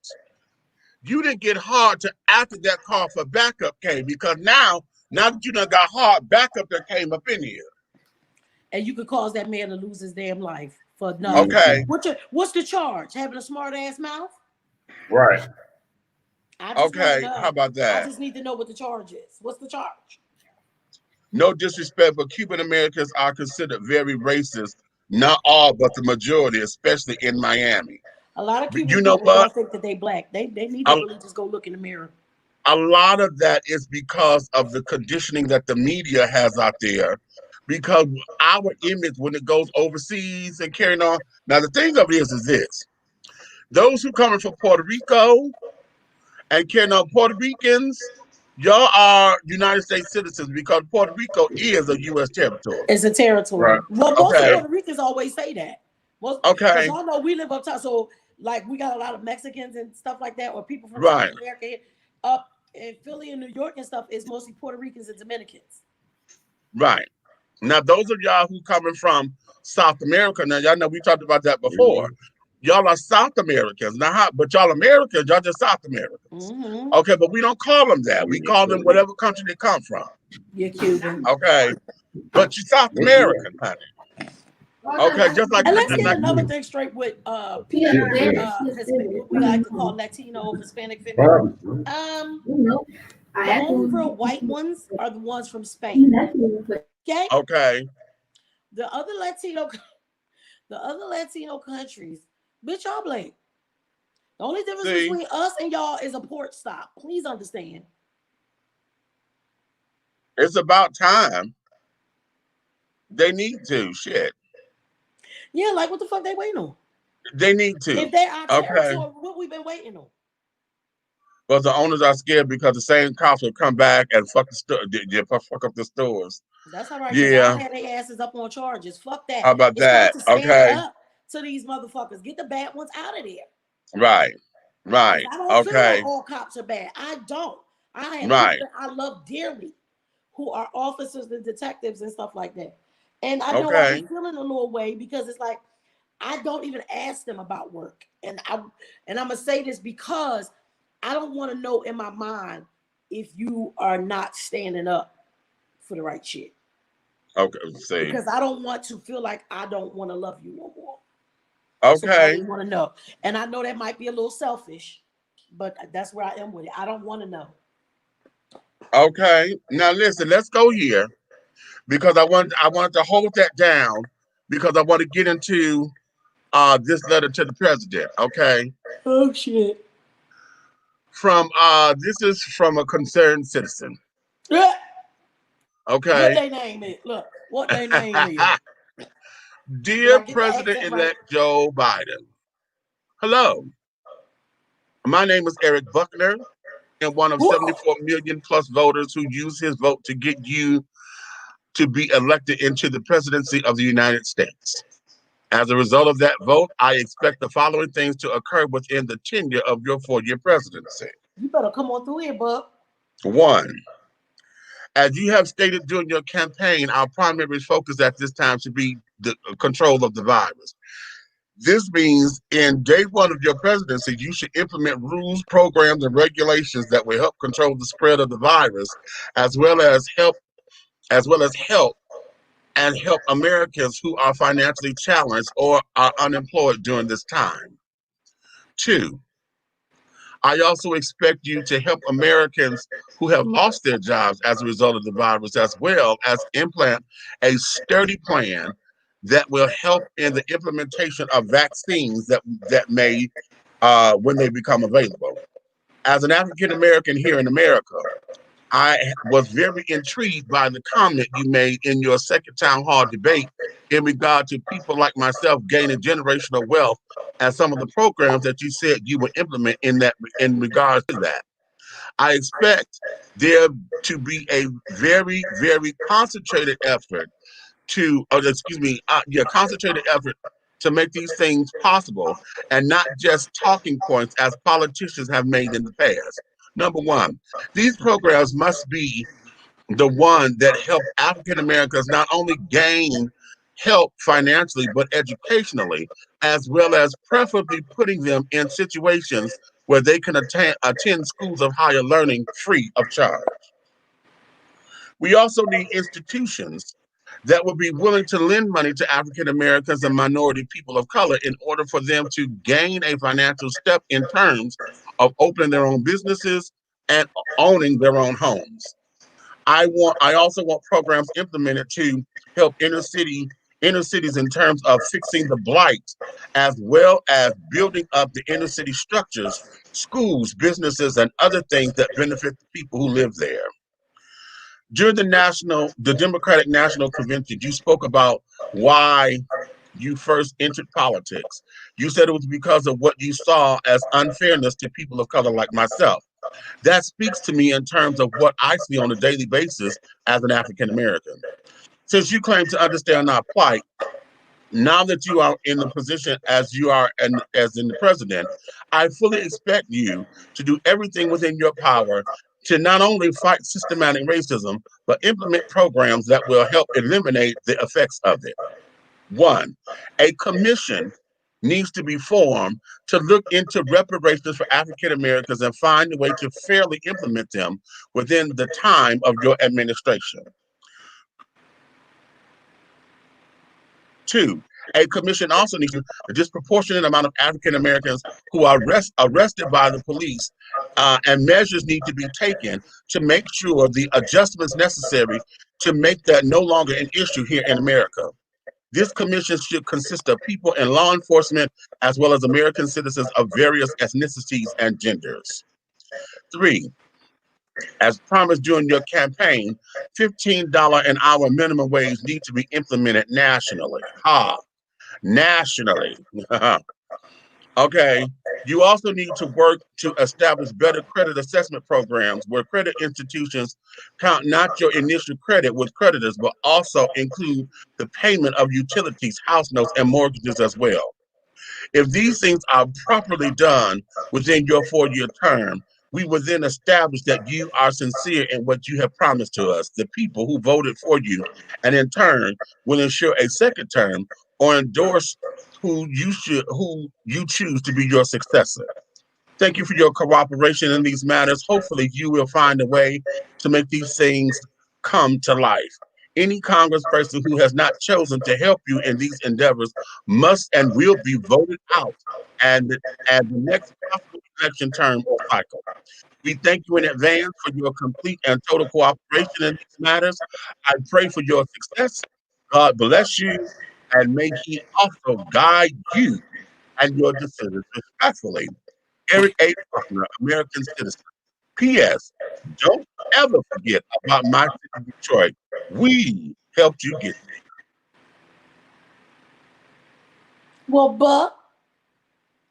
you didn't get hard till after that call for backup came, because now that you done got hard, backup that came up in here. And you could cause that man to lose his damn life for nothing. Okay. What's the charge? Having a smart ass mouth? Right. I just wanna Okay. know. How about that? I just need to know what the charge is. What's the charge? No disrespect, but Cuban Americans are considered very racist. Not all, but the majority, especially in Miami. A lot of But Cuban you know people what? don't think that they black. They need to really just go look in the mirror. A lot of that is because of the conditioning that the media has out there. Because our image, when it goes overseas and carrying on. Now, the thing of it is this. Those who coming from Puerto Rico and carrying on Puerto Ricans, y'all are United States citizens because Puerto Rico is a U.S. territory. It's a territory. Right. Well, most Okay. Puerto Ricans always say that. Because Okay. y'all know we live up top, so like we got a lot of Mexicans and stuff like that, or people from Right. South America here. Up in Philly and New York and stuff is mostly Puerto Ricans and Dominicans. Right. Now, those of y'all who coming from South America, now y'all know we talked about that before. Y'all are South Americans. Now, but y'all Americans, y'all just South Americans. Mm-hmm. Okay, but we don't call them that. We call them whatever country they come from. You're Cuban. Okay. But you're South American, honey. Okay, just like And let's that. get another thing straight with people what we like to call Latino, Hispanic, the over white ones are the ones from Spain. Okay. Okay. The other Latino countries, bitch, y'all black. The only difference between us and y'all is a port stop. Please understand. It's about time. They need to. Shit. Yeah, like what the fuck they waiting on? They need to. If they are territory, Okay. what we been waiting on? Well, the owners are scared because the same cops will come back and fuck up the stores. That's all right. Yeah. I had their asses up on charges. Fuck that. How about that? It's time to stand Okay. up to these motherfuckers. Get the bad ones out of there. Right. Right. I don't feel Okay. like all cops are bad. I don't. I have Right. people that I love dearly who are officers and detectives and stuff like that. And I know Okay. I be feeling a little way because it's like I don't even ask them about work. And I'm gonna say this because I don't want to know in my mind if you are not standing up for the right shit. Okay. See. Because I don't want to feel like I don't want to love you no more. So Okay. I want to know. And I know that might be a little selfish, but that's where I am with it. I don't want to know. Okay. Now listen, let's go here because I wanted to hold that down because I want to get into this letter to the president. Okay. Oh shit. From this is from a concerned citizen. Yeah. Okay. What they name it? Look, what they name is. Dear President-elect Joe Biden. Hello. My name is Eric Buckner, and one of Woo! 74 million plus voters who used his vote to get you to be elected into the presidency of the United States. As a result of that vote, I expect the following things to occur within the tenure of your 4-year presidency. You better come on through here, bub. One, as you have stated during your campaign, our primary focus at this time should be the control of the virus. This means in day one of your presidency, you should implement rules, programs, and regulations that will help control the spread of the virus, as well as help and help Americans who are financially challenged or are unemployed during this time. Two, I also expect you to help Americans who have lost their jobs as a result of the virus, as well as implement a sturdy plan that will help in the implementation of vaccines that may, when they become available. As an African American here in America, I was very intrigued by the comment you made in your second town hall debate in regard to people like myself gaining generational wealth and some of the programs that you said you would implement in regards to that. I expect there to be a very, very concentrated effort concentrated effort to make these things possible and not just talking points as politicians have made in the past. Number one, these programs must be the one that help African Americans not only gain help financially, but educationally, as well as preferably putting them in situations where they can attend schools of higher learning free of charge. We also need institutions that would be willing to lend money to African Americans and minority people of color in order for them to gain a financial step in terms of opening their own businesses and owning their own homes. I also want programs implemented to help inner cities in terms of fixing the blight, as well as building up the inner city structures, schools, businesses, and other things that benefit the people who live there. During the Democratic National Convention, you spoke about why you first entered politics. You said it was because of what you saw as unfairness to people of color like myself. That speaks to me in terms of what I see on a daily basis as an African American. Since you claim to understand our plight, now that you are in the position as you are and as in the president, I fully expect you to do everything within your power to not only fight systematic racism, but implement programs that will help eliminate the effects of it. One, a commission needs to be formed to look into reparations for African Americans and find a way to fairly implement them within the time of your administration. Two, a commission also needs a disproportionate amount of African Americans who are arrested by the police, and measures need to be taken to make sure the adjustments necessary to make that no longer an issue here in America. This commission should consist of people in law enforcement as well as American citizens of various ethnicities and genders. Three, as promised during your campaign, $15 an hour minimum wage needs to be implemented nationally. Nationally. Okay. You also need to work to establish better credit assessment programs where credit institutions count not your initial credit with creditors, but also include the payment of utilities, house notes, and mortgages as well. If these things are properly done within your 4-year term, we will then establish that you are sincere in what you have promised to us, the people who voted for you, and in turn will ensure a second term or endorse who you choose to be your successor. Thank you for your cooperation in these matters. Hopefully, you will find a way to make these things come to life. Any congressperson who has not chosen to help you in these endeavors must and will be voted out and the next possible election term or cycle. We thank you in advance for your complete and total cooperation in these matters. I pray for your success. God bless you, and may He also guide you and your decisions respectfully. Eric A. Buckner, American citizen. P.S. Don't ever forget about my city, Detroit. We helped you get there. Well, Buck,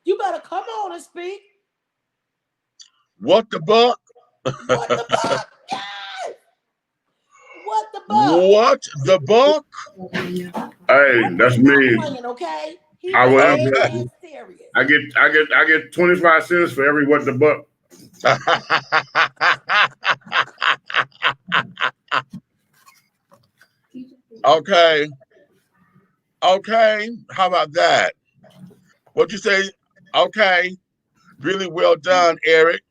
you better come on and speak. What the buck? What the fuck? Yes. What the fuck? What the buck? Hey, Gregory that's not me. playing, okay? He I was will. dead Okay. ass serious. I get 25 cents for every what the buck. Okay. Okay. How about that? What'd you say? Okay. Really well done, Eric.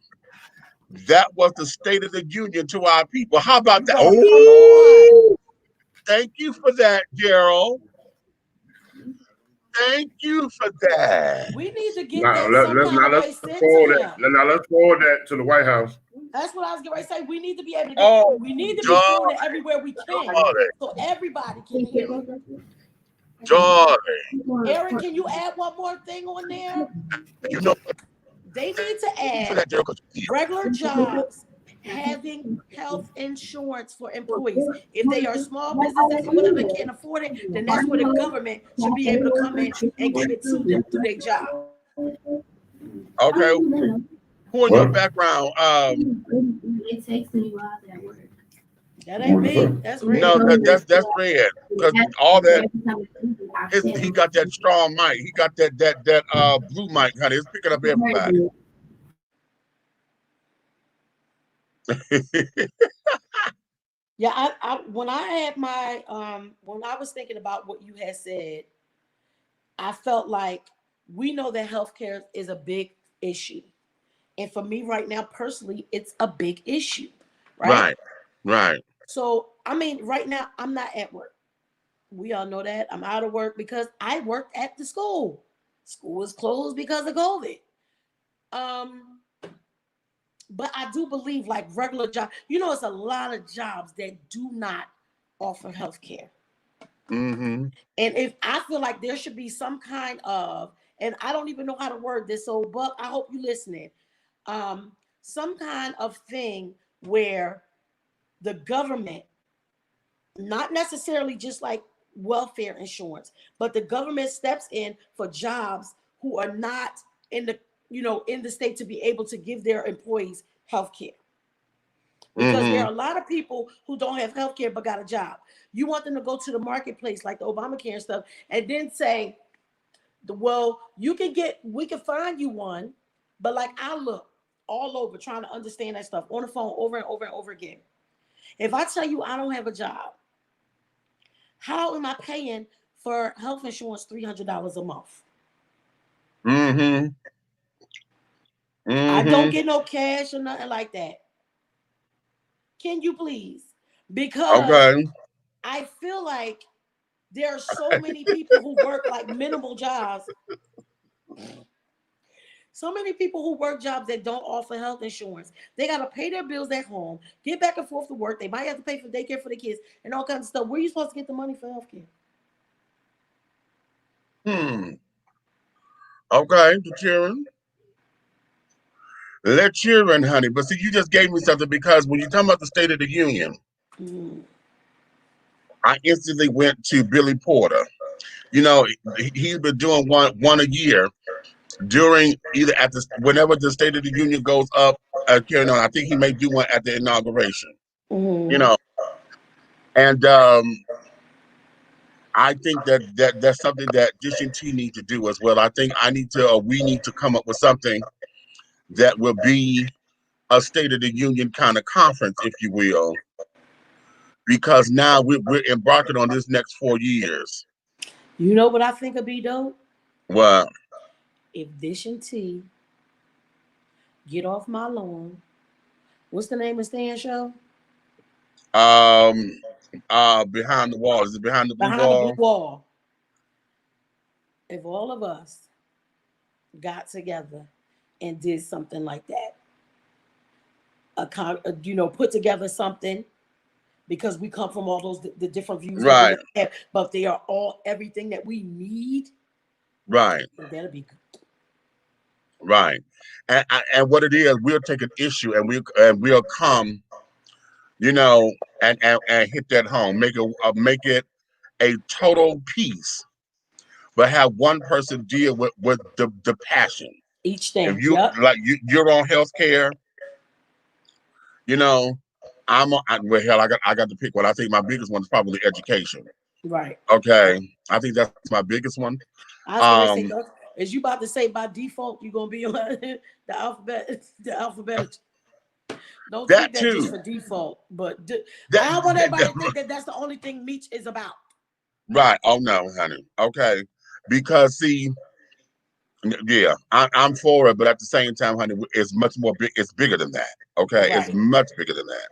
That was the State of the Union to our people. How about that? Bro, come on. Oh, thank you for that, Daryl. Thank you for that. We need to get Now that some kind of let's way sent to forward that. him. Now let's forward that to the White House. That's what I was going to say. We need to be able to get. Oh, We need to be darling, forwarded everywhere we can, darling, so everybody can hear it. darling. Eric, can you add one more thing on there? You know, They need to for add that, Daryl, 'cause regular jobs having health insurance for employees. If they are small businesses or whatever and can't afford it, then that's where the government should be able to come in and give it to them through their job. okay. Who in your What? background? That ain't me. That's No, red. that's Red. Because all that he got that strong mic. He got that blue mic, honey. It's picking up everybody. Yeah, I when I had my when I was thinking about what you had said, I felt like we know that healthcare is a big issue. And for me right now, personally, it's a big issue, right? Right, right. So, I mean, right now, I'm not at work. We all know that. I'm out of work because I worked at the school. School was closed because of COVID. Um, but I do believe like regular job, it's a lot of jobs that do not offer health care. Mm-hmm. And if I feel like there should be some kind of, and I don't even know how to word this, so Buck, I hope you listening. Some kind of thing where the government, not necessarily just like welfare insurance, but the government steps in for jobs who are not in the, in the state to be able to give their employees health care. Because there Mm-hmm. are a lot of people who don't have health care but got a job. You want them to go to the marketplace like the Obamacare and stuff and then say, well, we can find you one, but like I look all over trying to understand that stuff on the phone over and over and over again. If I tell you I don't have a job, how am I paying for health insurance $300 a month? Mm-hmm. I don't Mm-hmm. get no cash or nothing like that. Can you please? Because Okay. I feel like there are so many people who work like minimal jobs. So many people who work jobs that don't offer health insurance. They got to pay their bills at home, get back and forth to work. They might have to pay for daycare for the kids and all kinds of stuff. Where are you supposed to get the money for health care? Hmm. Okay, the cheering. Let cheering, honey. But see, you just gave me something because when you talk about the State of the Union, Mm. I instantly went to Billy Porter. He's been doing one a year during either at the whenever the State of the Union goes up. Carrying on, I think he may do one at the inauguration. You Mm. know, and I think that's something that Dish and T need to do as well. I think we need to come up with something that will be a State of the Union kind of conference, if you will, because now we're embarking on this next 4 years. You know what I think would be dope? Well, If Dish and T get off my lawn. What's the name of Stan show? um, behind the wall, is it behind the blue Behind the Blue wall? Wall. If all of us got together and did something like that, put together something because we come from all those the different views that we Right, have, but they are all everything that we need. right, That'll be good. right. And what it is, we'll take an issue and we'll come, you know, and hit that home, make it a total piece, but have one person deal with the passion. Each If thing. you Yep. like you're on healthcare, you know, well, hell, I got to pick one. I think my biggest one is probably education. Right. Okay, I think that's my biggest one. I was gonna say, is you about to say by default you're gonna be on the alphabet? The alphabet. Don't That think that too. just for default, but That, I don't want everybody to think that that's the only thing Meech is about. right. Oh no, honey. Okay, because see, yeah, I'm for it, but at the same time, honey, it's much more big. It's bigger than that. Okay, it's Right. much bigger than that.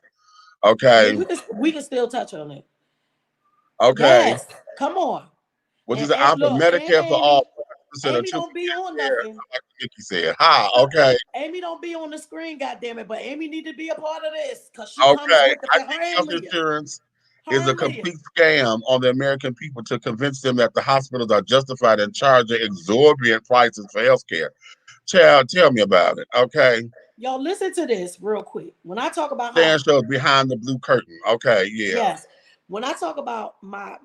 I Okay, mean, we can still touch on it. okay. Yes, come on. What is it? And I'm for look, and Medicare for all. Percent of Amy children don't be on care, nothing. like Nikki said. Ha. Okay. Amy don't be on the screen, goddamn it. But Amy need to be a part of this because she comes Okay. with the I her think and health Leah. insurance is Her a and Leah. complete scam on the American people to convince them that the hospitals are justified in charging exorbitant prices for health care. Child, tell me about it. Okay. Y'all listen to this real quick. When I talk about how Stan shows behind the blue curtain. Okay, yeah. yes, when I talk about my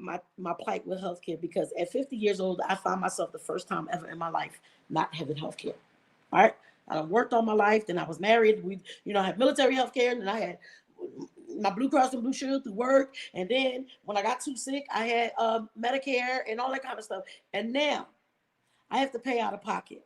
plight with healthcare, because at 50 years old, I found myself the first time ever in my life not having healthcare. All right. I worked all my life, then I was married. We, I had military healthcare, and then I had my Blue Cross and Blue Shield through work. And then when I got too sick, I had Medicare and all that kind of stuff. And now I have to pay out of pocket.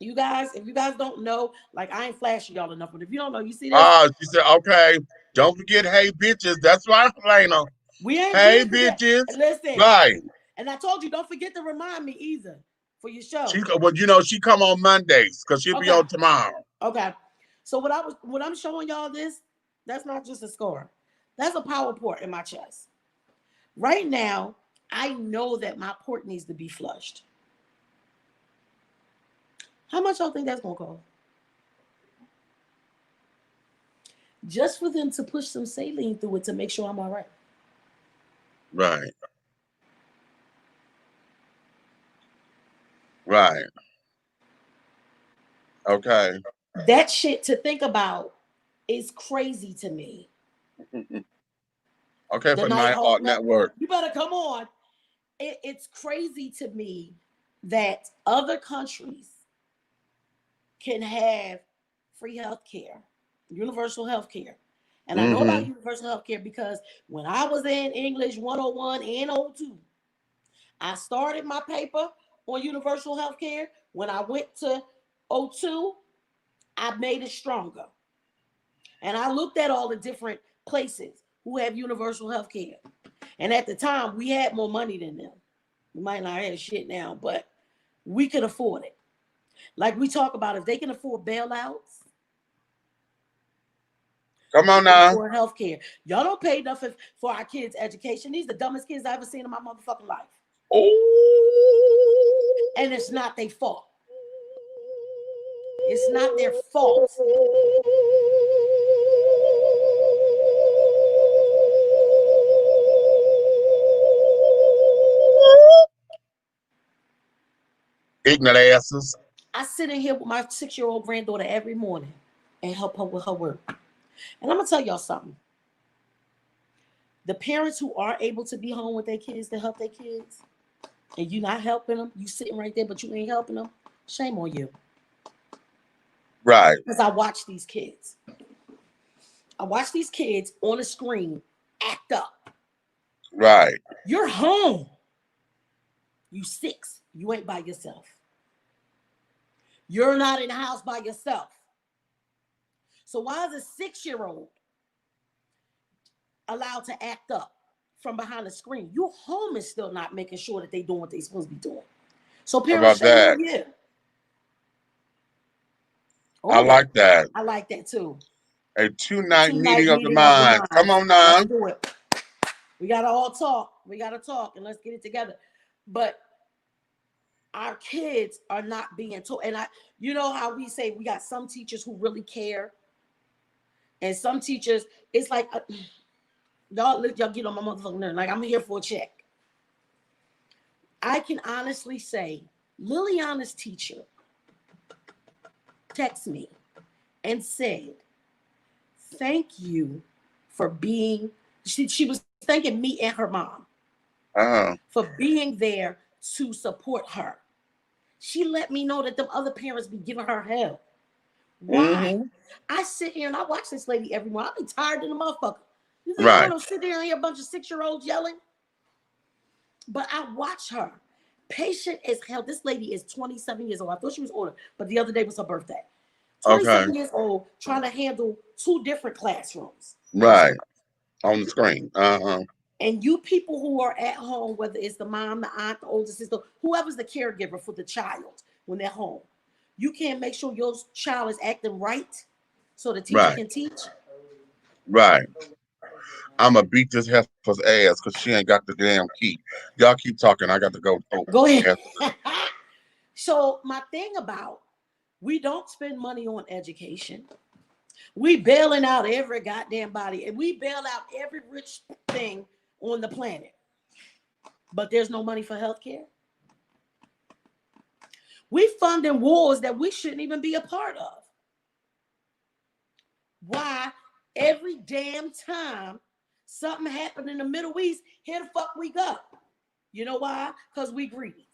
You guys, if you guys don't know, like I ain't flashing y'all enough, but if you don't know, you see this? She said, okay, don't forget, hey bitches. That's right, Lena. We Hey ain't forget. bitches. Listen, Right. and I told you, don't forget to remind me either for your show. She come on Mondays because she'll be on tomorrow. Okay. So what I'm showing y'all this, that's not just a score. That's a power port in my chest. Right now, I know that my port needs to be flushed. How much y'all think that's gonna cost? Just for them to push some saline through it to make sure I'm all right. Right. Right. Okay. That shit to think about is crazy to me. Okay, for Nighthawk Network. You better come on. It's crazy to me that other countries can have free health care, universal health care. And I know about universal health care because when I was in English 101 and 02, I started my paper on universal health care. When I went to 02, I made it stronger. And I looked at all the different places who have universal health care. And at the time, we had more money than them. We might not have shit now, but we could afford it. Like we talk about, if they can afford bailouts, come on now. For health care. Y'all don't pay enough for our kids' education. These are the dumbest kids I ever seen in my motherfucking life. Oh. And it's not their fault. It's not their fault. Ignorant asses. I sit in here with my 6-year-old granddaughter every morning and help her with her work. And I'm going to tell y'all something. The parents who are able to be home with their kids to help their kids, and you're not helping them, you sitting right there, but you ain't helping them, shame on you. Right. Because I watch these kids. I watch these kids on the screen act up. Right. You're home. You 6. You ain't by yourself. You're not in the house by yourself. So why is a 6-year-old allowed to act up from behind the screen? Your home is still not making sure that they're doing what they're supposed to be doing. So parents, shame on you. I like that. I like that too. A two-night meeting of the mind. Come on now. Let's do it. We gotta all talk. We gotta talk and let's get it together. But our kids are not being told. And you know how we say we got some teachers who really care, and some teachers, it's like y'all get on my motherfucking nerve. Like I'm here for a check. I can honestly say Liliana's teacher texted me and said, thank you for being, she was thanking me and her mom for being there to support her. She let me know that the other parents be giving her hell. Why? Mm-hmm. I sit here and I watch this lady every morning. I be tired of the motherfucker. You think I Right. want to sit there and hear a bunch of 6-year-olds yelling? But I watch her. Patient as hell. This lady is 27 years old. I thought she was older, but the other day was her birthday. Okay. 27 years old, trying to handle 2 different classrooms. Right. On the screen. And you people who are at home, whether it's the mom, the aunt, the older sister, whoever's the caregiver for the child when they're home, you can't make sure your child is acting right so the teacher Right. can teach. Right. I'm gonna beat this heifer's ass because she ain't got the damn key. Y'all keep talking. I got to go. Go ahead. So my thing about, we don't spend money on education. We bailing out every goddamn body, and we bail out every rich thing on the planet. But there's no money for healthcare. We funding wars that we shouldn't even be a part of. Why? Every damn time something happened in the Middle East, here the fuck we go. You know why? Because we greedy.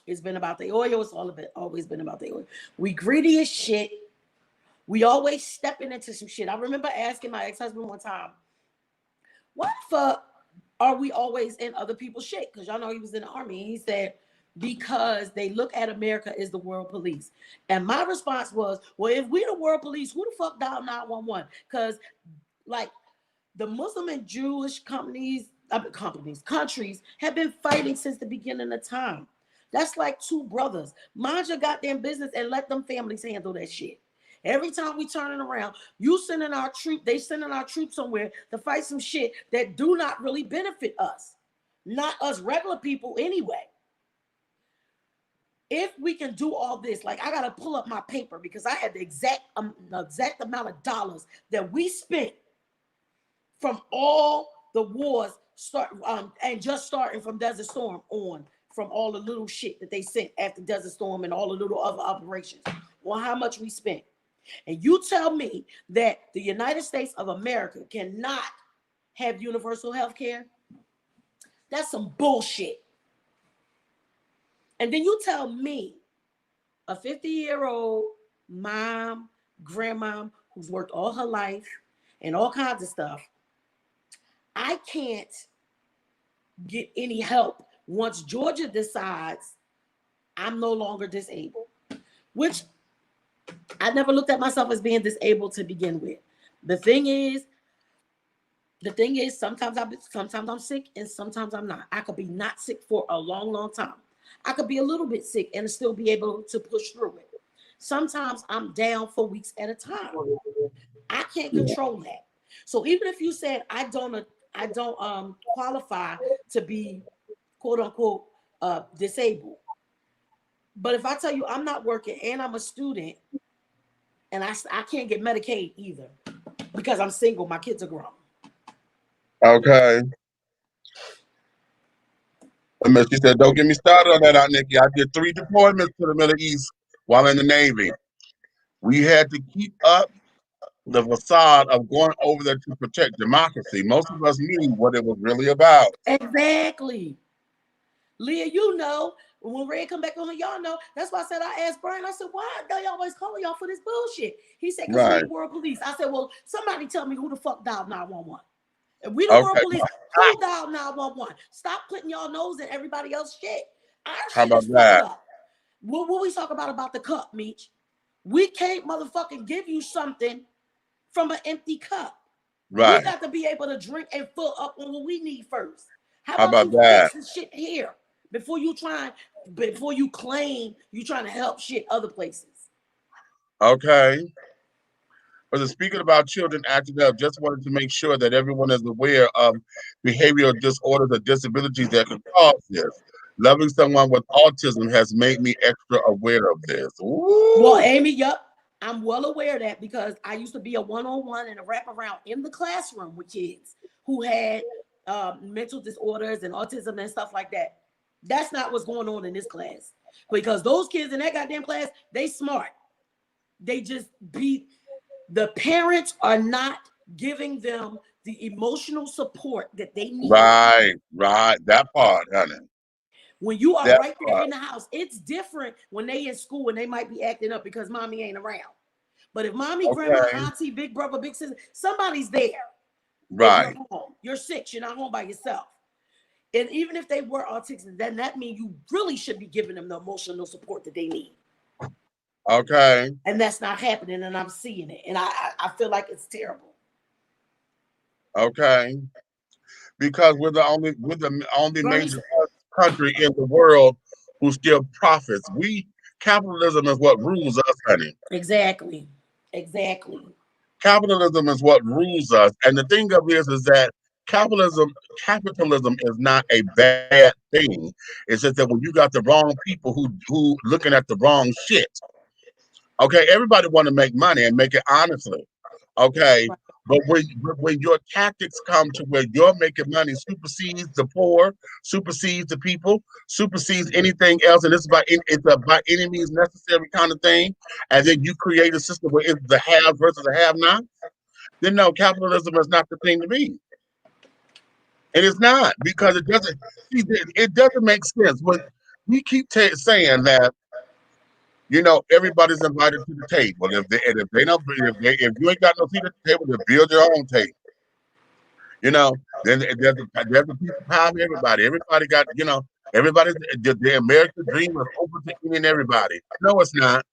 It's been about the oil. It's all of it. Always been about the oil. We greedy as shit. We always stepping into some shit. I remember asking my ex-husband one time, why the fuck are we always in other people's shit? Because y'all know he was in the army. And he said, because they look at America as the world police. And my response was, well, if we the world police, who the fuck dialed 911? Because like the Muslim and Jewish countries have been fighting since the beginning of time. That's like 2 brothers. Mind your goddamn business and let them families handle that shit. Every time we turn it around, you sending our they sending our troops somewhere to fight some shit that do not really benefit us. Not us regular people anyway. If we can do all this, like I gotta pull up my paper because I had the exact amount of dollars that we spent from all the wars and just starting from Desert Storm on, from all the little shit that they sent after Desert Storm and all the little other operations, on how much we spent. And you tell me that the United States of America cannot have universal health care? That's some bullshit. And then you tell me, a 50-year-old mom, grandma, who's worked all her life and all kinds of stuff, I can't get any help once Georgia decides I'm no longer disabled, which I never looked at myself as being disabled to begin with. The thing is, sometimes I'm sick and sometimes I'm not. I could be not sick for a long, long time. I could be a little bit sick and still be able to push through it. Sometimes I'm down for weeks at a time. I can't control that. So even if you said I don't qualify to be quote unquote disabled, but if I tell you I'm not working and I'm a student and I can't get Medicaid either because I'm single, my kids are grown. Okay. And she said, don't get me started on that, Aunt Nikki. I did 3 deployments to the Middle East while in the Navy. We had to keep up the facade of going over there to protect democracy. Most of us knew what it was really about. Exactly. Leah, you know, when Ray come back on, y'all know. That's why I said, I asked Brian, I said, why are they always calling y'all for this bullshit? He said, because we're the world police. I said, well, somebody tell me who the fuck dialed 911. If we the world police, who dialed 911? Stop putting y'all nose in everybody else's shit. Our How shit about is that? fucked up. What we talk about the cup, Meech? We can't motherfucking give you something from an empty cup. Right. We got to be able to drink and fill up on what we need first. How about you that? fix this shit here before you claim you trying to help shit other places? Okay. But speaking about children acting up, just wanted to make sure that everyone is aware of behavioral disorders or disabilities that can cause this. Loving someone with autism has made me extra aware of this. Ooh. Well, Amy, yup. I'm well aware of that because I used to be a one-on-one and a wraparound in the classroom with kids who had mental disorders and autism and stuff like that. That's not what's going on in this class, because those kids in that goddamn class, they smart. They just the parents are not giving them the emotional support that they need. Right. That part, honey. When you are right there in the house, it's different when they in school and they might be acting up because mommy ain't around. But if mommy, grandma, auntie, big brother, big sister, somebody's there. Right. If you're home. You're 6. You're not home by yourself. And even if they were autistic, then that means you really should be giving them the emotional support that they need. Okay. And that's not happening, and I'm seeing it. And I feel like it's terrible. Okay. Because we're the only major country in the world who still profits. Capitalism is what rules us, honey. Exactly. Capitalism is what rules us. And the thing of this is that capitalism is not a bad thing. It's just that when you got the wrong people who looking at the wrong shit. Okay, everybody want to make money and make it honestly. Okay. But when your tactics come to where you're making money supersedes the poor, supersedes the people, supersedes anything else, and it's about any means necessary kind of thing, and then you create a system where it's the have versus the have-not, then no, capitalism is not the thing to be. And it's not, because it doesn't make sense. When we keep saying that, everybody's invited to the table. If you ain't got no seat at the table, then build your own table. Then there's a piece of pie for everybody. Everybody got, everybody's the American dream is open to any and everybody. No, it's not.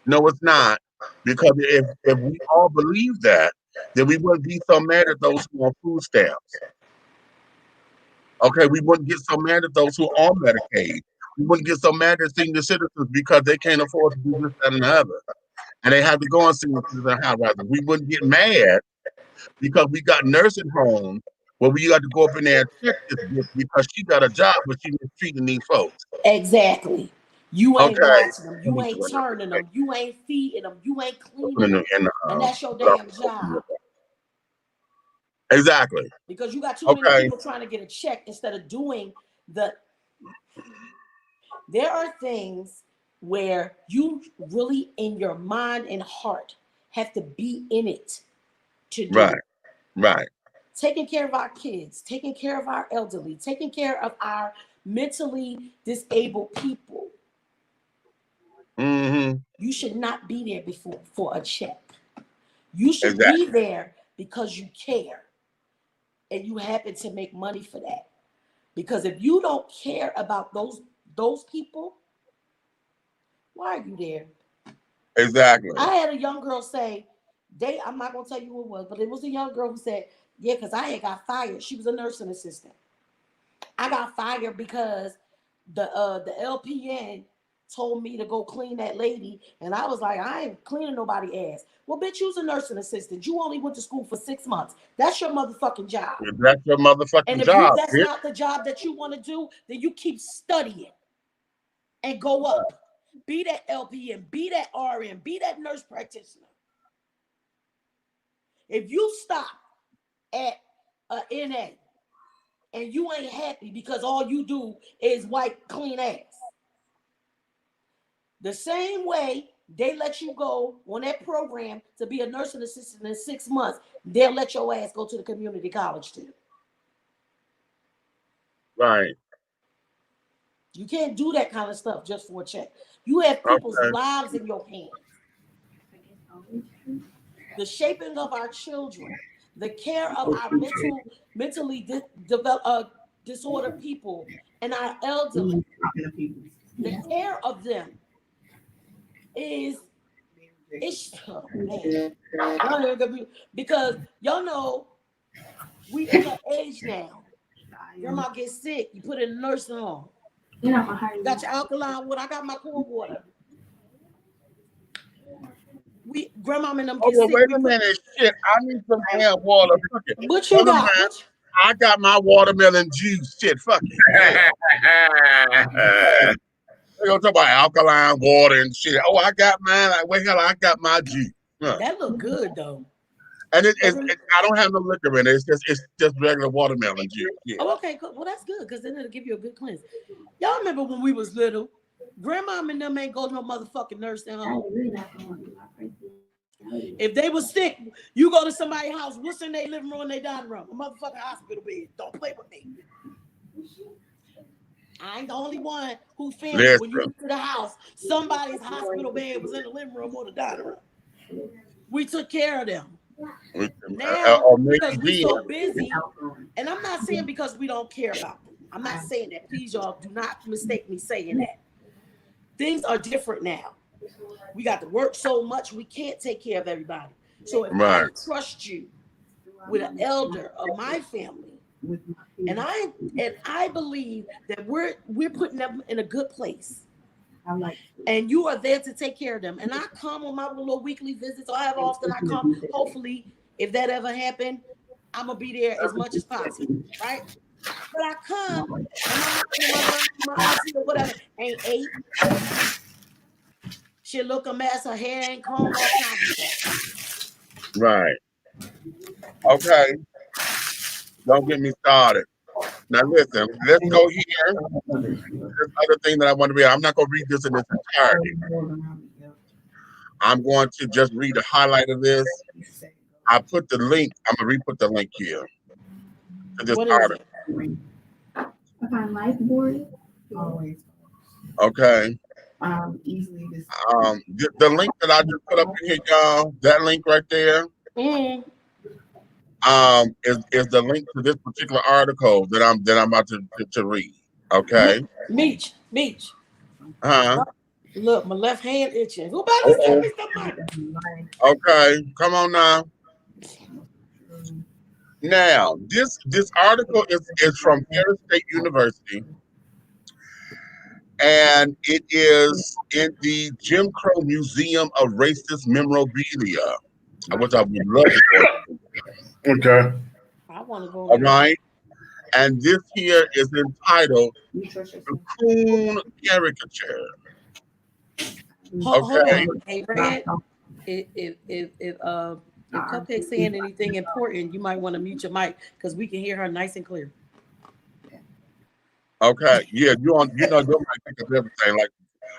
No, it's not. Because if we all believe that, then we wouldn't be so mad at those who are on food stamps. Okay, we wouldn't get so mad at those who are on Medicaid. We wouldn't get so mad at senior citizens because they can't afford to do this, that, and the other. And they have to go on senior citizen high rises. We wouldn't get mad because we got nursing homes where we got to go up in there and check this bitch because she got a job, but she mistreating these folks. Exactly. You ain't watching them. You ain't turning them. You ain't feeding them. You ain't cleaning them. And that's your damn job. Exactly. Because you got too many people trying to get a check instead of doing there are things where you really in your mind and heart have to be in it to do it. Right. Taking care of our kids, taking care of our elderly, taking care of our mentally disabled people. Mm-hmm. You should not be there for a check. You should be there because you care and you happen to make money for that. Because if you don't care about those people, why are you there? Exactly. I had a young girl say, I'm not going to tell you who it was, but it was a young girl who said, yeah, because I had got fired. She was a nursing assistant. I got fired because the LPN told me to go clean that lady. And I was like, I ain't cleaning nobody's ass. Well, bitch, you was a nursing assistant. You only went to school for 6 months. That's your motherfucking job. That's your motherfucking and if job. That's not the job that you want to do, then you keep studying and go up. Be that LPN, be that RN, be that nurse practitioner. If you stop at a NA and you ain't happy because all you do is wipe clean ass, the same way they let you go on that program to be a nursing assistant in 6 months, they'll let your ass go to the community college too. Right. You can't do that kind of stuff just for a check. You have people's lives in your hands. The shaping of our children, the care of our mentally disordered people and our elderly, the care of them is man. Because y'all know we in an age now. Grandma gets sick, you put it in a nursing home. You got your alkaline water. I got my cool water. Grandma and them get sick. Wait a minute, shit! I need some damn water. What you got? I got my watermelon juice. Shit, fuck it. They're gonna talk about alkaline water and shit. Oh, I got mine. I got my juice. That look good though. And I don't have no liquor in it. It's just regular watermelon juice. Yeah. Oh, okay, cool. Well, that's good because then it'll give you a good cleanse. Y'all remember when we was little? Grandma and them ain't go to no motherfucking nursing home. If they was sick, you go to somebody's house. What's in their living room and their dining room? A motherfucking hospital bed. Don't play with me. I ain't the only one who feels when you get to the house, somebody's hospital bed was in the living room or the dining room. We took care of them. We- Now, or maybe because we did. so busy, and I'm not saying because we don't care about them. I'm not saying that. Please, y'all, do not mistake me saying that. Things are different now. We got to work so much, we can't take care of everybody. So if I Right. trust you with an elder of my family, and I believe that we're putting them in a good place. And you are there to take care of them. And I come on my little weekly visits, or however often I come. Hopefully, if that ever happened, I'm gonna be there as much as possible, right? But I come and my mom, my auntie, or whatever ain't ate. She look a mess, her hair ain't combed, all kinds of stuff. Right. Okay. Don't get me started. Now listen, let's go here. This other thing that I want to read. I'm not going to read this in its entirety. I'm going to just read the highlight of this. I put the link. I'm going to re-put the link here to this What is article. it? Okay. The link that I just put up in here, y'all. That link right there. Mm. Is the link to this particular article that I'm about to read. Okay. Meech. Huh? Look, my left hand itching. Who better send me some money? Okay. Come on now. Now, this article is from Ferris State University, and it is in the Jim Crow Museum of Racist Memorabilia, which I would love to go. Okay. I want to go All there. right. And this here is entitled The Coon Caricature. Hold Okay. on. Hey, Red, if Cupcake's saying anything important, you might want to mute your mic because we can hear her nice and clear. Okay. Yeah, your mic pick up everything. Like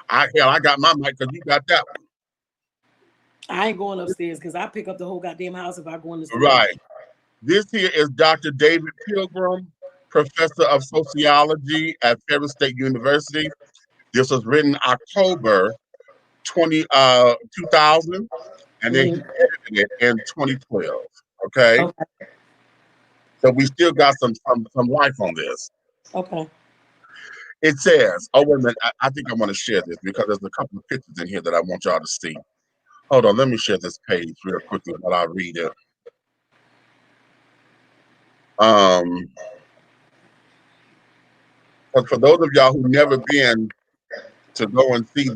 I got my mic because you got that one. I ain't going upstairs because I pick up the whole goddamn house if I go in the stairs. Right. This here is Dr. David Pilgrim, professor of sociology at Ferris State University. This was written October 2000, and then he edited it in 2012. Okay. So we still got some life on this. Okay. It says, oh, wait a minute. I think I want to share this because there's a couple of pictures in here that I want y'all to see. Hold on. Let me share this page real quickly while I read it. But for those of y'all who never been to go and see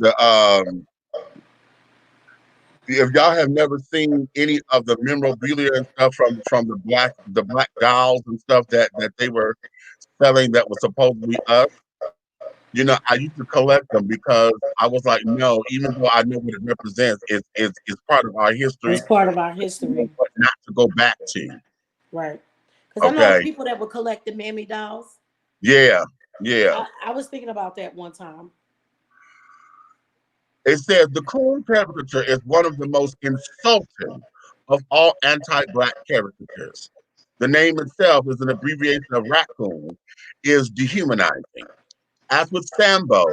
if y'all have never seen any of the memorabilia and stuff from the black dolls and stuff that they were selling that was supposedly us, I used to collect them because I was like, no, even though I know what it represents, it's part of our history. It's part of our history. But not to go back to. Right. Because I know people that would collect the mammy dolls. Yeah. I was thinking about that one time. It says the coon caricature is one of the most insulting of all anti-black caricatures. The name itself is an abbreviation of raccoon, is dehumanizing. As with Sambo,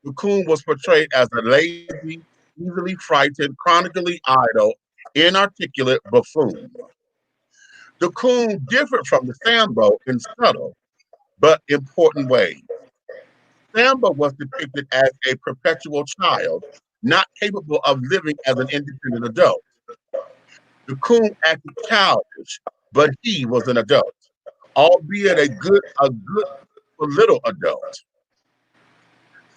the coon was portrayed as a lazy, easily frightened, chronically idle, inarticulate buffoon. The coon differed from the Sambo in subtle but important ways. Sambo was depicted as a perpetual child, not capable of living as an independent adult. The coon acted childish, but he was an adult, albeit a good little adult.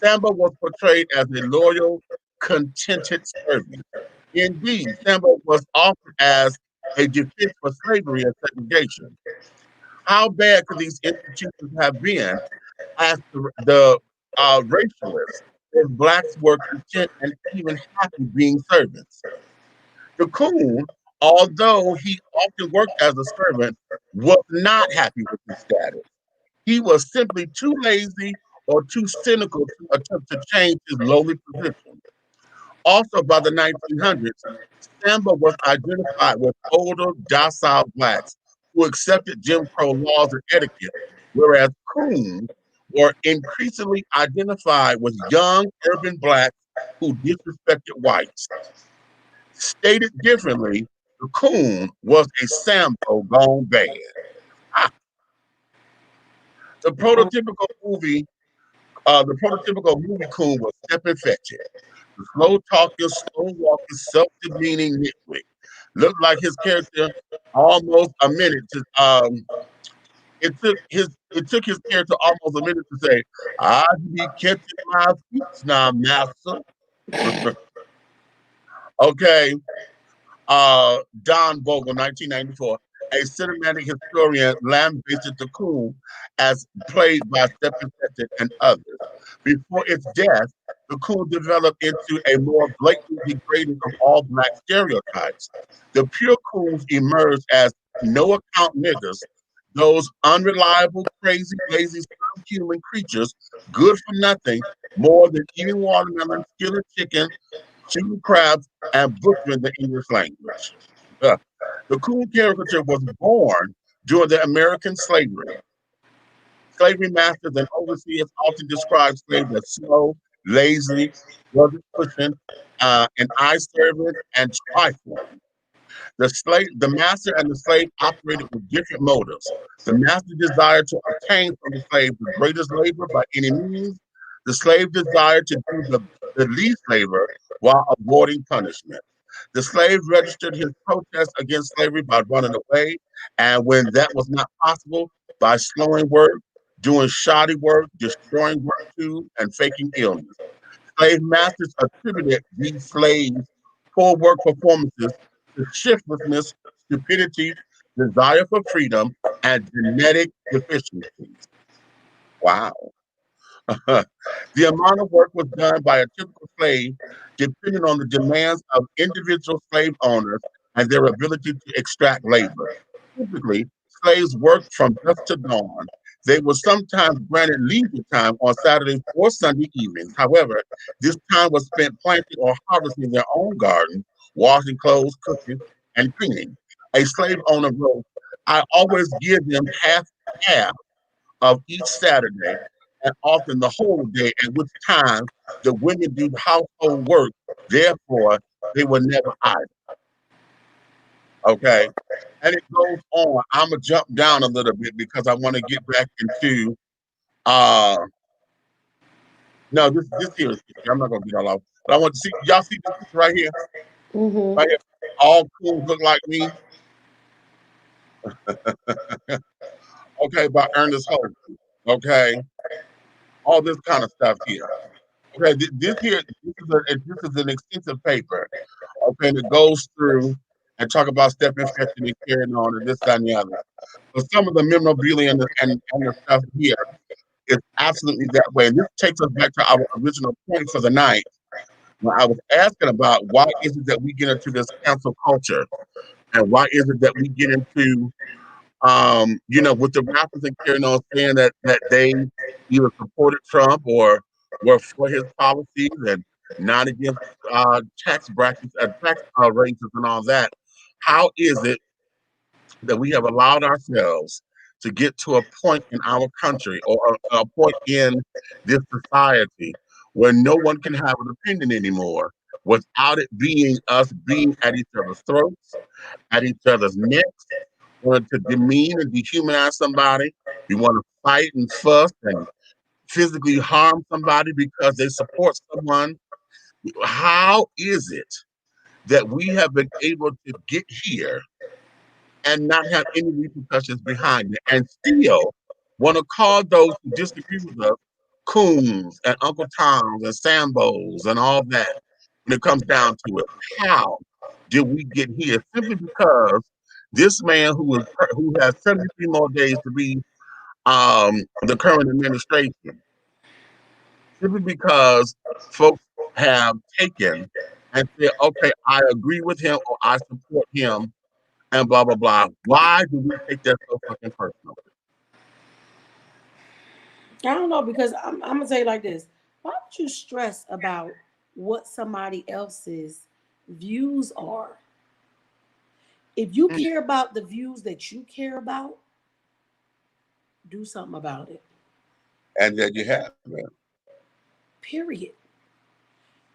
Sambo was portrayed as a loyal, contented servant. Indeed, Sambo was offered as a defense for slavery and segregation. How bad could these institutions have been as the racialists if blacks were content and even happy being servants? The coon, although he often worked as a servant, was not happy with his status. He was simply too lazy or too cynical to attempt to change his lowly position. Also, by the 1900s, Sambo was identified with older, docile blacks who accepted Jim Crow laws and etiquette, whereas coons were increasingly identified with young urban blacks who disrespected whites. Stated differently, the coon was a Sambo gone bad. Ah, the prototypical movie, the prototypical movie coon was step and fetch it. The slow talking, slow walking, self-demeaning nitwit. Looked like his character almost a minute to it took his character almost a minute to say, I be catching my feet now, master. Okay. Don Vogel, 1994, a cinematic historian, lambasted the coon as played by Stephen Fetchit and others. Before its death, the coon developed into a more blatantly degrading of all black stereotypes. The pure coons emerged as no account niggas, those unreliable, crazy, lazy, subhuman creatures, good for nothing, more than eating watermelon, skillet chicken, shooting crabs, and butchering the English language. Uh, the coon caricature was born during the American slavery. Slavery masters and overseers often described slaves as slow, lazy, rugged pushing, and eye servant and trifling. The master and the slave operated with different motives. The master desired to obtain from the slave the greatest labor by any means. The slave desired to do the least labor while avoiding punishment. The slave registered his protest against slavery by running away, and when that was not possible, by slowing work, doing shoddy work, destroying work tools, and faking illness. Slave masters attributed these slaves' poor work performances to shiftlessness, stupidity, desire for freedom, and genetic deficiencies. Wow. The amount of work was done by a typical slave depended on the demands of individual slave owners and their ability to extract labor. Typically, slaves worked from dusk to dawn. They were sometimes granted leisure time on Saturdays or Sunday evenings. However, this time was spent planting or harvesting their own garden, washing clothes, cooking, and cleaning. A slave owner wrote, I always give them half of each Saturday, and often the whole day, at which time the women do household work. Therefore, they were never idle. Okay. And it goes on. I'm gonna jump down a little bit because I want to get back into uh no, this here is I'm not gonna get all off. But I want to see y'all see this picture right here? Mm-hmm. Right here. All coons look like me. Okay, by Ernest Holmes. Okay. All this kind of stuff here. Okay, this here, this is an extensive paper. Okay, and it goes through and talk about step infection and carrying on and this, that, and the other. But some of the memorabilia and the stuff here is absolutely that way. And this takes us back to our original point for the night. When I was asking about why is it that we get into this cancel culture and why is it that we get into with the rappers and carrying on saying that they either supported Trump or were for his policies and not against tax brackets, tax raises, and all that. How is it that we have allowed ourselves to get to a point in our country or a point in this society where no one can have an opinion anymore without it being us being at each other's throats, at each other's necks, want to demean and dehumanize somebody. We want to fight and fuss and physically harm somebody because they support someone. How is it that we have been able to get here and not have any repercussions behind it and still want to call those who disagree with us coons and Uncle Toms and Sambos and all that when it comes down to it? How did we get here? Simply because this man who has 73 more days to be the current administration, simply because folks have taken and said, okay, I agree with him or I support him and blah blah blah. Why do we take that so fucking personal? I don't know because I'm gonna say it like this. Why would you stress about what somebody else's views are? If you care about the views that you care about, do something about it. And then you have, man. Period.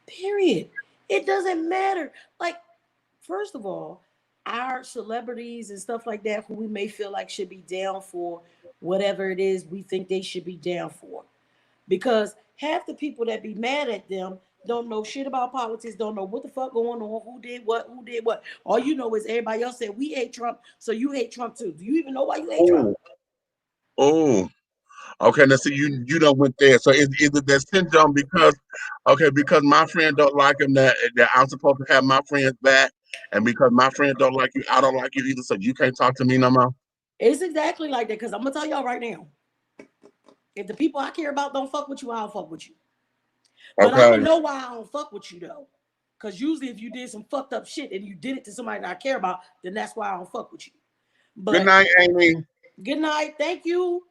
Period. It doesn't matter. Like first of all, our celebrities and stuff like that, who we may feel like should be down for whatever it is we think they should be down for. Because half the people that be mad at them don't know shit about politics, don't know what the fuck going on, who did what. All you know is everybody else said we hate Trump, so you hate Trump too. Do you even know why you hate Trump? Oh, oh. Okay, now see you don't went there. So is it that syndrome because my friend don't like him that I'm supposed to have my friends back, and because my friend don't like you, I don't like you either. So you can't talk to me no more. It's exactly like that. Because I'm gonna tell y'all right now, if the people I care about don't fuck with you, I don't fuck with you. But I'm Okay. gonna know why I don't fuck with you though. Because usually if you did some fucked up shit and you did it to somebody that I care about, then that's why I don't fuck with you. Good But night, Amy. good night, thank you.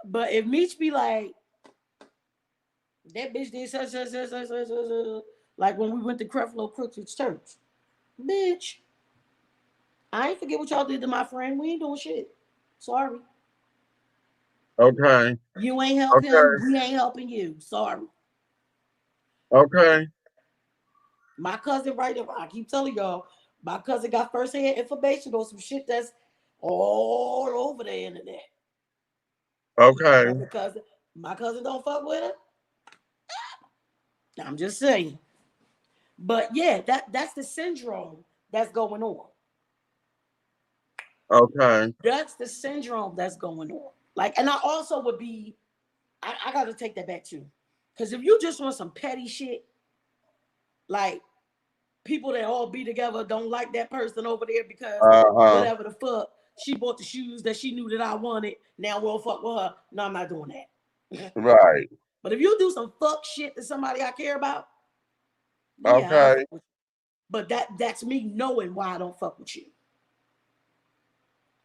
But if Meech be like, that bitch did such, like when we went to Creflo Crooks Church, bitch, I ain't forget what y'all did to my friend. We ain't doing shit. Sorry. Okay. You ain't help him. Okay. We ain't helping you. Sorry. Okay. My cousin right there, I keep telling y'all, my cousin got first-hand information on some shit that's all over the internet. Okay. But because my cousin don't fuck with her, I'm just saying. But yeah, that's the syndrome that's going on. Okay. That's the syndrome that's going on. Like, and I also would be, I gotta take that back too. Because if you just want some petty shit, like people that all be together don't like that person over there because Uh-huh. whatever the fuck, she bought the shoes that she knew that I wanted. Now we'll fuck with her. No, I'm not doing that. Right. But if you do some fuck shit to somebody I care about, yeah, I'll Okay. fuck with you. But that's me knowing why I don't fuck with you.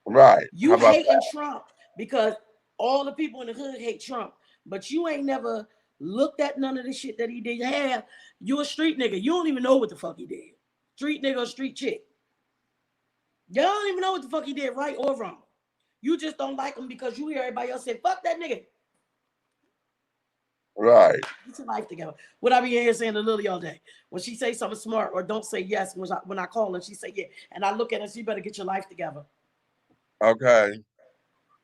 Right. How You about hating Trump because all the people in the hood hate Trump, but you ain't never looked at none of the shit that he did have. You a street nigga. You don't even know what the fuck he did. Street nigga or street chick. You don't even know what the fuck he did, right or wrong. You just don't like him because you hear everybody else say, fuck that nigga. right? Get your life together. What I be here saying to Lily all day. When she say something smart or don't say yes, when I call her, she say yeah. And I look at her, she better get your life together. Okay.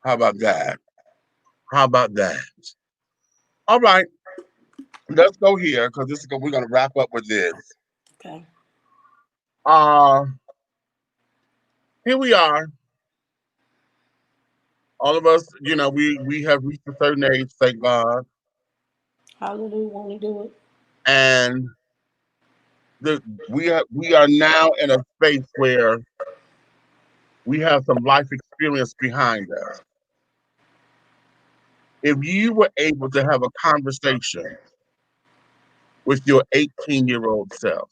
How about that? How about that? All right. Let's go here because we're gonna wrap up with this. Okay. Uh Here we are. All of us, we have reached a certain age, thank God. Hallelujah, want to do it. And we are now in a space where we have some life experience behind us. If you were able to have a conversation with your 18-year-old self,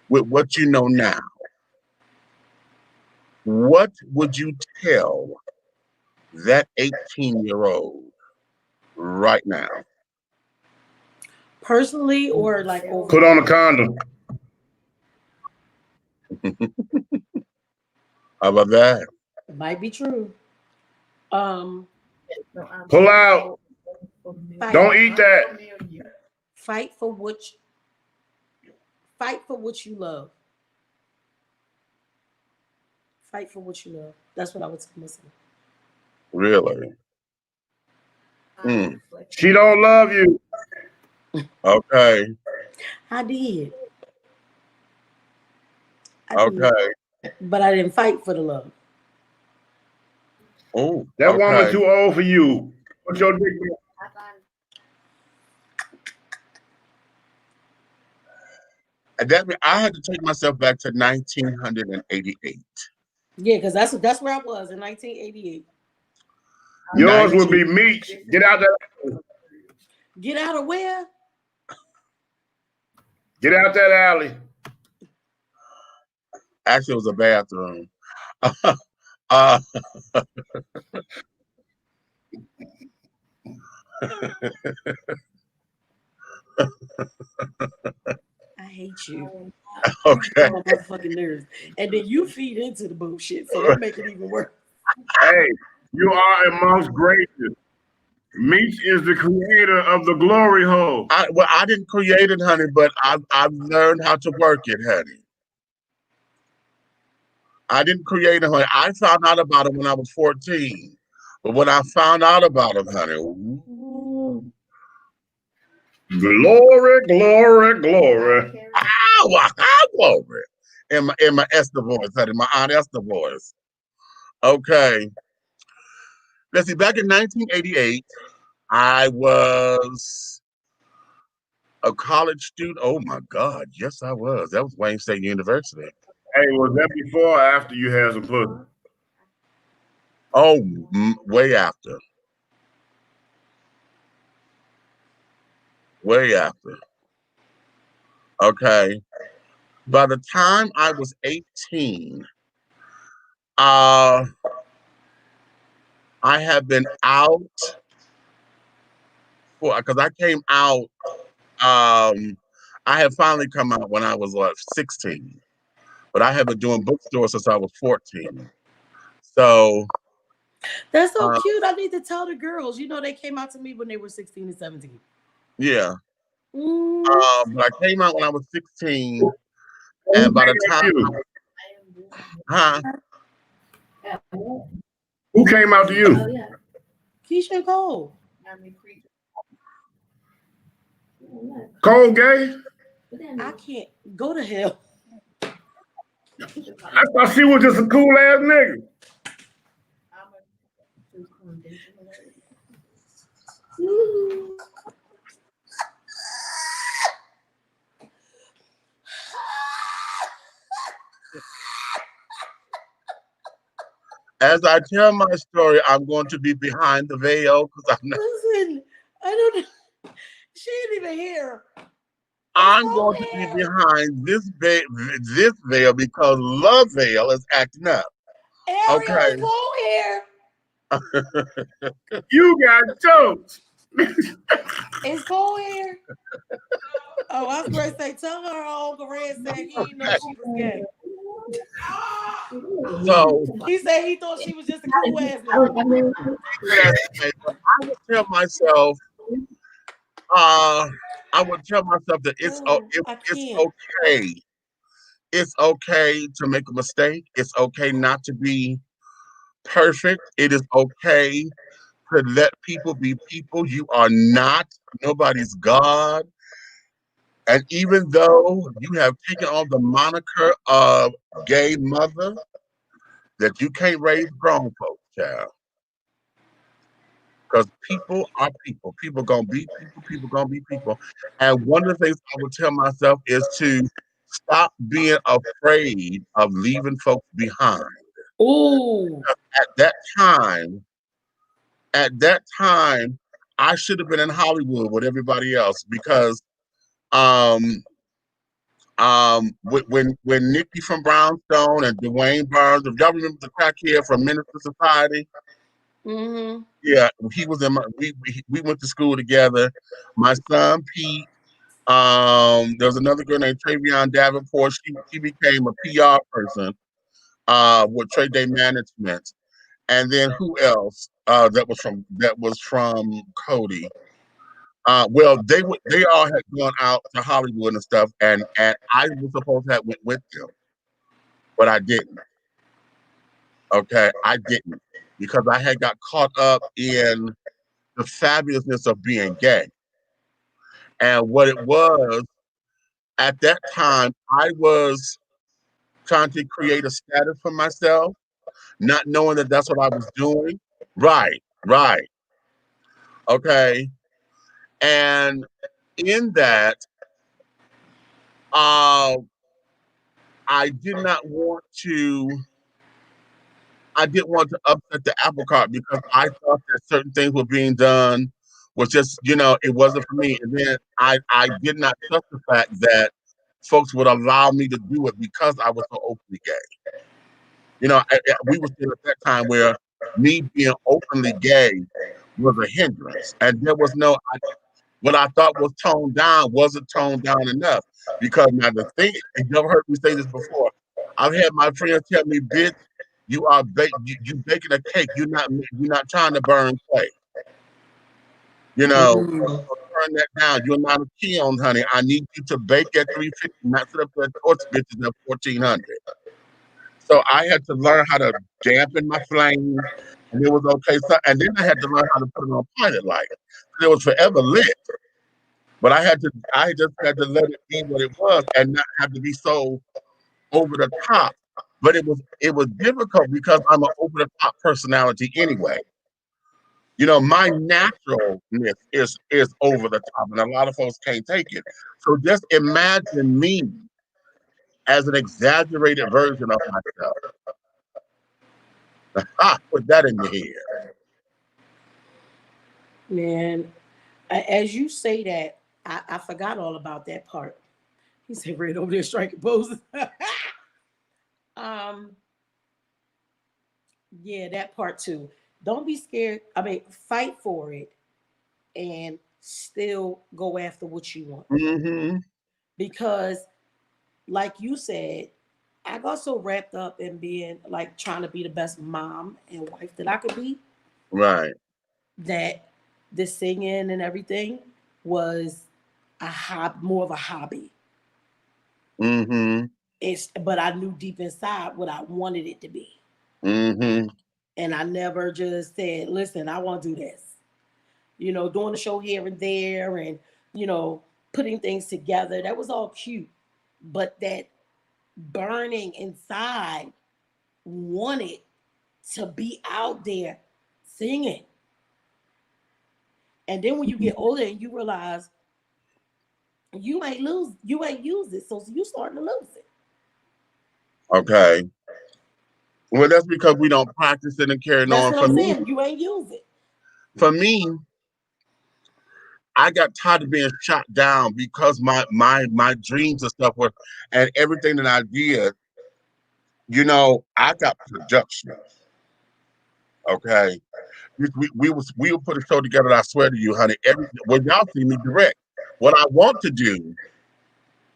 with what you know now, what would you tell that 18-year-old right now? Personally or like over? Put on a condom. How about that? It might be true. Pull out. Fight, Don't eat that. fight for what you love. Fight for what you love. That's what I would tell myself. Really? Mm. She don't love you. Okay. I did. Okay. But I didn't fight for the love. Oh, That woman okay. too old for you. Put your dick in. And that means I had to take myself back to 1988. Yeah, because that's where I was in 1988. Yours would 19 be meat. Get out that. Get out of where? Get out that alley. Actually, it was a bathroom. uh, I hate you. okay. You my motherfucking nerves. And then you feed into the bullshit, so that make it even worse. Hey, you are amongst greatness. Meech is the creator of the glory hole. I didn't create it, honey, but I've learned how to work it, honey. I didn't create it, honey. I found out about it when I was 14. But when I found out about it, honey, ooh, glory, glory, glory. Glory. In my Esther voice, honey, my Aunt Esther voice. Okay. Let's see, back in 1988, I was a college student. Oh my God, yes, I was. That was Wayne State University. Hey, was that before or after you had some pussy? Oh, way after. Way after. Okay. By the time I was 18, I have been out because I came out. I had finally come out when I was 16, but I have been doing bookstores since I was 14. So that's so cute. I need to tell the girls. You know, they came out to me when they were 16 and 17. Yeah. But I came out when I was 16, and by the time who came out to you? Keisha and Cole. Cole gay? I can't go to hell. I thought she was just a cool ass nigga. As I tell my story, I'm going to be behind the veil because I'm not. Listen, I don't. She ain't even here. I'm going to be behind this veil because Love Veil is acting up. Ariel, okay. Go here. You got jokes. It's Cole here. Oh, I was going to say, tell her Uncle Red said he didn't know she was gay. So he said he thought she was just a cool ass nigga. I would tell myself, that it's okay. It's okay to make a mistake. It's okay not to be perfect. It is okay to let people be people. You are not nobody's God. And even though you have taken on the moniker of gay mother, that you can't raise grown folks, child. Because people are people. People gonna be people. People gonna be people. And one of the things I would tell myself is to stop being afraid of leaving folks behind. Ooh. At that time, I should have been in Hollywood with everybody else because when Nikki from Brownstone and Dwayne Barnes, if y'all remember the crackhead from Minister Society, yeah, he was in my. We went to school together. My son Pete. There was another girl named Travion Davenport. She became a PR person with Trade Day Management. And then who else? That was from Cody. Well, they all had gone out to Hollywood and stuff, and I was supposed to have went with them, but I didn't. Okay, I didn't because I had got caught up in the fabulousness of being gay, and what it was at that time, I was trying to create a status for myself, not knowing that that's what I was doing. Right. Okay, and in that, I did not want to. I didn't want to upset the apple cart because I thought that certain things were being done was just, it wasn't for me. And then I did not trust the fact that folks would allow me to do it because I was so openly gay. We were still at that time where me being openly gay was a hindrance. And there was what I thought was toned down wasn't toned down enough. Because now the thing, and you've heard me say this before, I've had my friends tell me, bitch, you are you baking a cake. You're not trying to burn clay. You know, Mhm. turn that down. You're not a Keon, honey. I need you to bake at 350, not sit up there torch bitches at 1400. So I had to learn how to dampen my flame, and it was okay. So, and then I had to learn how to put it on pilot light. It was forever lit, but I just had to let it be what it was, and not have to be so over the top. But it was difficult because I'm an over the top personality anyway. You know, my naturalness is over the top, and a lot of folks can't take it. So just imagine me as an exaggerated version of myself. Put that in your head. Man, as you say that, I forgot all about that part. He said right over there striking poses. um, yeah, that part too. Don't be scared. I mean, fight for it and still go after what you want. Hmm. Because, like you said, I got so wrapped up in being like trying to be the best mom and wife that I could be Right. that the singing and everything was more of a hobby. Hmm. But I knew deep inside what I wanted it to be. Hmm. And I never just said, listen, I want to do this. Doing the show here and there and, putting things together. That was all cute. But that burning inside wanted to be out there singing. And then when you get older and you realize you ain't use it, so you starting to lose it. Okay. Well, that's because we don't practice it and carry it That's on. what I'm saying. You ain't use it. For me, I got tired of being shot down because my dreams and stuff were, and everything that I did. I got production. Okay, we will put a show together. I swear to you, honey. When y'all see me direct, what I want to do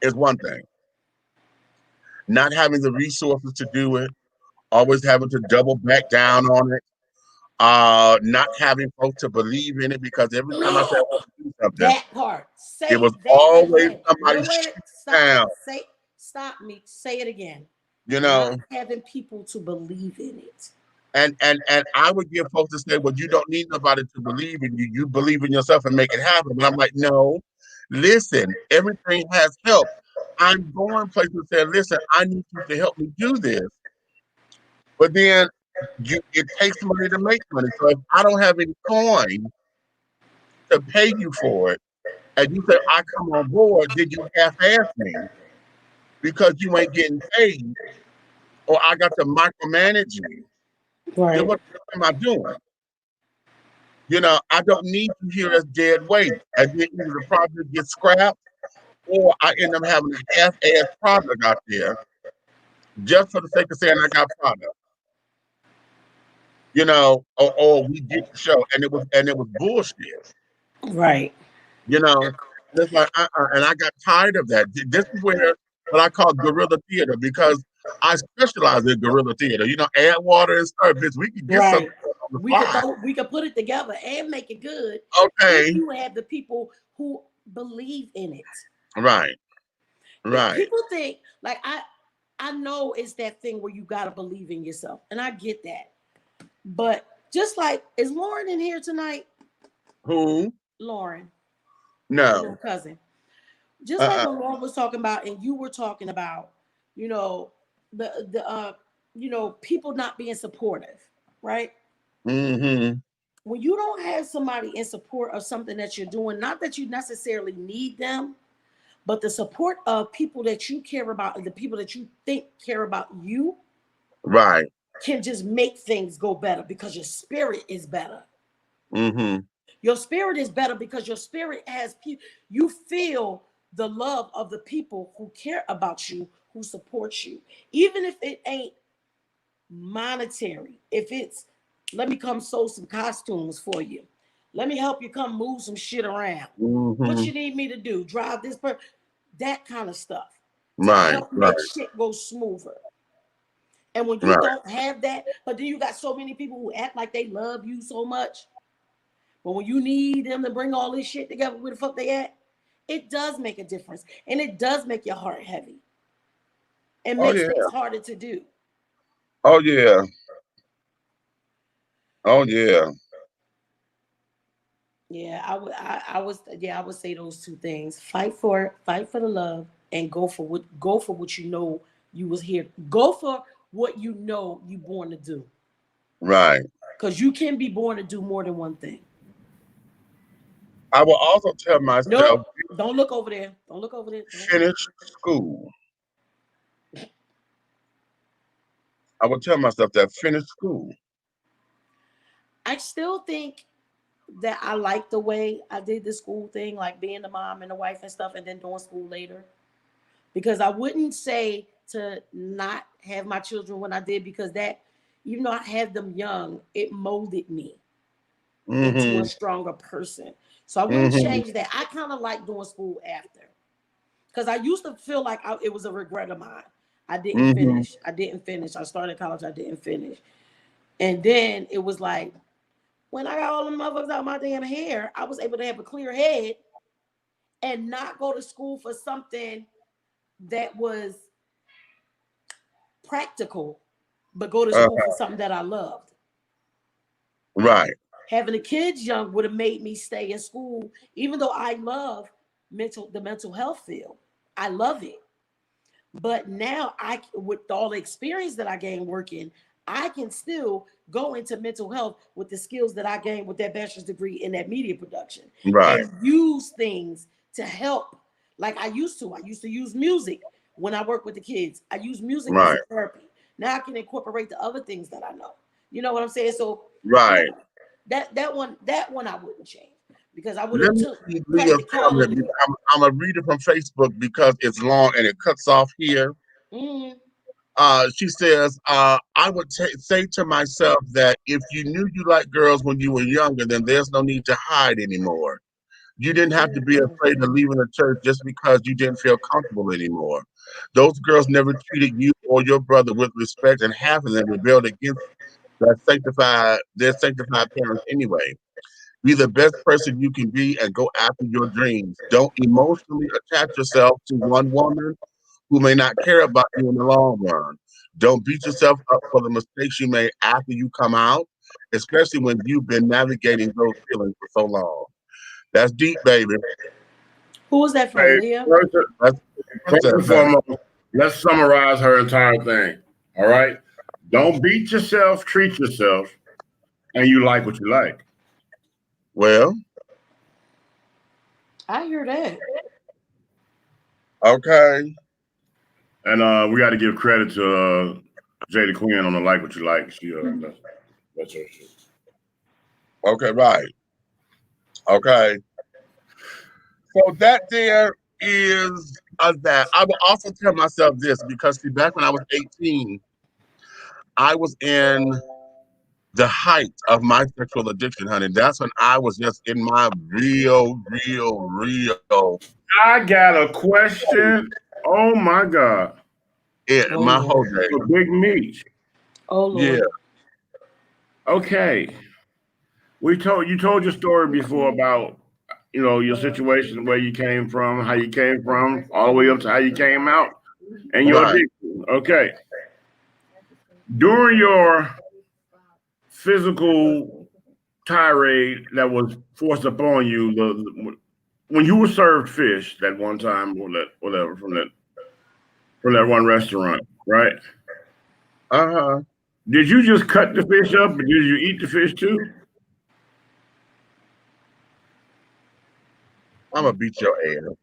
is one thing: not having the resources to do it, always having to double back down on it, not having folks to believe in it because every time I said I want to do something, That part. it Say was that always again. somebody Wait, wait, shooting wait. Stop. down. Say stop me. Say it again. You Not know, having people to believe in it. and I would give folks to say, well, you don't need nobody to believe in you. You believe in yourself and make it happen. And I'm like, no, listen, everything has help. I'm going places and saying, listen, I need you to help me do this. But then it takes money to make money. So if I don't have any coin to pay you for it, and you say I come on board, then you half-ass me because you ain't getting paid, or I got to micromanage you. Then Right. what am I doing? I don't need you here as dead weight. And then either the project gets scrapped or I end up having a half-ass product out there just for the sake of saying I got product. Or we did the show and it was bullshit. Right. And it's like and I got tired of that. This is where what I call guerrilla theater because I specialize in guerrilla theater. Add water and stir, bitch. We can get something Right. on the fly. We could put it together and make it good if Okay. you have the people who believe in it. Right. Right. People think like I know it's that thing where you gotta believe in yourself, and I get that. But just like is Lauren in here tonight? Who? Lauren, my little No. cousin. Just like Uh-uh. when Lauren was talking about, and you were talking about, you know, the people not being supportive, right? Mm-hmm. When you don't have somebody in support of something that you're doing, not that you necessarily need them, but the support of people that you care about and the people that you think care about you Right. can just make things go better because your spirit is better. Mm-hmm. Your spirit is better because your spirit has you feel the love of the people who care about you, who support you, even if it ain't monetary. If it's let me come sew some costumes for you, let me help you come move some shit around. What Mm-hmm. you need me to do? Drive this person, that kind of stuff to Right. help Right. make shit go smoother. And when you Right. don't have that, but then you got so many people who act like they love you so much, But when you need them to bring all this shit together, where the fuck they at? It does make a difference. And it does make your heart heavy. It Oh makes yeah. things harder to do. Oh yeah. Oh yeah. Yeah, I would say those two things. Fight for the love, and go for what you know you was here. Go for what you know you born to do. Right. Because you can be born to do more than one thing. I will also tell myself Nope. Don't look over there. Don't look over there. Don't. finish school. I will tell myself that finish school. I still think that I like the way I did the school thing, like being the mom and the wife and stuff, and then doing school later. Because I wouldn't say to not have my children when I did, because that, even though I had them young, it molded me into a Mm-hmm. stronger person. So I wouldn't Mm-hmm. change that. I kind of like doing school after, because I used to feel like it was a regret of mine. I didn't Mm-hmm. finish. I didn't finish. I started college. I didn't finish. And then it was like, when I got all the motherfuckers out of my damn hair, I was able to have a clear head and not go to school for something that was practical, but go to school for something that I loved. Right. Having the kids young would have made me stay in school, even though I love the mental health field. I love it. But now with all the experience that I gained working, I can still go into mental health with the skills that I gained with that bachelor's degree in that media production, Right. and use things to help. Like I used to. I used to use music when I work with the kids. I use music as a Right. therapy. Now I can incorporate the other things that I know. You know what I'm saying? So Right. that one I wouldn't change, because I would Let have me took read Leah's comment. practicality. I'm a reader from Facebook because it's long and it cuts off here. Mm, She says, I would say to myself that if you knew you liked girls when you were younger, then there's no need to hide anymore. You didn't have to be afraid of leaving the church just because you didn't feel comfortable anymore. Those girls never treated you or your brother with respect, and half of them rebelled against their sanctified parents anyway. Be the best person you can be and go after your dreams. Don't emotionally attach yourself to one woman who may not care about you in the long run. Don't beat yourself up for the mistakes you made after you come out, especially when you've been navigating those feelings for so long. That's deep, baby. who was that from, Hey, Leah? first, That's first princess, and baby. foremost, let's summarize her entire thing. All right. Don't beat yourself, treat yourself, and you like what you like. Well, I hear that. okay. And we got to give credit to Jada Quinn on the like what you like. That's her shit. Okay, right. Okay. So that there is that. I will also tell myself this because see, back when I was 18, I was in the height of my sexual addiction, honey. That's when I was just in my real I got a question. Oh my God. Oh my whole Lord. day. For Big Meat. Oh Yeah. Lord. Okay. You told your story before about your situation, where you came from, how you came from, all the way up to how you came out, and your Right. addiction. Okay. During your physical tirade that was forced upon you, when you were served fish that one time, or whatever, from that one restaurant, right? Uh-huh. Did you just cut the fish up, or did you eat the fish too? I'm gonna beat your ass.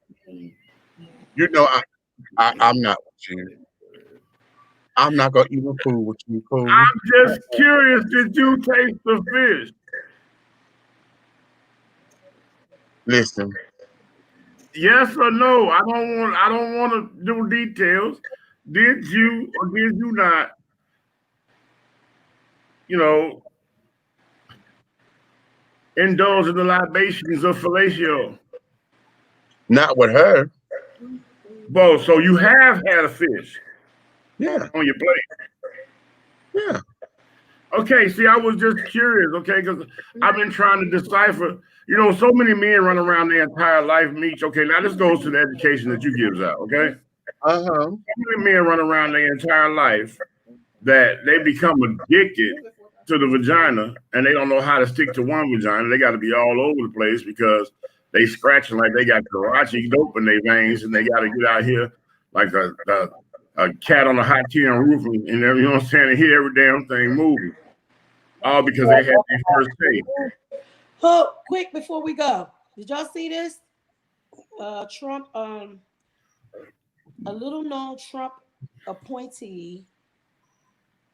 You know I'm not with you. I'm not gonna eat no food with you, cool. I'm just curious. Did you taste the fish? Listen, Yes or no? I don't want to do details. Did you or did you not? You know, indulge in the libations of fellatio. not with her. Bo, so you have had a fish Yeah, on your plate. yeah. Okay, see, I was just curious, okay, because I've been trying to decipher. So many men run around their entire life, Meech. Okay, now this goes to the education that you gives out, okay? Uh-huh. So many men run around their entire life that they become addicted to the vagina and they don't know how to stick to one vagina. They got to be all over the place because they scratching like they got Karachi dope in their veins and they got to get out here like a cat on a hot tin roof and you know what I'm saying, and hear every damn thing moving. All because they had their first date. Oh, quick before we go. Did y'all see this? Trump, a little known Trump appointee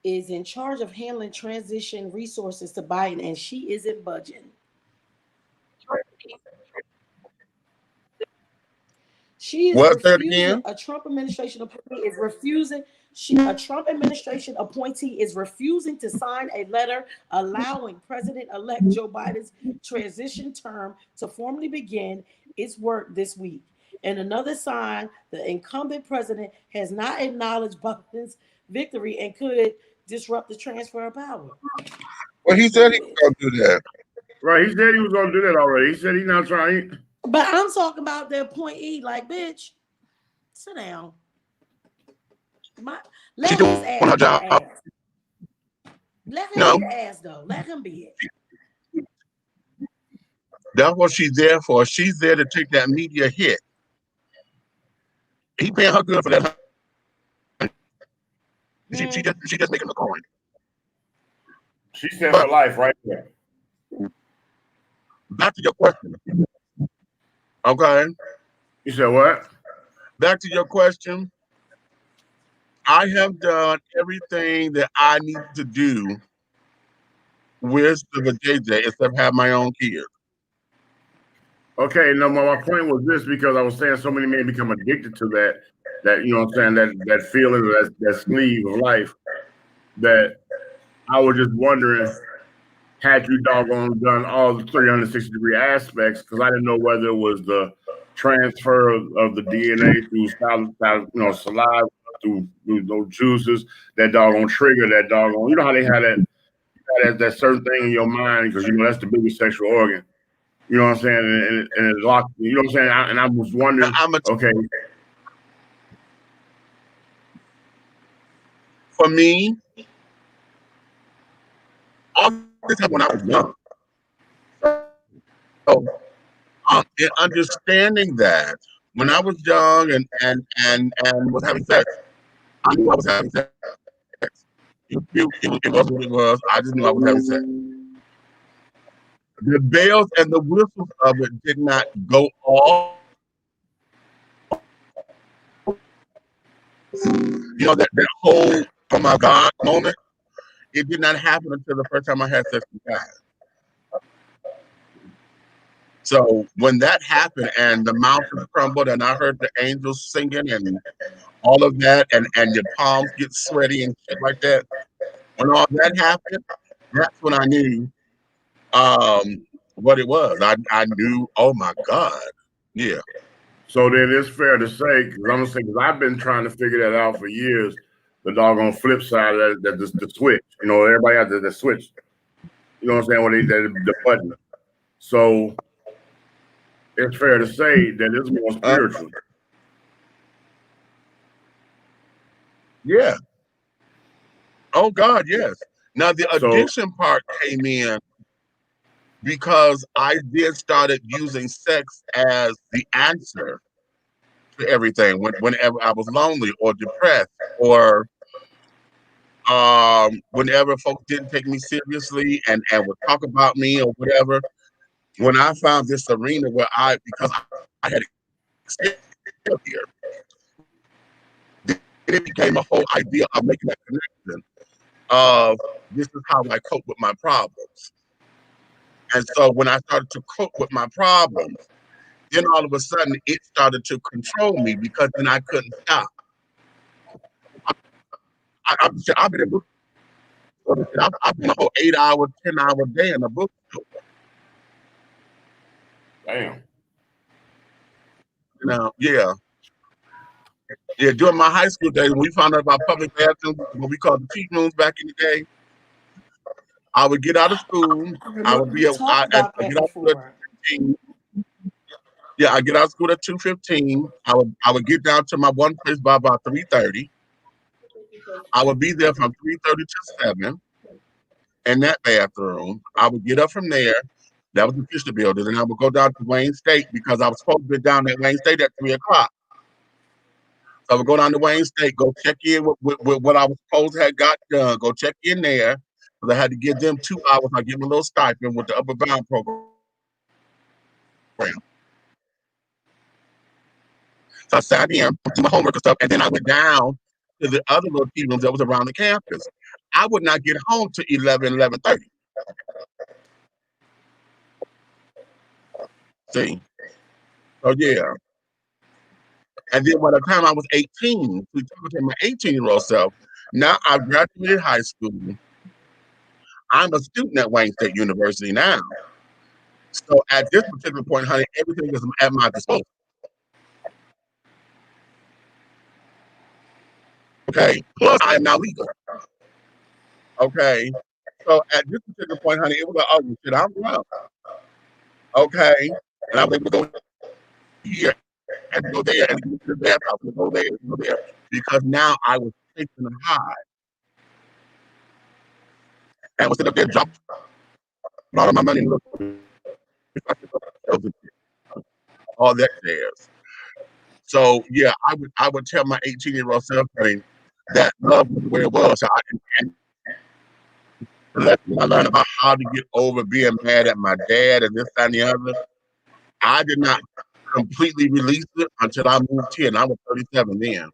is in charge of handling transition resources to Biden, and she isn't budging. She is What's that refusing. again? A Trump administration appointee is refusing. A Trump administration appointee is refusing to sign a letter allowing President-elect Joe Biden's transition term to formally begin its work this week. And another sign, the incumbent president has not acknowledged Biden's victory and could disrupt the transfer of power. Well, he said he was gonna do that. Right, he said he was going to do that already. He said he's not trying. But I'm talking about the appointee, like, bitch, sit down. Let She his doing ass her be job. the ass. Let him No, be the ass, though. Let him be it. that's what she's there for. She's there to take that media hit. He paying her good for that. She just making the coin. She said But for life right there. back to your question. Okay. You said what? Back to your question. I have done everything that I need to do with the JJ except have my own kids. Okay, no, my point was this because I was saying so many men become addicted to that you know what I'm saying, that feeling, that sleeve of life, that I was just wondering, had you doggone done all the 360-degree aspects, because I didn't know whether it was the transfer of the DNA through saliva, through those juices, that doggone trigger, that doggone, you know how they had that certain thing in your mind, because that's the biggest sexual organ. You know what I'm saying? And it locked, you know what I'm saying? And I was wondering, okay. For me, all this happened when I was young. So, in understanding that when I was young and was having sex, I knew I was having sex. It was what it was. I just knew I was having sex. The bells and the whistles of it did not go off. That whole oh my God moment. It did not happen until the first time I had sex with God. So when that happened and the mountains crumbled and I heard the angels singing and all of that and your palms get sweaty and shit like that, when all that happened, that's when I knew what it was. I knew, oh my God. Yeah. So then it's fair to say, because I'm gonna say, because I've been trying to figure that out for years, the doggone flip side of that, the switch. Everybody has the switch. You know what I'm saying? When the button. So it's fair to say that it's more spiritual. Yeah. Oh God, yes. Now the addiction part came in because I did started using sex as the answer to everything. Whenever I was lonely or depressed or whenever folks didn't take me seriously and would talk about me or whatever. When I found this arena where because I had experience here, it became a whole idea of making that connection of this is how I cope with my problems. And so when I started to cope with my problems, then all of a sudden it started to control me because then I couldn't stop. I've been in bookstore. I've been a whole 8-hour, 10-hour day in a bookstore. Damn. Yeah. Yeah, during my high school days, when we found out about public bathrooms, what we called the tea rooms back in the day, I would get out of school. I I would remember be you at talked I about that get out of school at before. 2:15. Yeah, I get out of school at 2:15. I would get down to my one place by about 3:30. I would be there from 3:30 to 7 in that bathroom. I would get up from there. That was the Fisher building. And I would go down to Wayne State because I was supposed to be down at Wayne State at 3 o'clock. So I would go down to Wayne State, go check in with what I was supposed to have got done, go check in there. Because I had to give them 2 hours. I give them a little stipend with the Upper Bound program. So I sat in, do my homework and stuff, and then I went down to the other little tea rooms that was around the campus. I would not get home to 11:30. See? So yeah. And then by the time I was 18, we talking to my 18-year-old self, now I've graduated high school. I'm a student at Wayne State University now. So at this particular point, honey, everything is at my disposal. Okay. Plus, I am now legal. Okay. So at this particular point, honey, it was like, oh shit, I'm well. Okay. And I was able to go here and go there and go to the bathhouse and go there and go there. Because now I was taking a high. And I was sitting up there dropping a lot of my money in all that jazz. So yeah, I would tell my 18-year-old self that love was where it was. So I learned about how to get over being mad at my dad and this that, and the other. I did not completely release it until I moved here, and I was 37 then.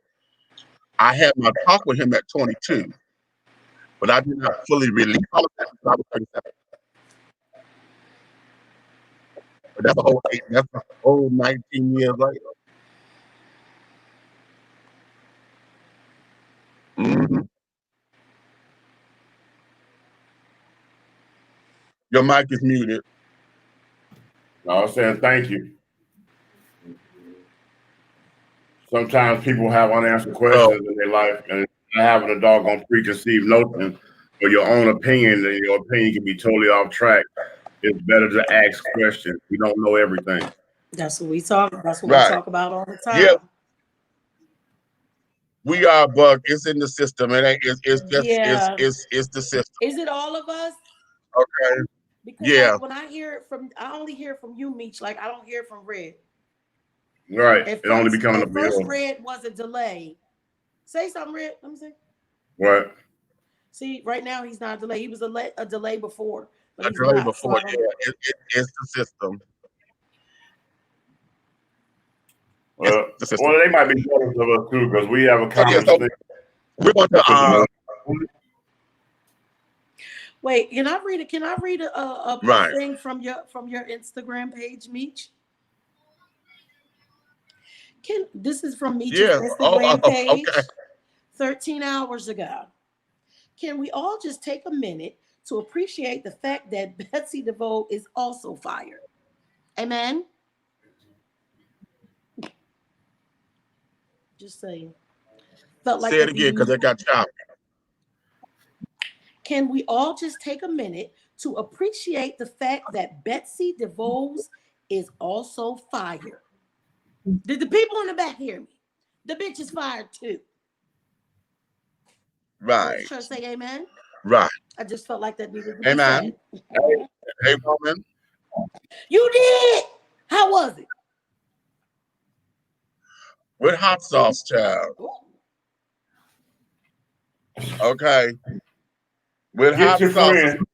I had my talk with him at 22, but I did not fully release all of that until I was 37. But that's a whole 19 years later. Mhm. Your mic is muted. I was saying thank you. Sometimes people have unanswered questions in their life, and having a doggone preconceived notion or your own opinion, and your opinion can be totally off track. It's better to ask questions. We don't know everything. That's what we talk. That's what we Right. talk about all the time. Yeah. We are bug. It's in the system. It ain't. It's just. Yeah. It's the system. Is it all of us? Okay. Because Yeah. like when I hear it from, I only hear it from you, Meech. Like I don't hear it from Red. Right. At It only first, becoming a at first bill. Red was a delay. Say something, Red. Let me see. What? See, right now he's not a delay. He was a delay before, but A he's delay not. before. So I Yeah. don't. It's the system. Well, It's the system. they might be jealous of us too because we have a So, yeah, common so thing. we're going to. Wait, can I read it? Can I read a Right. thing from your Instagram page, Meech? This is from Meech's Yeah. Instagram page, Okay. 13 hours ago. Can we all just take a minute to appreciate the fact that Betsy DeVoe is also fired? Amen. Just saying. Felt like Say it that again because it got choppy. Can we all just take a minute to appreciate the fact that Betsy DeVoe is also fired? Did the people in the back hear me? The bitch is fired too. Right. Church say amen. Right. I just felt like that needed to be Amen. said. Hey, woman. You did. How was it? With hot sauce, child. Ooh. Okay. With Get hot your sauce. friend.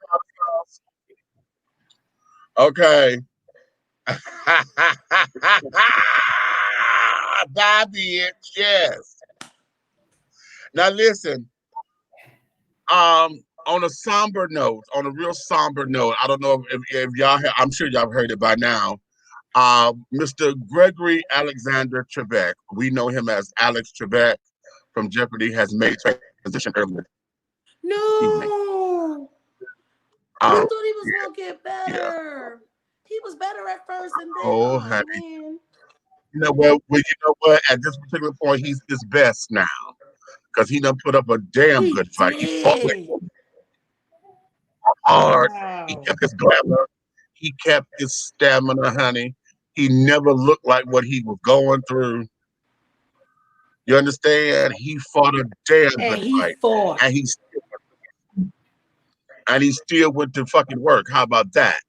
Okay. Bye, bitch. Yes. Now listen. On a somber note, on a real somber note, I don't know if y'all have, I'm sure y'all have heard it by now. Mr. Gregory Alexander Trebek, we know him as Alex Trebek from Jeopardy, has made transition earlier. No. I thought he was gonna get better. Yeah. He was better at first, and then Oh, honey. man. You know what? Well, you know what? At this particular point, he's his best now because he done put up a damn good fight. He fought with. hard. He Wow. kept his glamour. He kept his stamina, honey. He never looked like what he was going through. You understand? He fought a damn And good he fight, fought. and he still went to fucking work. How about that?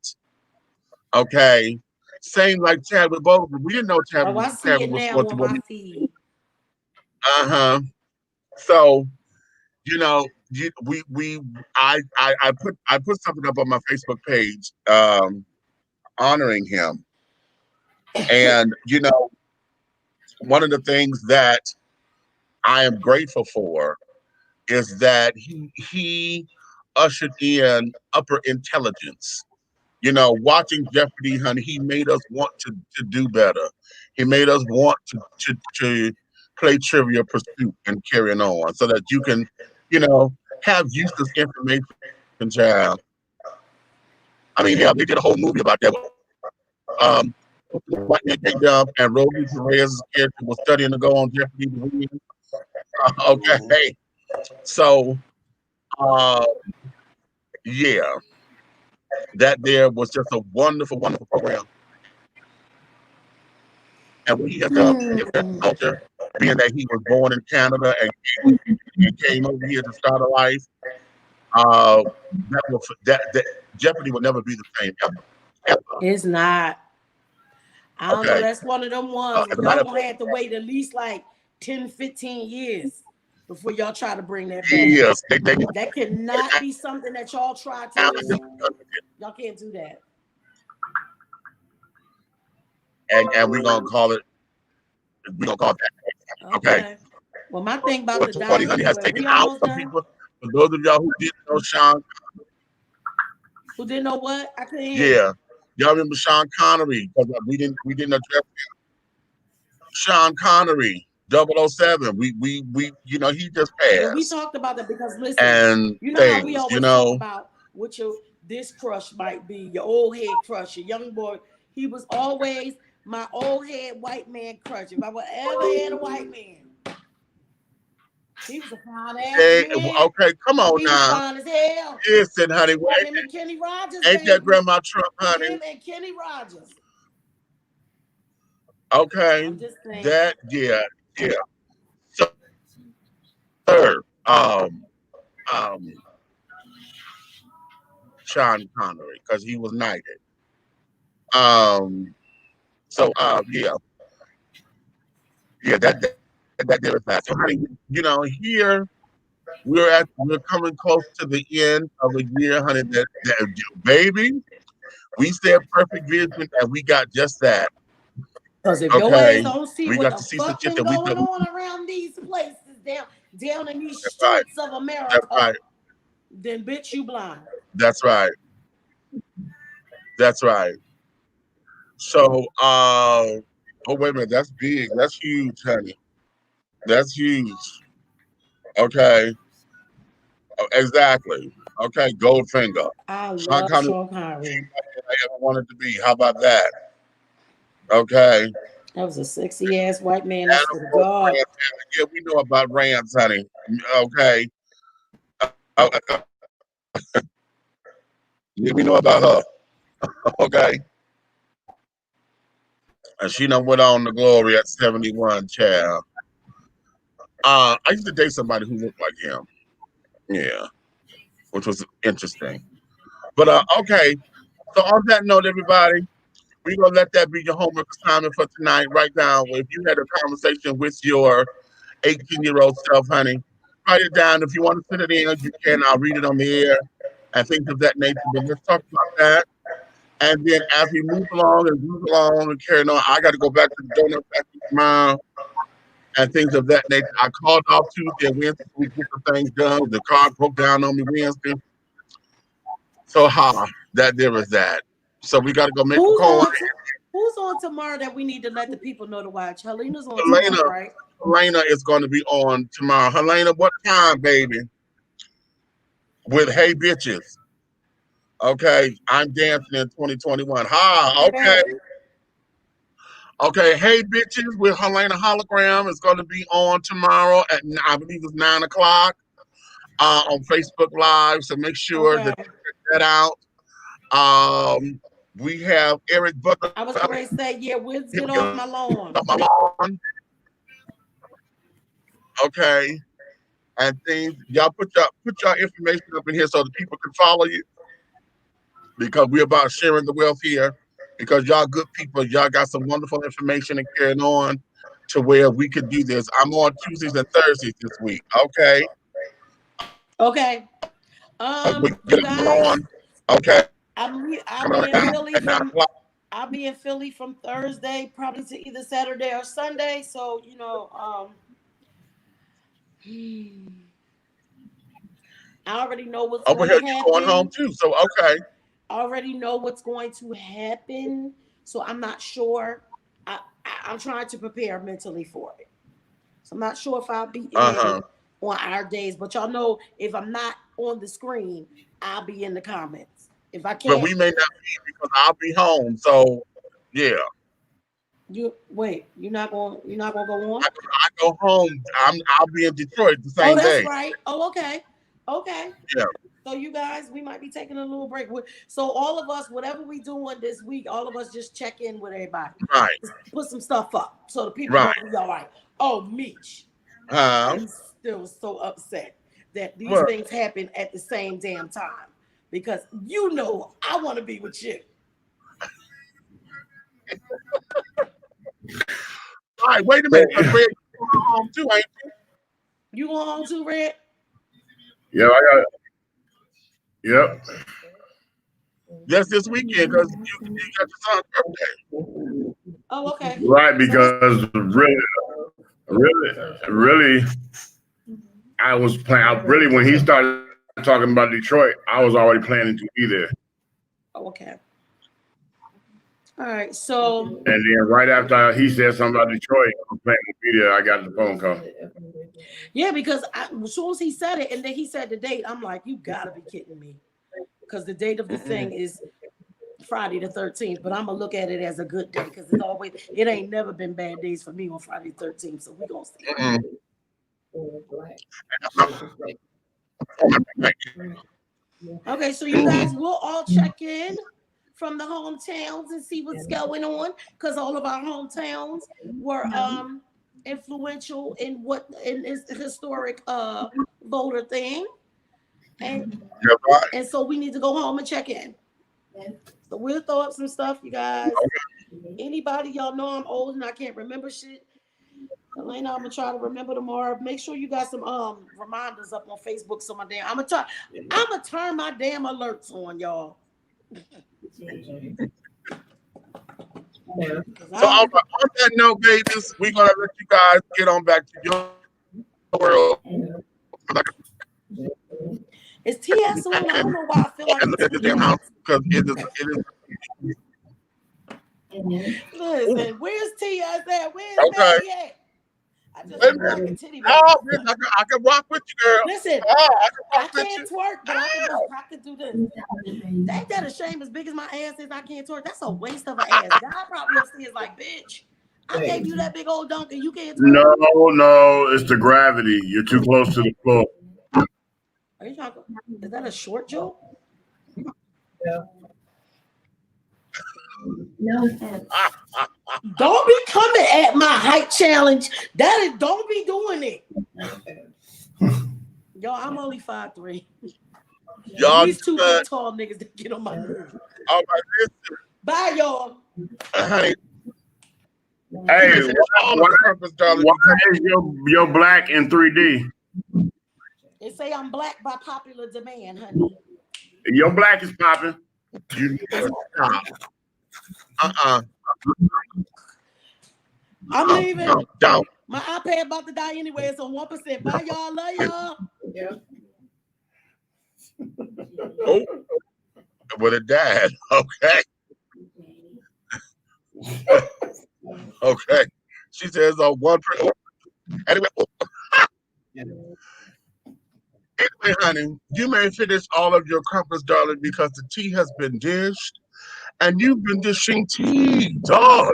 Okay. Same like Chadwick Boseman. We didn't know Oh, I see Chadwick it was now going to on what my he. feed. Uh-huh. So, you know, you, we I put something up on my Facebook page honoring him. And one of the things that I am grateful for is that he ushered in upper intelligence. Watching Jeopardy, honey, he made us want to do better. He made us want to play Trivia Pursuit and carrying on so that you can, have useless information, child. I mean, hell, they did a whole movie about that. White man came down and Rosie Perez's character was studying to go on Jeopardy to win. Okay. So, uh, yeah, that there was just a wonderful, wonderful program. And when he has different culture, being that he was born in Canada and came over here to start a life, uh, that Jeopardy will never be the same ever, ever. It's not. I don't know. Okay. That's one of them ones. As a Y'all matter of gonna fact, have to wait at least like 10, 15 years before y'all try to bring that back. yes, That cannot be something that y'all try to do. Y'all can't do that. and we're gonna call it that. Okay. Okay. Well, my thing about to What's die funny, honey, has anyway. taken We out almost some done. people. For those of y'all who didn't know Sean, Who didn't know what? I couldn't hear you. yeah, y'all remember Sean Connery? Because we didn't address Sean Connery, 007. He just Yeah, we passed. talked about that because listen, And you know how we things, always talk about what your this crush might be, your old head crush, your young boy. He was always my old head white man crush. If I would ever had a white man, he was a fine ass man. okay, come on He was now. fine as hell. Listen, honey, Him and Kenny Rogers, ain't that baby. Grandma Trump, honey? Him and Kenny Rogers. Okay, I'm just saying. yeah. So, sir, Sean Connery, because he was knighted. So, that there is that. So, honey, here we're coming close to the end of a year, honey. That baby, we said perfect vision, and we got just that. Because if your ass Okay, don't see we what got the to see some fuck shit been that we going could. on around these places down in these That's right. streets of That's America, right. then bitch, you blind. That's right. That's right. So, oh wait a minute, that's big. That's huge, honey. That's huge. Okay, exactly. Okay, Goldfinger. I Sean love Connery Sean Connery. I ever wanted to be. How about that? Okay. That was a sexy ass white man. I And swear of to course, God. Rance. Yeah, we know about Rance, honey. Okay. Uh, uh, yeah, we know about her. Okay. And she done went on to glory at 71, child. I used to date somebody who looked like him. Yeah, which was interesting. But okay. So on that note, everybody, we're gonna let that be your homework assignment for tonight. Right now, if you had a conversation with your 18-year-old self, honey, write it down. If you want to send it in, you can. I'll read it on the air and things of that nature. But let's talk about that. And then as we move along and carry on, I got to go back to the donut factory tomorrow and things of that nature. I called off Tuesday and Wednesday so we get some things done. The car broke down on me Wednesday. So that there was that. So we got to go make a call. Who's on tomorrow that we need to let the people know to watch? Helena's on Helena, tomorrow, right? Helena is going to be on tomorrow. Helena, what time, baby? With Hey Bitches. Okay, I'm dancing in 2021. Okay. Okay, Hey Bitches with Helena Hologram is going to be on tomorrow at, I believe it's 9 o'clock on Facebook Live. So make sure that that out. We have Eric Butler. I was going to say, yeah, Wiz, He get will off get my off lawn. my lawn. Okay. And things, y'all put your information up in here so that people can follow you because we're about sharing the wealth here. Because y'all good people, y'all got some wonderful information and carrying on to where we could do this. I'm on Tuesdays and Thursdays this week. Okay. Okay. You Get it guys, on. Okay. I'll Coming be on in at Philly 9 from o'clock. I'll be in Philly from Thursday, probably to either Saturday or Sunday. So, I already know what's Over going here, to you going home happen. too. So okay. I already know what's going to happen. So I'm not sure. I'm trying to prepare mentally for it. So I'm not sure if I'll be in Uh-huh. on our days, but y'all know if I'm not on the screen, I'll be in the comments. If I But can't, we may not be because I'll be home. So yeah. you're not gonna go on. I go home. I'll be in Detroit the Oh, same that's day. right. Oh, okay, okay. Yeah. So you guys, we might be taking a little break. So all of us, whatever we doing this week, all of us just check in with everybody. Right. Just put some stuff up so the people Right. gonna be all right. Oh, Meech, Um. I'm still so upset that these What? things happen at the same damn time because I want to be with you. All right. Wait a minute. Because Red, you going home too, ain't you? You going home too, Red? Yeah, I got it. Yep. Yes, this weekend because you got your son's birthday. Oh, okay. Right, So it's because really, I was playing. Really, when he started talking about Detroit, I was already planning to be there. okay. All right. So And then right after he said something about Detroit, I was planning to be there. I got the phone call. yeah, because as soon as he said it and then he said the date, I'm like, you gotta be kidding me. Because the date of the thing is Friday the 13th, but I'm gonna look at it as a good day because it ain't never been bad days for me on Friday the 13th. So we gonna see. Okay, so you guys will all check in from the hometowns and see what's going on because all of our hometowns were influential in this historic voter thing, and Yeah, right. and so we need to go home and check in. So we'll throw up some stuff, you guys. Anybody, y'all know I'm old and I can't remember shit. Elena, I'm gonna try to remember tomorrow. Make sure you got some reminders up on Facebook. So I'm gonna turn my damn alerts on, y'all. So on that note, babies, we're gonna let you guys get on back to your world. Is TS on? I don't know why I feel like And look at this damn house because it is Listen, where's TS at? Where's okay. Maggie at? I just Wait a feel like minute. a titty Oh, baby. bitch, I can rock with you, girl. Listen, Oh, I I can rock with can't you. twerk, but I can do this. Ain't that a shame? As big as my ass is, I can't twerk. That's a waste of an ass. God probably upstairs like, bitch, I gave you that big old dunk and you can't twerk. No, it's the gravity. You're too close to the floor. Are you talking? Is that a short joke? Don't be coming at my height challenge. Don't be doing it. Yo, I'm only 5'3". Y'all These two big tall niggas that get on my nerves. all right, listen. Bye, y'all. Honey, Hey, all of the purpose, darling. why is your black in 3D? They say I'm black by popular demand, honey. Your black is popping. You need to stop. I'm leaving. Don't. My iPad about to die anyway. It's on 1%. Bye, y'all. Love y'all. Oh, with a dad. Okay. Okay. She says on 1%. Anyway. Anyway, honey, you may finish all of your crumpets, darling, because the tea has been dished, and you've been dishing tea, darling.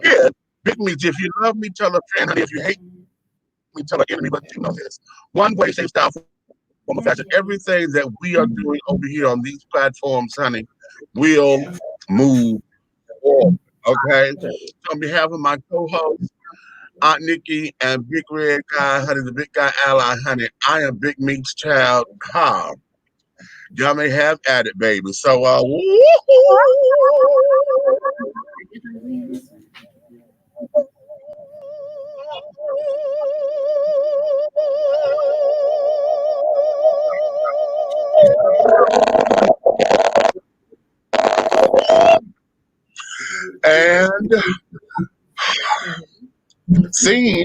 Yeah, big meat. If you love me, tell a friend, honey. If you hate me, tell an enemy. But you know this: one way, same style form of fashion. Everything that we are doing over here on these platforms, honey, will move forward. Okay. So on behalf of my co-host, Aunt Nikki and Big Red Guy, honey, the big guy ally, honey, I am Big Meats Child. Ha. Y'all may have at it, baby. So, and scene.